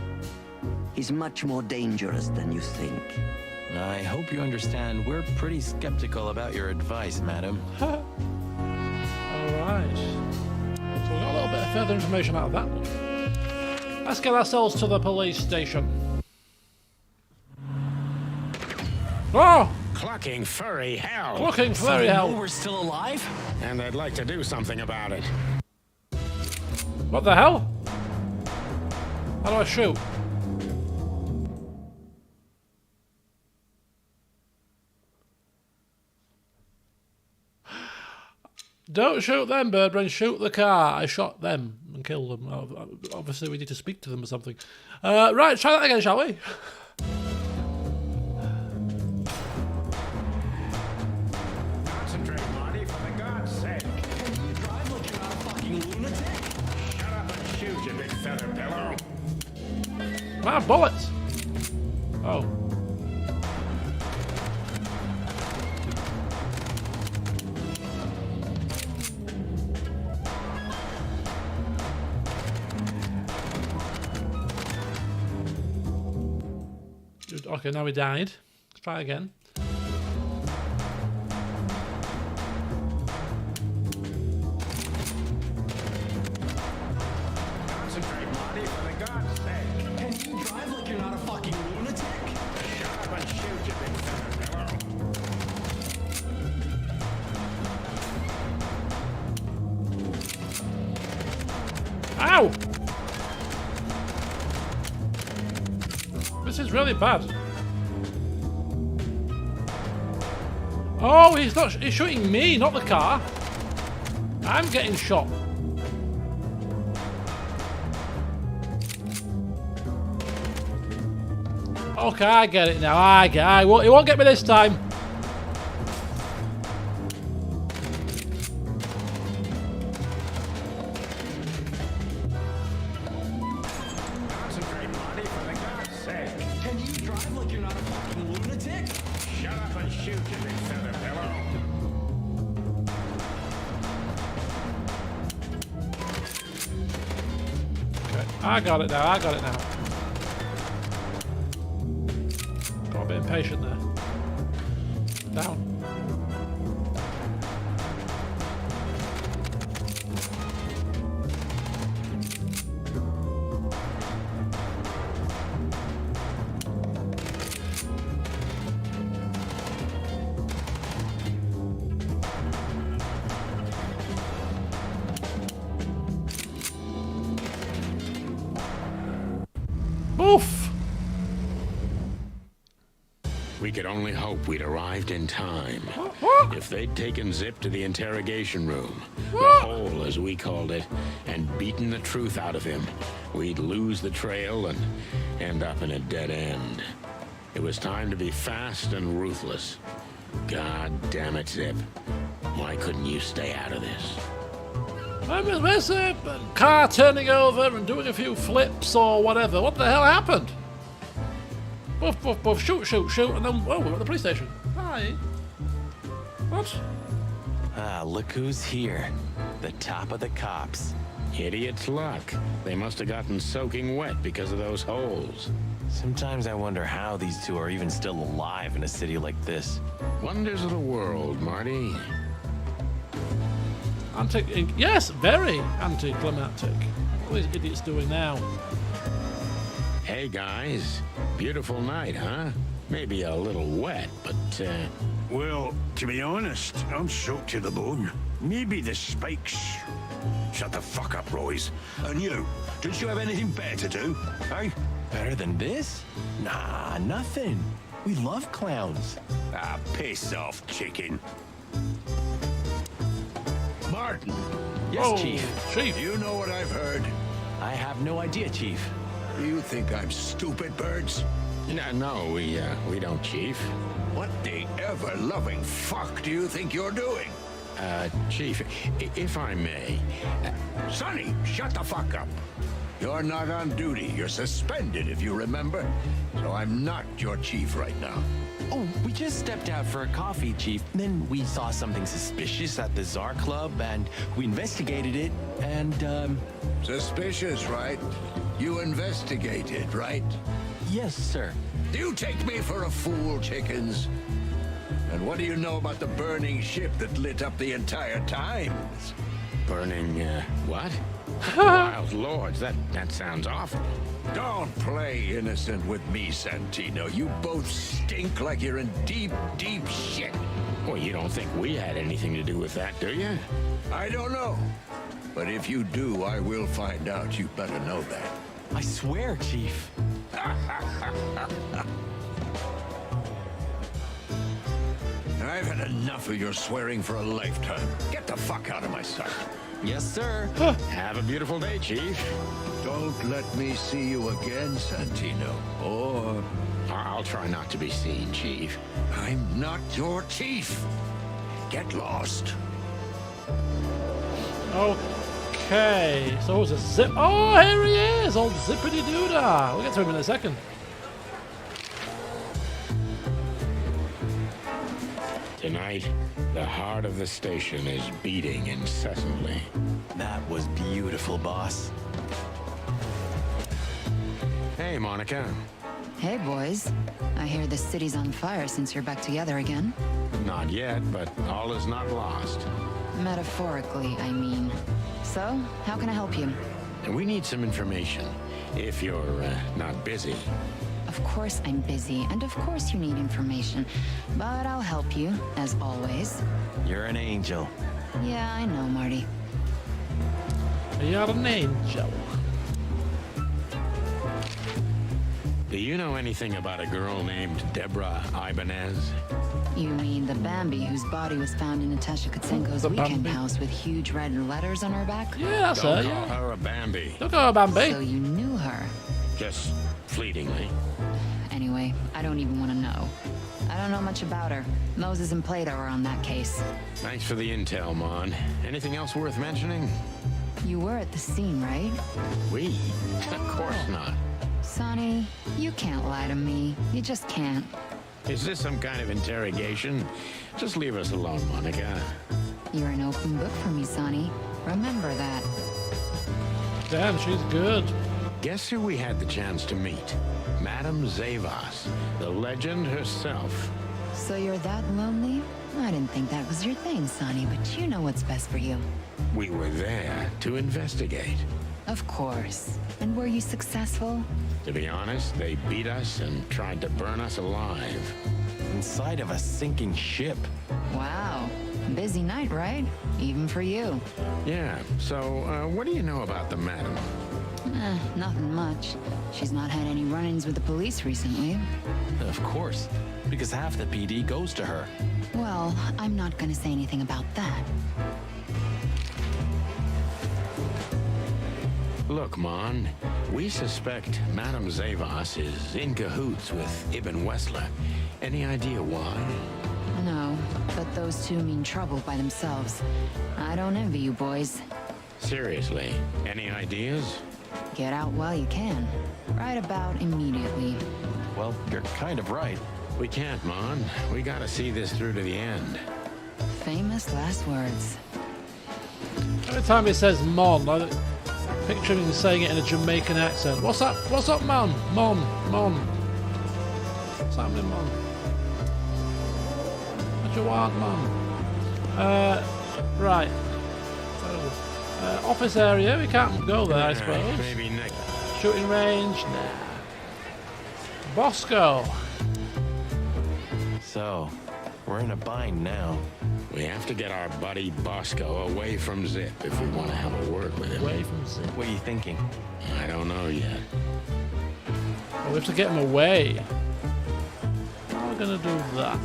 He's much more dangerous than you think. I hope you understand we're pretty skeptical about your advice, madam. Alright. So we got a little bit of further information out of that one. Let's get ourselves to the police station. Oh! Clucking furry hell. Clucking furry hell. We're still alive? And they'd like to do something about it. What the hell? How do I shoot? Don't shoot them, Birdbrain. Shoot the car. I shot them and killed them. Obviously, we need to speak to them or something. Right, try that again, shall we? Concentrate, Marty, for the God's sake. You drive like you're not a fucking lunatic. Shut up and shoot, you big feather pillow. My bullets. Oh. Okay, now we died. Let's try again. Concentrate, Marty, for the God's sake. Can you drive like you're not a fucking lunatic? Shut up and shoot, you big feather pillow. Ow! This is really bad. Oh, he's shooting me, not the car. I'm getting shot. Okay, I get it now. He won't get me this time. Concentrate, Marty, for the God's sake. Can you drive like you're not a fucking lunatic? Shut up and shoot, you big feather pillow. Okay, I got it now. Got a bit impatient there. Down. Oof! We could only hope we'd arrived in time. If they'd taken Zip to the interrogation room, the hole as we called it, and beaten the truth out of him, we'd lose the trail and end up in a dead end. It was time to be fast and ruthless. God damn it, Zip. Why couldn't you stay out of this? I'm with Zip, and car turning over and doing a few flips or whatever. What the hell happened? Buff, buff, buff, shoot, shoot, shoot, and then, oh, we're at the police station. Hi. What? Ah, look who's here. The top of the cops. Idiot's luck. They must have gotten soaking wet because of those holes. Sometimes I wonder how these two are even still alive in a city like this. Wonders of the world, Marty. Yes, very anticlimactic. What are these idiots doing now? Hey, guys. Beautiful night, huh? Maybe a little wet, but, Well, to be honest, I'm soaked to the bone. Maybe the spikes. Shut the fuck up, Royce. And you, didn't you have anything better to do? Eh? Better than this? Nah, nothing. We love clowns. Ah, piss off, chicken. Martin. Yes, Chief. Chief. You know what I've heard? I have no idea, Chief. You think I'm stupid, Birds? no, we don't, Chief. What the ever-loving fuck do you think you're doing? Chief, if I may, Sonny, shut the fuck up. You're not on duty. You're suspended, if you remember. So I'm not your chief right now. Oh, we just stepped out for a coffee, Chief. Then we saw something suspicious at the Tsar Club, and we investigated it, and, Suspicious, right? You investigated, right? yes, sir. Do you take me for a fool, chickens? And what do you know about the burning ship that lit up the entire Times? Burning, what? Wild lords, that sounds awful. Don't play innocent with me, Santino. You both stink like you're in deep, deep shit. Well, you don't think we had anything to do with that, do you? I don't know. But if you do, I will find out. You better know that. I swear, Chief. I've had enough of your swearing for a lifetime. Get the fuck out of my sight. Yes, sir. Have a beautiful day, Chief. Don't let me see you again, Santino. Or I'll try not to be seen, Chief. I'm not your chief. Get lost. Okay, so it was a zip. Oh, here he is, old Zippity Doodah. We'll get to him in a second. Tonight, the heart of the station is beating incessantly. That was beautiful, boss. Hey, Monica. Hey, boys. I hear the city's on fire since you're back together again. Not yet, but all is not lost. Metaphorically, I mean. So, how can I help you? And we need some information, if you're not busy. Of course I'm busy, and of course you need information. But I'll help you, as always. You're an angel. Yeah, I know, Marty. You're an angel. Do you know anything about a girl named Deborah Ibanez? You mean the Bambi whose body was found in Natasha Kutsenko's The weekend Bambi? house with huge red letters on her back? Yeah, that's her, Don't call yeah. her a Bambi. Don't call her Bambi. So you knew her. Just fleetingly. Anyway, I don't even want to know. I don't know much about her. Moses and Plato are on that case. Thanks for the intel, Mon. Anything else worth mentioning? You were at the scene, right? We? Of course not. Sonny, you can't lie to me. You just can't. Is this some kind of interrogation? Just leave us alone, Monica. You're an open book for me, Sonny. Remember that. Damn, she's good. Guess who we had the chance to meet? Madame Zavas, the legend herself. So you're that lonely? I didn't think that was your thing, Sonny, but you know what's best for you. We were there to investigate. Of course. And were you successful? To be honest, they beat us and tried to burn us alive. Inside of a sinking ship. Wow. Busy night, right? Even for you. Yeah, so what do you know about the madam? Nothing much. She's not had any run-ins with the police recently. Of course, because half the PD goes to her. Well, I'm not gonna say anything about that. Look, Mon, we suspect Madame Zavas is in cahoots with Ibn Wessler. Any idea why? No, but those two mean trouble by themselves. I don't envy you boys. Seriously, any ideas? Get out while you can. Right about immediately. Well, you're kind of right. We can't, Mon. We gotta see this through to the end. Famous last words. Every time he says Mon, I picture him saying it in a Jamaican accent. What's up? What's up, Mon? Mon. What's happening, Mon? What you want, Mon? Right. Office area, we can't go there, I suppose. Maybe next. Shooting range, nah. Bosco. So, we're in a bind now. We have to get our buddy Bosco away from Zip if we want to have a word with him. Away from Zip. What are you thinking? I don't know yet. Oh, we have to get him away. How are we gonna do that?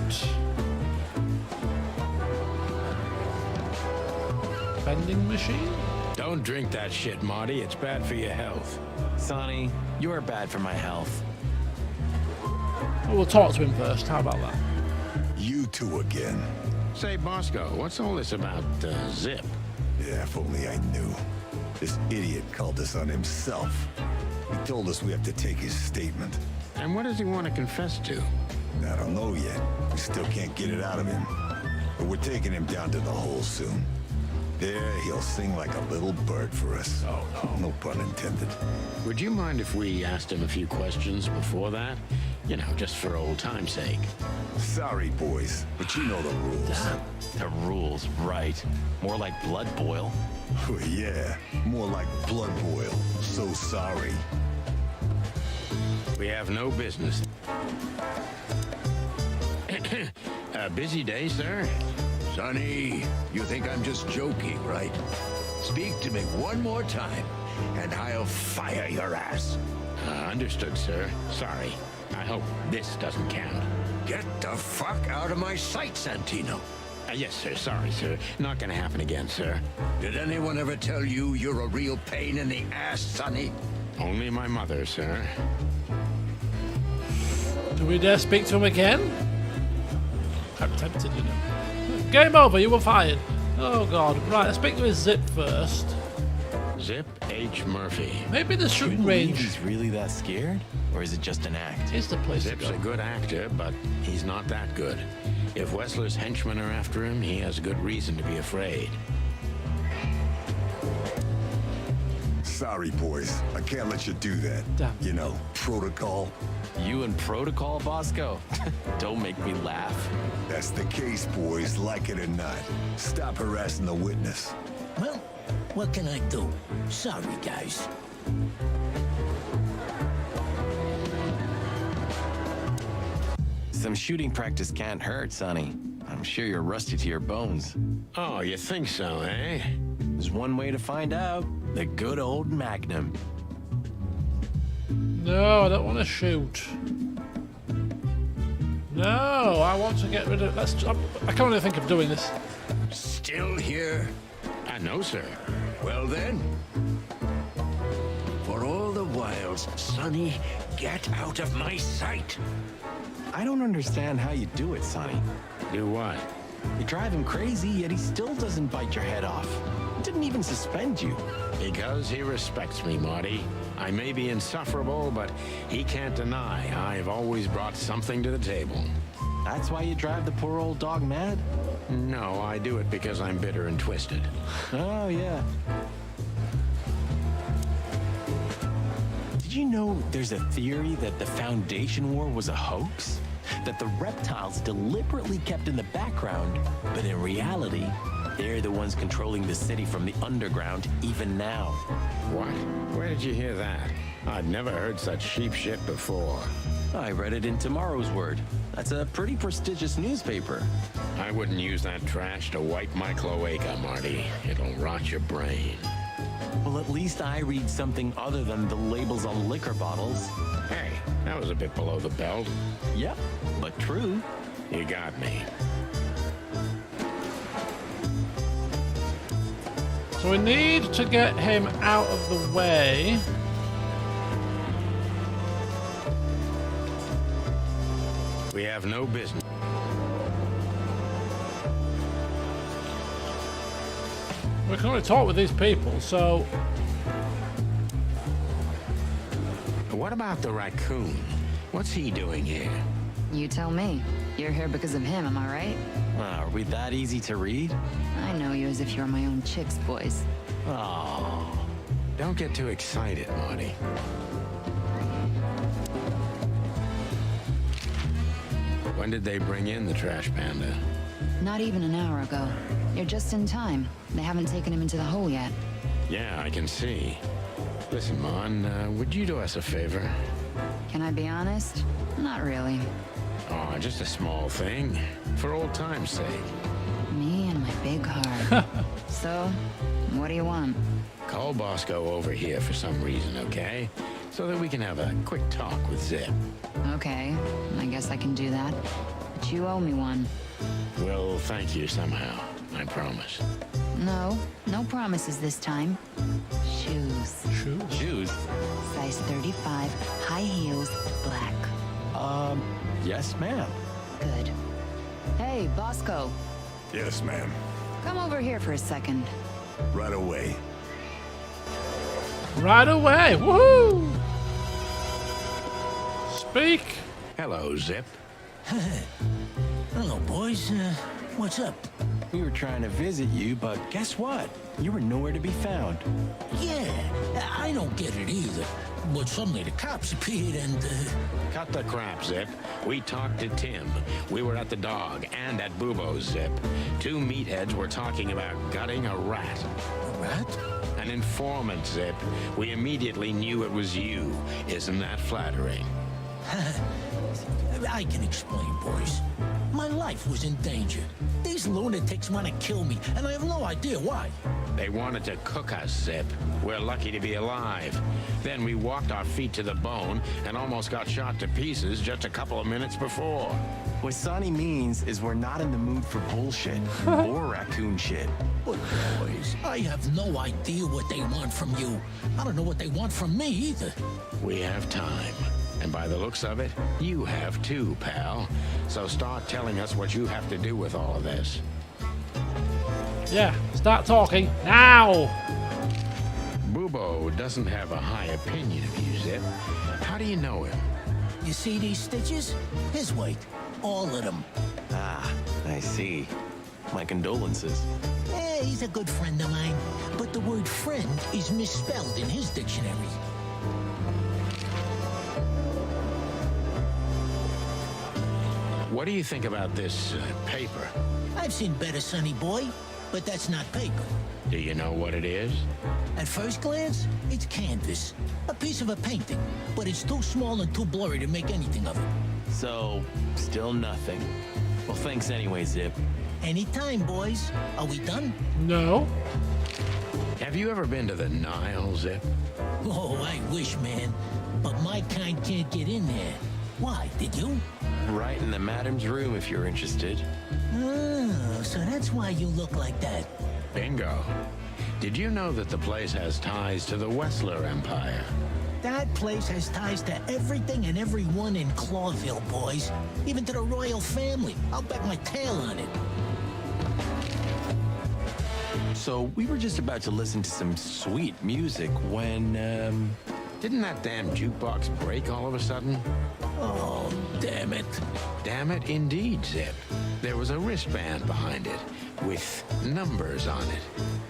Vending machine? Don't drink that shit, Marty. It's bad for your health. Sonny, you're bad for my health. Well, we'll talk to him first. How about that? You two again. Say, Bosco, what's all this about Zip? Yeah, if only I knew. This idiot called us on himself. He told us we have to take his statement. And what does he want to confess to? I don't know yet. We still can't get it out of him. But we're taking him down to the hole soon. There, he'll sing like a little bird for us. Oh, no. No pun intended. Would you mind if we asked him a few questions before that? You know, just for old time's sake. Sorry, boys, but you know the rules. The rules, right. More like blood boil. Yeah, more like blood boil. So sorry. We have no business. A busy day, sir? Sonny, you think I'm just joking, right? Speak to me one more time, and I'll fire your ass. Understood, sir. Sorry. I hope this doesn't count. Get the fuck out of my sight, Santino. Yes, sir. Sorry, sir. Not gonna happen again, sir. Did anyone ever tell you you're a real pain in the ass, Sonny? Only my mother, sir. Do we dare speak to him again? I'm tempted, you know. Game over, you were fired. Oh god. Right, let's speak to his Zip first. Zip H. Murphy. Maybe the shooting Do you believe range he's really that scared? Or is it just an act? is the place to Zip's go. a good actor, but he's not that good. If Wessler's henchmen are after him, he has good reason to be afraid. Sorry, boys. I can't let you do that. Damn. You know, protocol. You and protocol, Bosco? Don't make me laugh. That's the case, boys, like it or not. Stop harassing the witness. Well, what can I do? Sorry, guys. Some shooting practice can't hurt, Sonny. I'm sure you're rusty to your bones. Oh, you think so, eh? There's one way to find out. The good old Magnum. No, I don't want to shoot. No, I want to get rid of... I can't really think of doing this. Still here? No, sir. Well then, for all the wiles, Sonny, get out of my sight. I don't understand how you do it, Sonny. Do what? You drive him crazy, yet he still doesn't bite your head off. He didn't even suspend you. Because he respects me, Marty. I may be insufferable, but he can't deny I've always brought something to the table. That's why you drive the poor old dog mad? No, I do it because I'm bitter and twisted. Oh, yeah. Did you know there's a theory that the Foundation War was a hoax? That the reptiles deliberately kept in the background, but in reality, they're the ones controlling the city from the underground even now. What? Where did you hear that? I'd never heard such sheep shit before. I read it in Tomorrow's Word. That's a pretty prestigious newspaper. I wouldn't use that trash to wipe my cloaca, Marty. It'll rot your brain. Well, at least I read something other than the labels on liquor bottles. Hey, that was a bit below the belt. Yep, but true. You got me. So we need to get him out of the way. We have no business. We can only talk with these people, so... What about the raccoon? What's he doing here? You tell me. You're here because of him, am I right? Are we that easy to read? I know you as if you're my own chicks, boys. Oh, don't get too excited, Marty. When did they bring in the trash panda? Not even an hour ago. You're just in time. They haven't taken him into the hole yet. Yeah, I can see. Listen, Mon, would you do us a favor? Can I be honest? Not really. Oh, just a small thing. For old time's sake. Me and my big heart. So, what do you want? Call Bosco over here for some reason, okay? So that we can have a quick talk with Zip. Okay, I guess I can do that. But you owe me one. We'll thank you somehow, I promise. No, no promises this time. Shoes. Shoes? Size 35, high heels, black. Yes, ma'am. Good. Hey, Bosco. Yes, ma'am. Come over here for a second. Right away. Right away. Woohoo! Speak. Hello, Zip. Hello, boys. What's up? We were trying to visit you, but guess what? You were nowhere to be found. Yeah, I don't get it either. But suddenly the cops appeared and, Cut the crap, Zip. We talked to Tim. We were at the Dog and at Bubo's, Zip. Two meatheads were talking about gutting a rat. A rat? An informant, Zip. We immediately knew it was you. Isn't that flattering? I can explain, boys. My life was in danger. These lunatics want to kill me, and I have no idea why. They wanted to cook us, Zip. We're lucky to be alive. Then we walked our feet to the bone and almost got shot to pieces just a couple of minutes before. What Sonny means is we're not in the mood for bullshit or raccoon shit. But boys, I have no idea what they want from you. I don't know what they want from me either. We have time. And by the looks of it, you have too, pal. So start telling us what you have to do with all of this. Yeah, start talking now. Bubo doesn't have a high opinion of you, Zip. How do you know him? You see these stitches? His weight. All of them. Ah, I see. My condolences. Yeah, he's a good friend of mine. But the word friend is misspelled in his dictionary. What do you think about this paper? I've seen better, Sonny boy, but that's not paper. Do you know what it is? At first glance, it's canvas. A piece of a painting, but it's too small and too blurry to make anything of it. So, still nothing. Well, thanks anyway, Zip. Anytime, boys. Are we done? No. Have you ever been to the Nile, Zip? Oh, I wish, man. But my kind can't get in there. Why, did you? Right in the madam's room if you're interested. Oh, so that's why you look like that. Bingo. Did you know that the place has ties to the Wessler Empire? That place has ties to everything and everyone in Clawville, boys. Even to the royal family. I'll bet my tail on it. So, we were just about to listen to some sweet music when, Didn't that damn jukebox break all of a sudden? Oh, damn it. Damn it indeed, Zip. There was a wristband behind it, with numbers on it.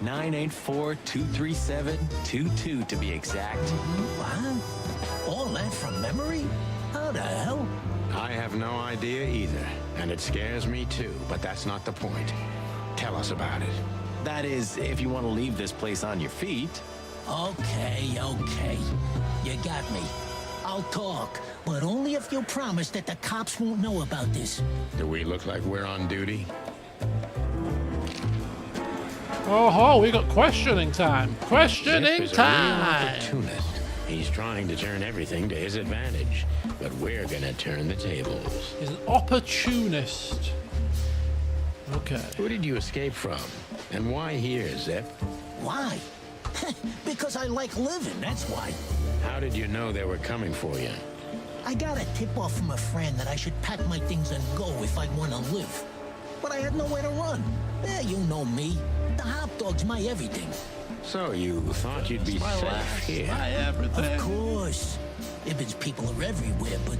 984-237-22 to be exact. What? All that from memory? How the hell? I have no idea either, and it scares me too, but that's not the point. Tell us about it. That is, if you want to leave this place on your feet. Okay. You got me. I'll talk, but only if you promise that the cops won't know about this. Do we look like we're on duty? Oh, we got questioning time. Questioning Zip is time. a real opportunist. He's trying to turn everything to his advantage, but we're gonna turn the tables. He's an opportunist. Okay. Who did you escape from? And why here, Zip? Why? Because I like living, that's why. How did you know they were coming for you? I got a tip-off from a friend that I should pack my things and go if I want to live. But I had nowhere to run. You know me. The hot dog's my everything. So you thought you'd be safe here? Of course. Ibben's people are everywhere, but,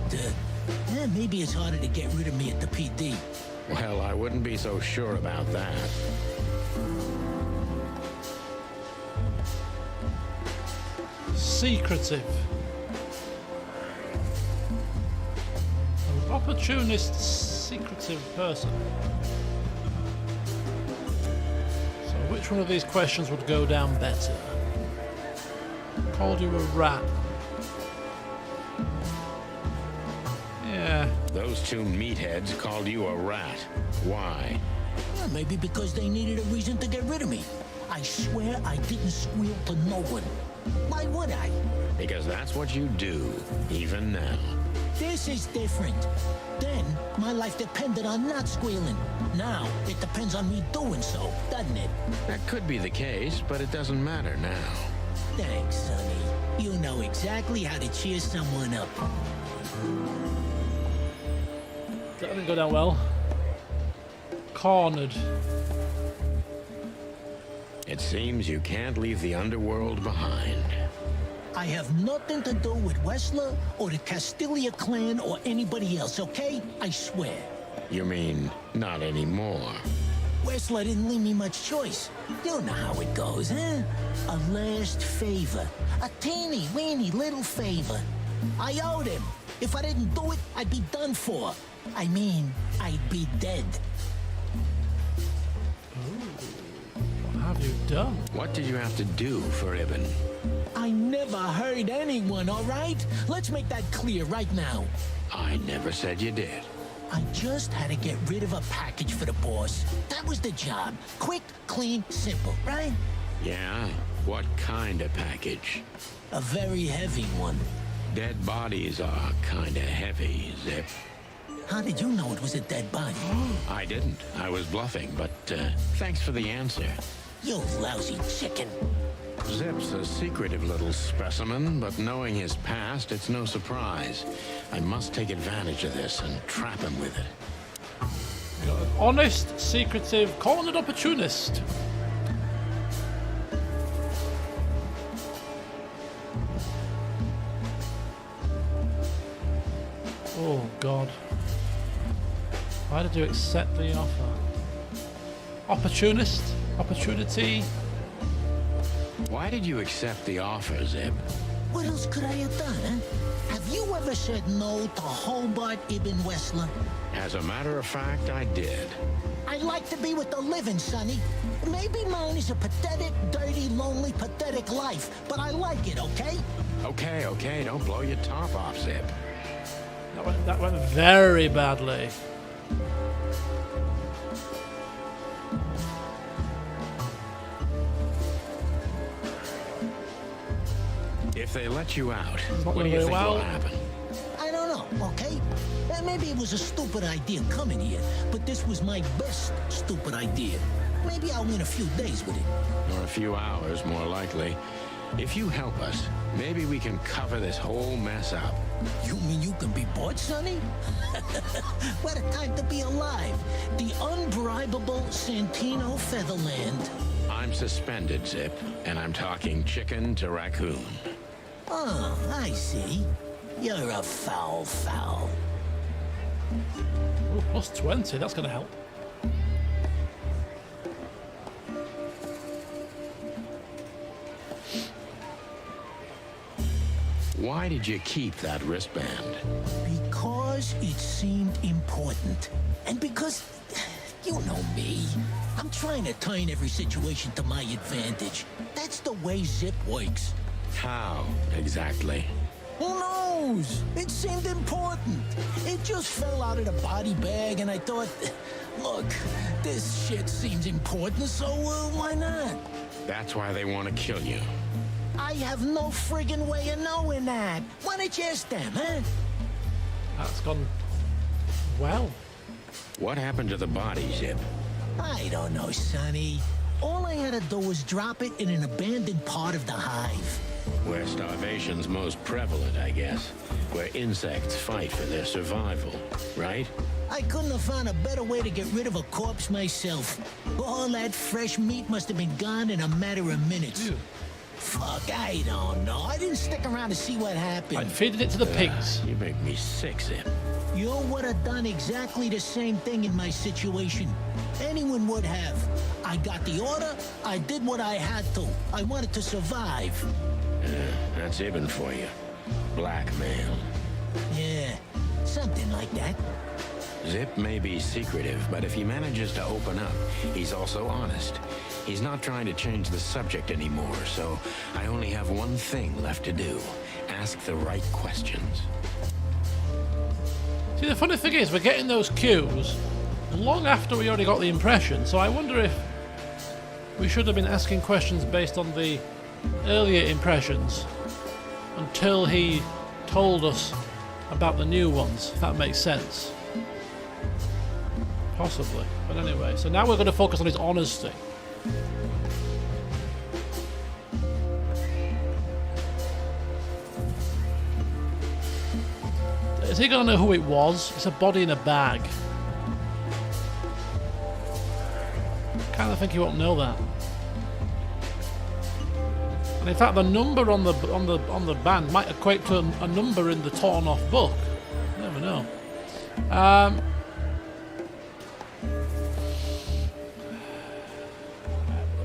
maybe it's harder to get rid of me at the PD. Well, I wouldn't be so sure about that. Secretive. An opportunist, secretive person. So which one of these questions would go down better? Called you a rat. Yeah. Those two meatheads called you a rat. Why? Well, maybe because they needed a reason to get rid of me. I swear I didn't squeal to no one. Why would I? Because that's what you do, even now. This is different. Then, my life depended on not squealing. Now, it depends on me doing so, doesn't it? That could be the case, but it doesn't matter now. Thanks, Sonny. You know exactly how to cheer someone up. That didn't go down well. Cornered. It seems you can't leave the underworld behind. I have nothing to do with Wessler or the Castilia clan or anybody else, okay? I swear. You mean, not anymore? Wessler didn't leave me much choice. You know how it goes, huh? A last favor. A teeny weeny little favor. I owed him. If I didn't do it, I'd be done for. I mean, I'd be dead. What have you done? What did you have to do for Ibn? I never hurt anyone, all right? Let's make that clear right now. I never said you did. I just had to get rid of a package for the boss. That was the job. Quick, clean, simple, right? Yeah? What kind of package? A very heavy one. Dead bodies are kinda heavy, Zip. How did you know it was a dead body? I didn't. I was bluffing, but thanks for the answer. You lousy chicken. Zip's a secretive little specimen, but knowing his past, it's no surprise. I must take advantage of this and trap him with it. You got an honest, secretive, cornered opportunist. Oh God. Why did you accept the offer? Opportunist? Opportunity? Why did you accept the offer, Zip? What else could I have done, huh? Have you ever said no to Hobart Ibn Wessler? As a matter of fact, I did. I like to be with the living, Sonny. Maybe mine is a pathetic, dirty, lonely, pathetic life, but I like it, okay? Okay, don't blow your top off, Zip. That went very badly. If they let you out, what do you think will happen? I don't know, okay? Maybe it was a stupid idea coming here, but this was my best stupid idea. Maybe I'll win a few days with it. Or a few hours, more likely. If you help us, maybe we can cover this whole mess up. You mean you can be bought, Sonny? What a time to be alive. The unbribable Santino Featherland. I'm suspended, Zip, and I'm talking chicken to raccoon. Oh, I see. You're a foul. Ooh, plus 20, that's going to help. Why did you keep that wristband? Because it seemed important. And because, you know me, I'm trying to turn every situation to my advantage. That's the way Zip works. How, exactly? Who knows? It seemed important. It just fell out of the body bag, and I thought, look, this shit seems important, so why not? That's why they want to kill you. I have no friggin' way of knowing that. Why don't you ask them, huh? That's gone well. What happened to the body, Zip? I don't know, Sonny. All I had to do was drop it in an abandoned part of the hive. Where starvation's most prevalent, I guess. Where insects fight for their survival, right? I couldn't have found a better way to get rid of a corpse myself. All that fresh meat must have been gone in a matter of minutes. Ew. Fuck, I don't know. I didn't stick around to see what happened. I'm feeding it to the pigs. You make me sick, Zip. You would have done exactly the same thing in my situation. Anyone would have. I got the order, I did what I had to. I wanted to survive. That's Ibn for you. Blackmail. Yeah, something like that. Zip may be secretive, but if he manages to open up, he's also honest. He's not trying to change the subject anymore, so I only have one thing left to do. Ask the right questions. See, the funny thing is, we're getting those cues long after we already got the impression, so I wonder if we should have been asking questions based on the earlier impressions until he told us about the new ones, if that makes sense. Possibly. But anyway, so now we're going to focus on his honesty. Is he going to know who it was? It's a body in a bag. Kind of think he won't know that. And in fact, the number on the band might equate to a number in the torn off book. You never know.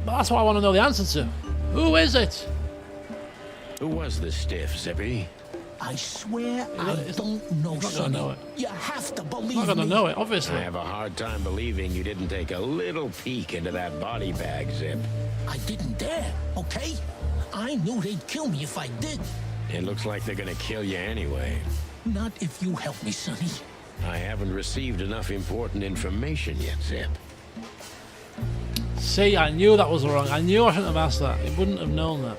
But that's what I want to know the answer to. Who is it? Who was the stiff, Zippy? I swear I don't know, Not gonna Sonny. know it. You have to believe I'm not going to me. know it, obviously. I have a hard time believing you didn't take a little peek into that body bag, Zip. I didn't dare, okay? I knew they'd kill me if I did. It looks like they're gonna kill you anyway. Not if you help me, Sonny. I haven't received enough important information yet, Zip. See, I knew that was wrong. I knew I shouldn't have asked that. He wouldn't have known that.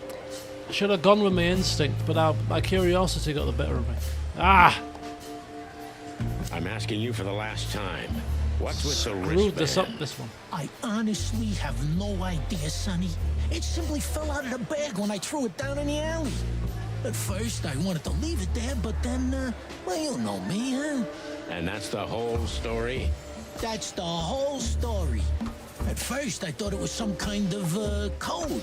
I should have gone with my instinct, but my curiosity got the better of me. Ah! I'm asking you for the last time. What's with the Screwed wristband? this up, this one. I honestly have no idea, Sonny. It simply fell out of the bag when I threw it down in the alley. At first, I wanted to leave it there, but then, well, you know me, huh? And that's the whole story? That's the whole story. At first, I thought it was some kind of, code.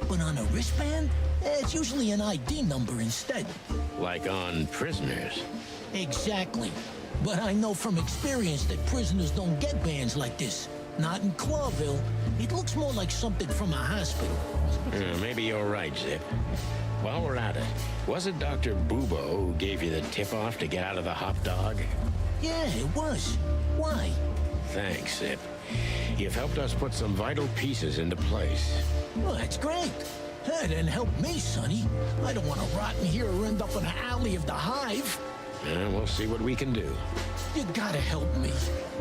But on a wristband, it's usually an ID number instead. Like on prisoners? Exactly. But I know from experience that prisoners don't get bands like this. Not in Clawville. It looks more like something from a hospital. Maybe you're right, Zip. While we're at it, was it Dr. Bubo who gave you the tip-off to get out of the hop dog? Yeah, it was. Why? Thanks, Zip. You've helped us put some vital pieces into place. Well, that's great. Hey, then help me, Sonny. I don't want to rot in here or end up in the alley of the Hive. We'll see what we can do. You gotta help me.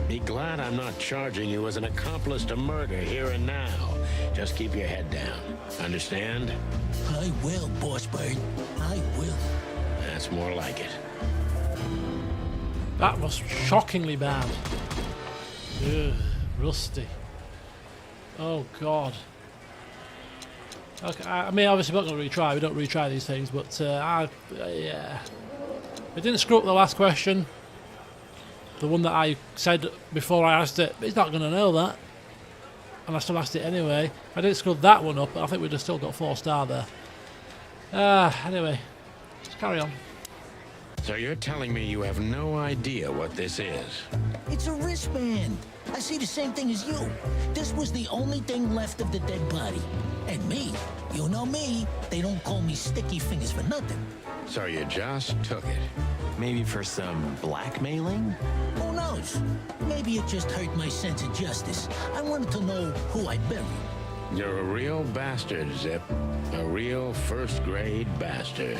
Be glad I'm not charging you as an accomplice to murder here and now. Just keep your head down. Understand? I will, Boss Bird. I will. That's more like it. That was shockingly bad. Ugh, rusty. Oh, God. Okay, I mean, obviously, we're not going to retry. We don't retry these things, but yeah. We didn't screw up the last question. The one that I said before I asked it, he's not going to know that. And I still asked it anyway. I didn't screw that one up, but I think we'd have still got 4-star there. Anyway, let's carry on. So you're telling me you have no idea what this is? It's a wristband. I see the same thing as you. This was the only thing left of the dead body. And me, you know me, they don't call me Sticky Fingers for nothing. So you just took it? Maybe for some blackmailing? Who knows? Maybe it just hurt my sense of justice. I wanted to know who I buried. You're a real bastard, Zip. A real first-grade bastard.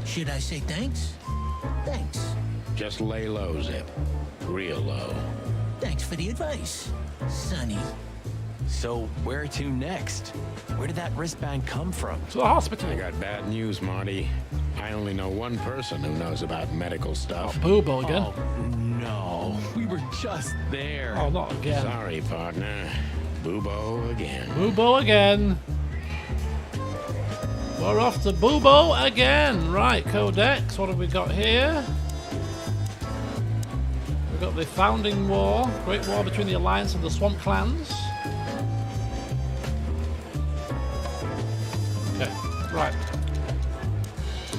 Should I say thanks? Thanks. Just lay low, Zip. Real low. Thanks for the advice, Sonny. So where to next? Where did that wristband come from? To the hospital. I got bad news, Marty. I only know one person who knows about medical stuff. Boobo again. Oh, no. We were just there. Oh, not again. Sorry, partner. Boobo again. Boobo again. We're off to Boobo again. Right, Codex, what have we got here? We've got the Founding War, Great War between the Alliance and the Swamp Clans. Okay, right.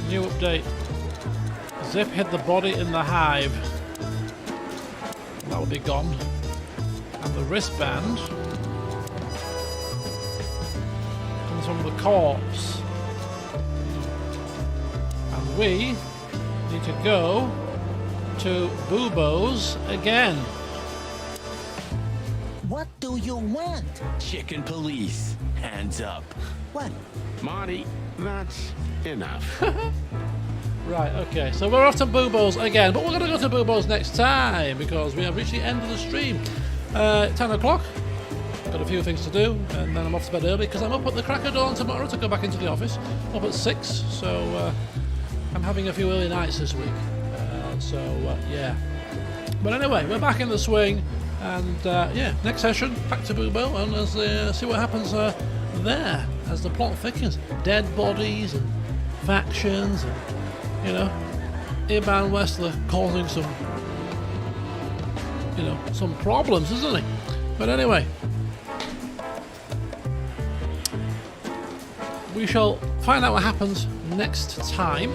New update. Zip hid the body in the hive. That will be gone. And the wristband comes from the corpse. And we need to go to Boobo's again. What do you want? Chicken police. Hands up. What? Marty, that's enough. Right, okay, so we're off to Boobo's again, but we're going to go to Boobo's next time because we have reached the end of the stream. 10 o'clock, got a few things to do, and then I'm off to bed early because I'm up at the crack of dawn tomorrow to go back into the office, up at 6, so I'm having a few early nights this week, yeah. But anyway, we're back in the swing, and yeah, next session, back to Boobo, and let's see what happens there as the plot thickens. Dead bodies and factions and, you know, Iban Wessler causing some, you know, some problems, isn't he? But anyway, we shall find out what happens next time.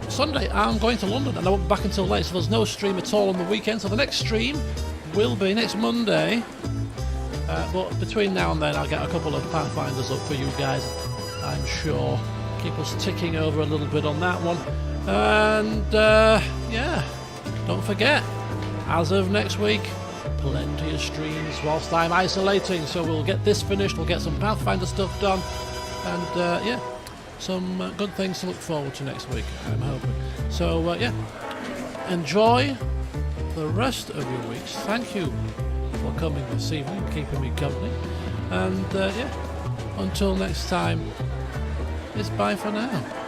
Sunday, I'm going to London and I won't be back until late, so there's no stream at all on the weekend. So the next stream will be next Monday. But between now and then, I'll get a couple of Pathfinders up for you guys, I'm sure. Keep us ticking over a little bit on that one. And yeah, don't forget, as of next week, plenty of streams whilst I'm isolating. So we'll get this finished, we'll get some Pathfinder stuff done, and yeah, some good things to look forward to next week, I'm hoping. So yeah, enjoy the rest of your weeks. Thank you for coming this evening, keeping me company, and yeah, until next time, it's bye for now.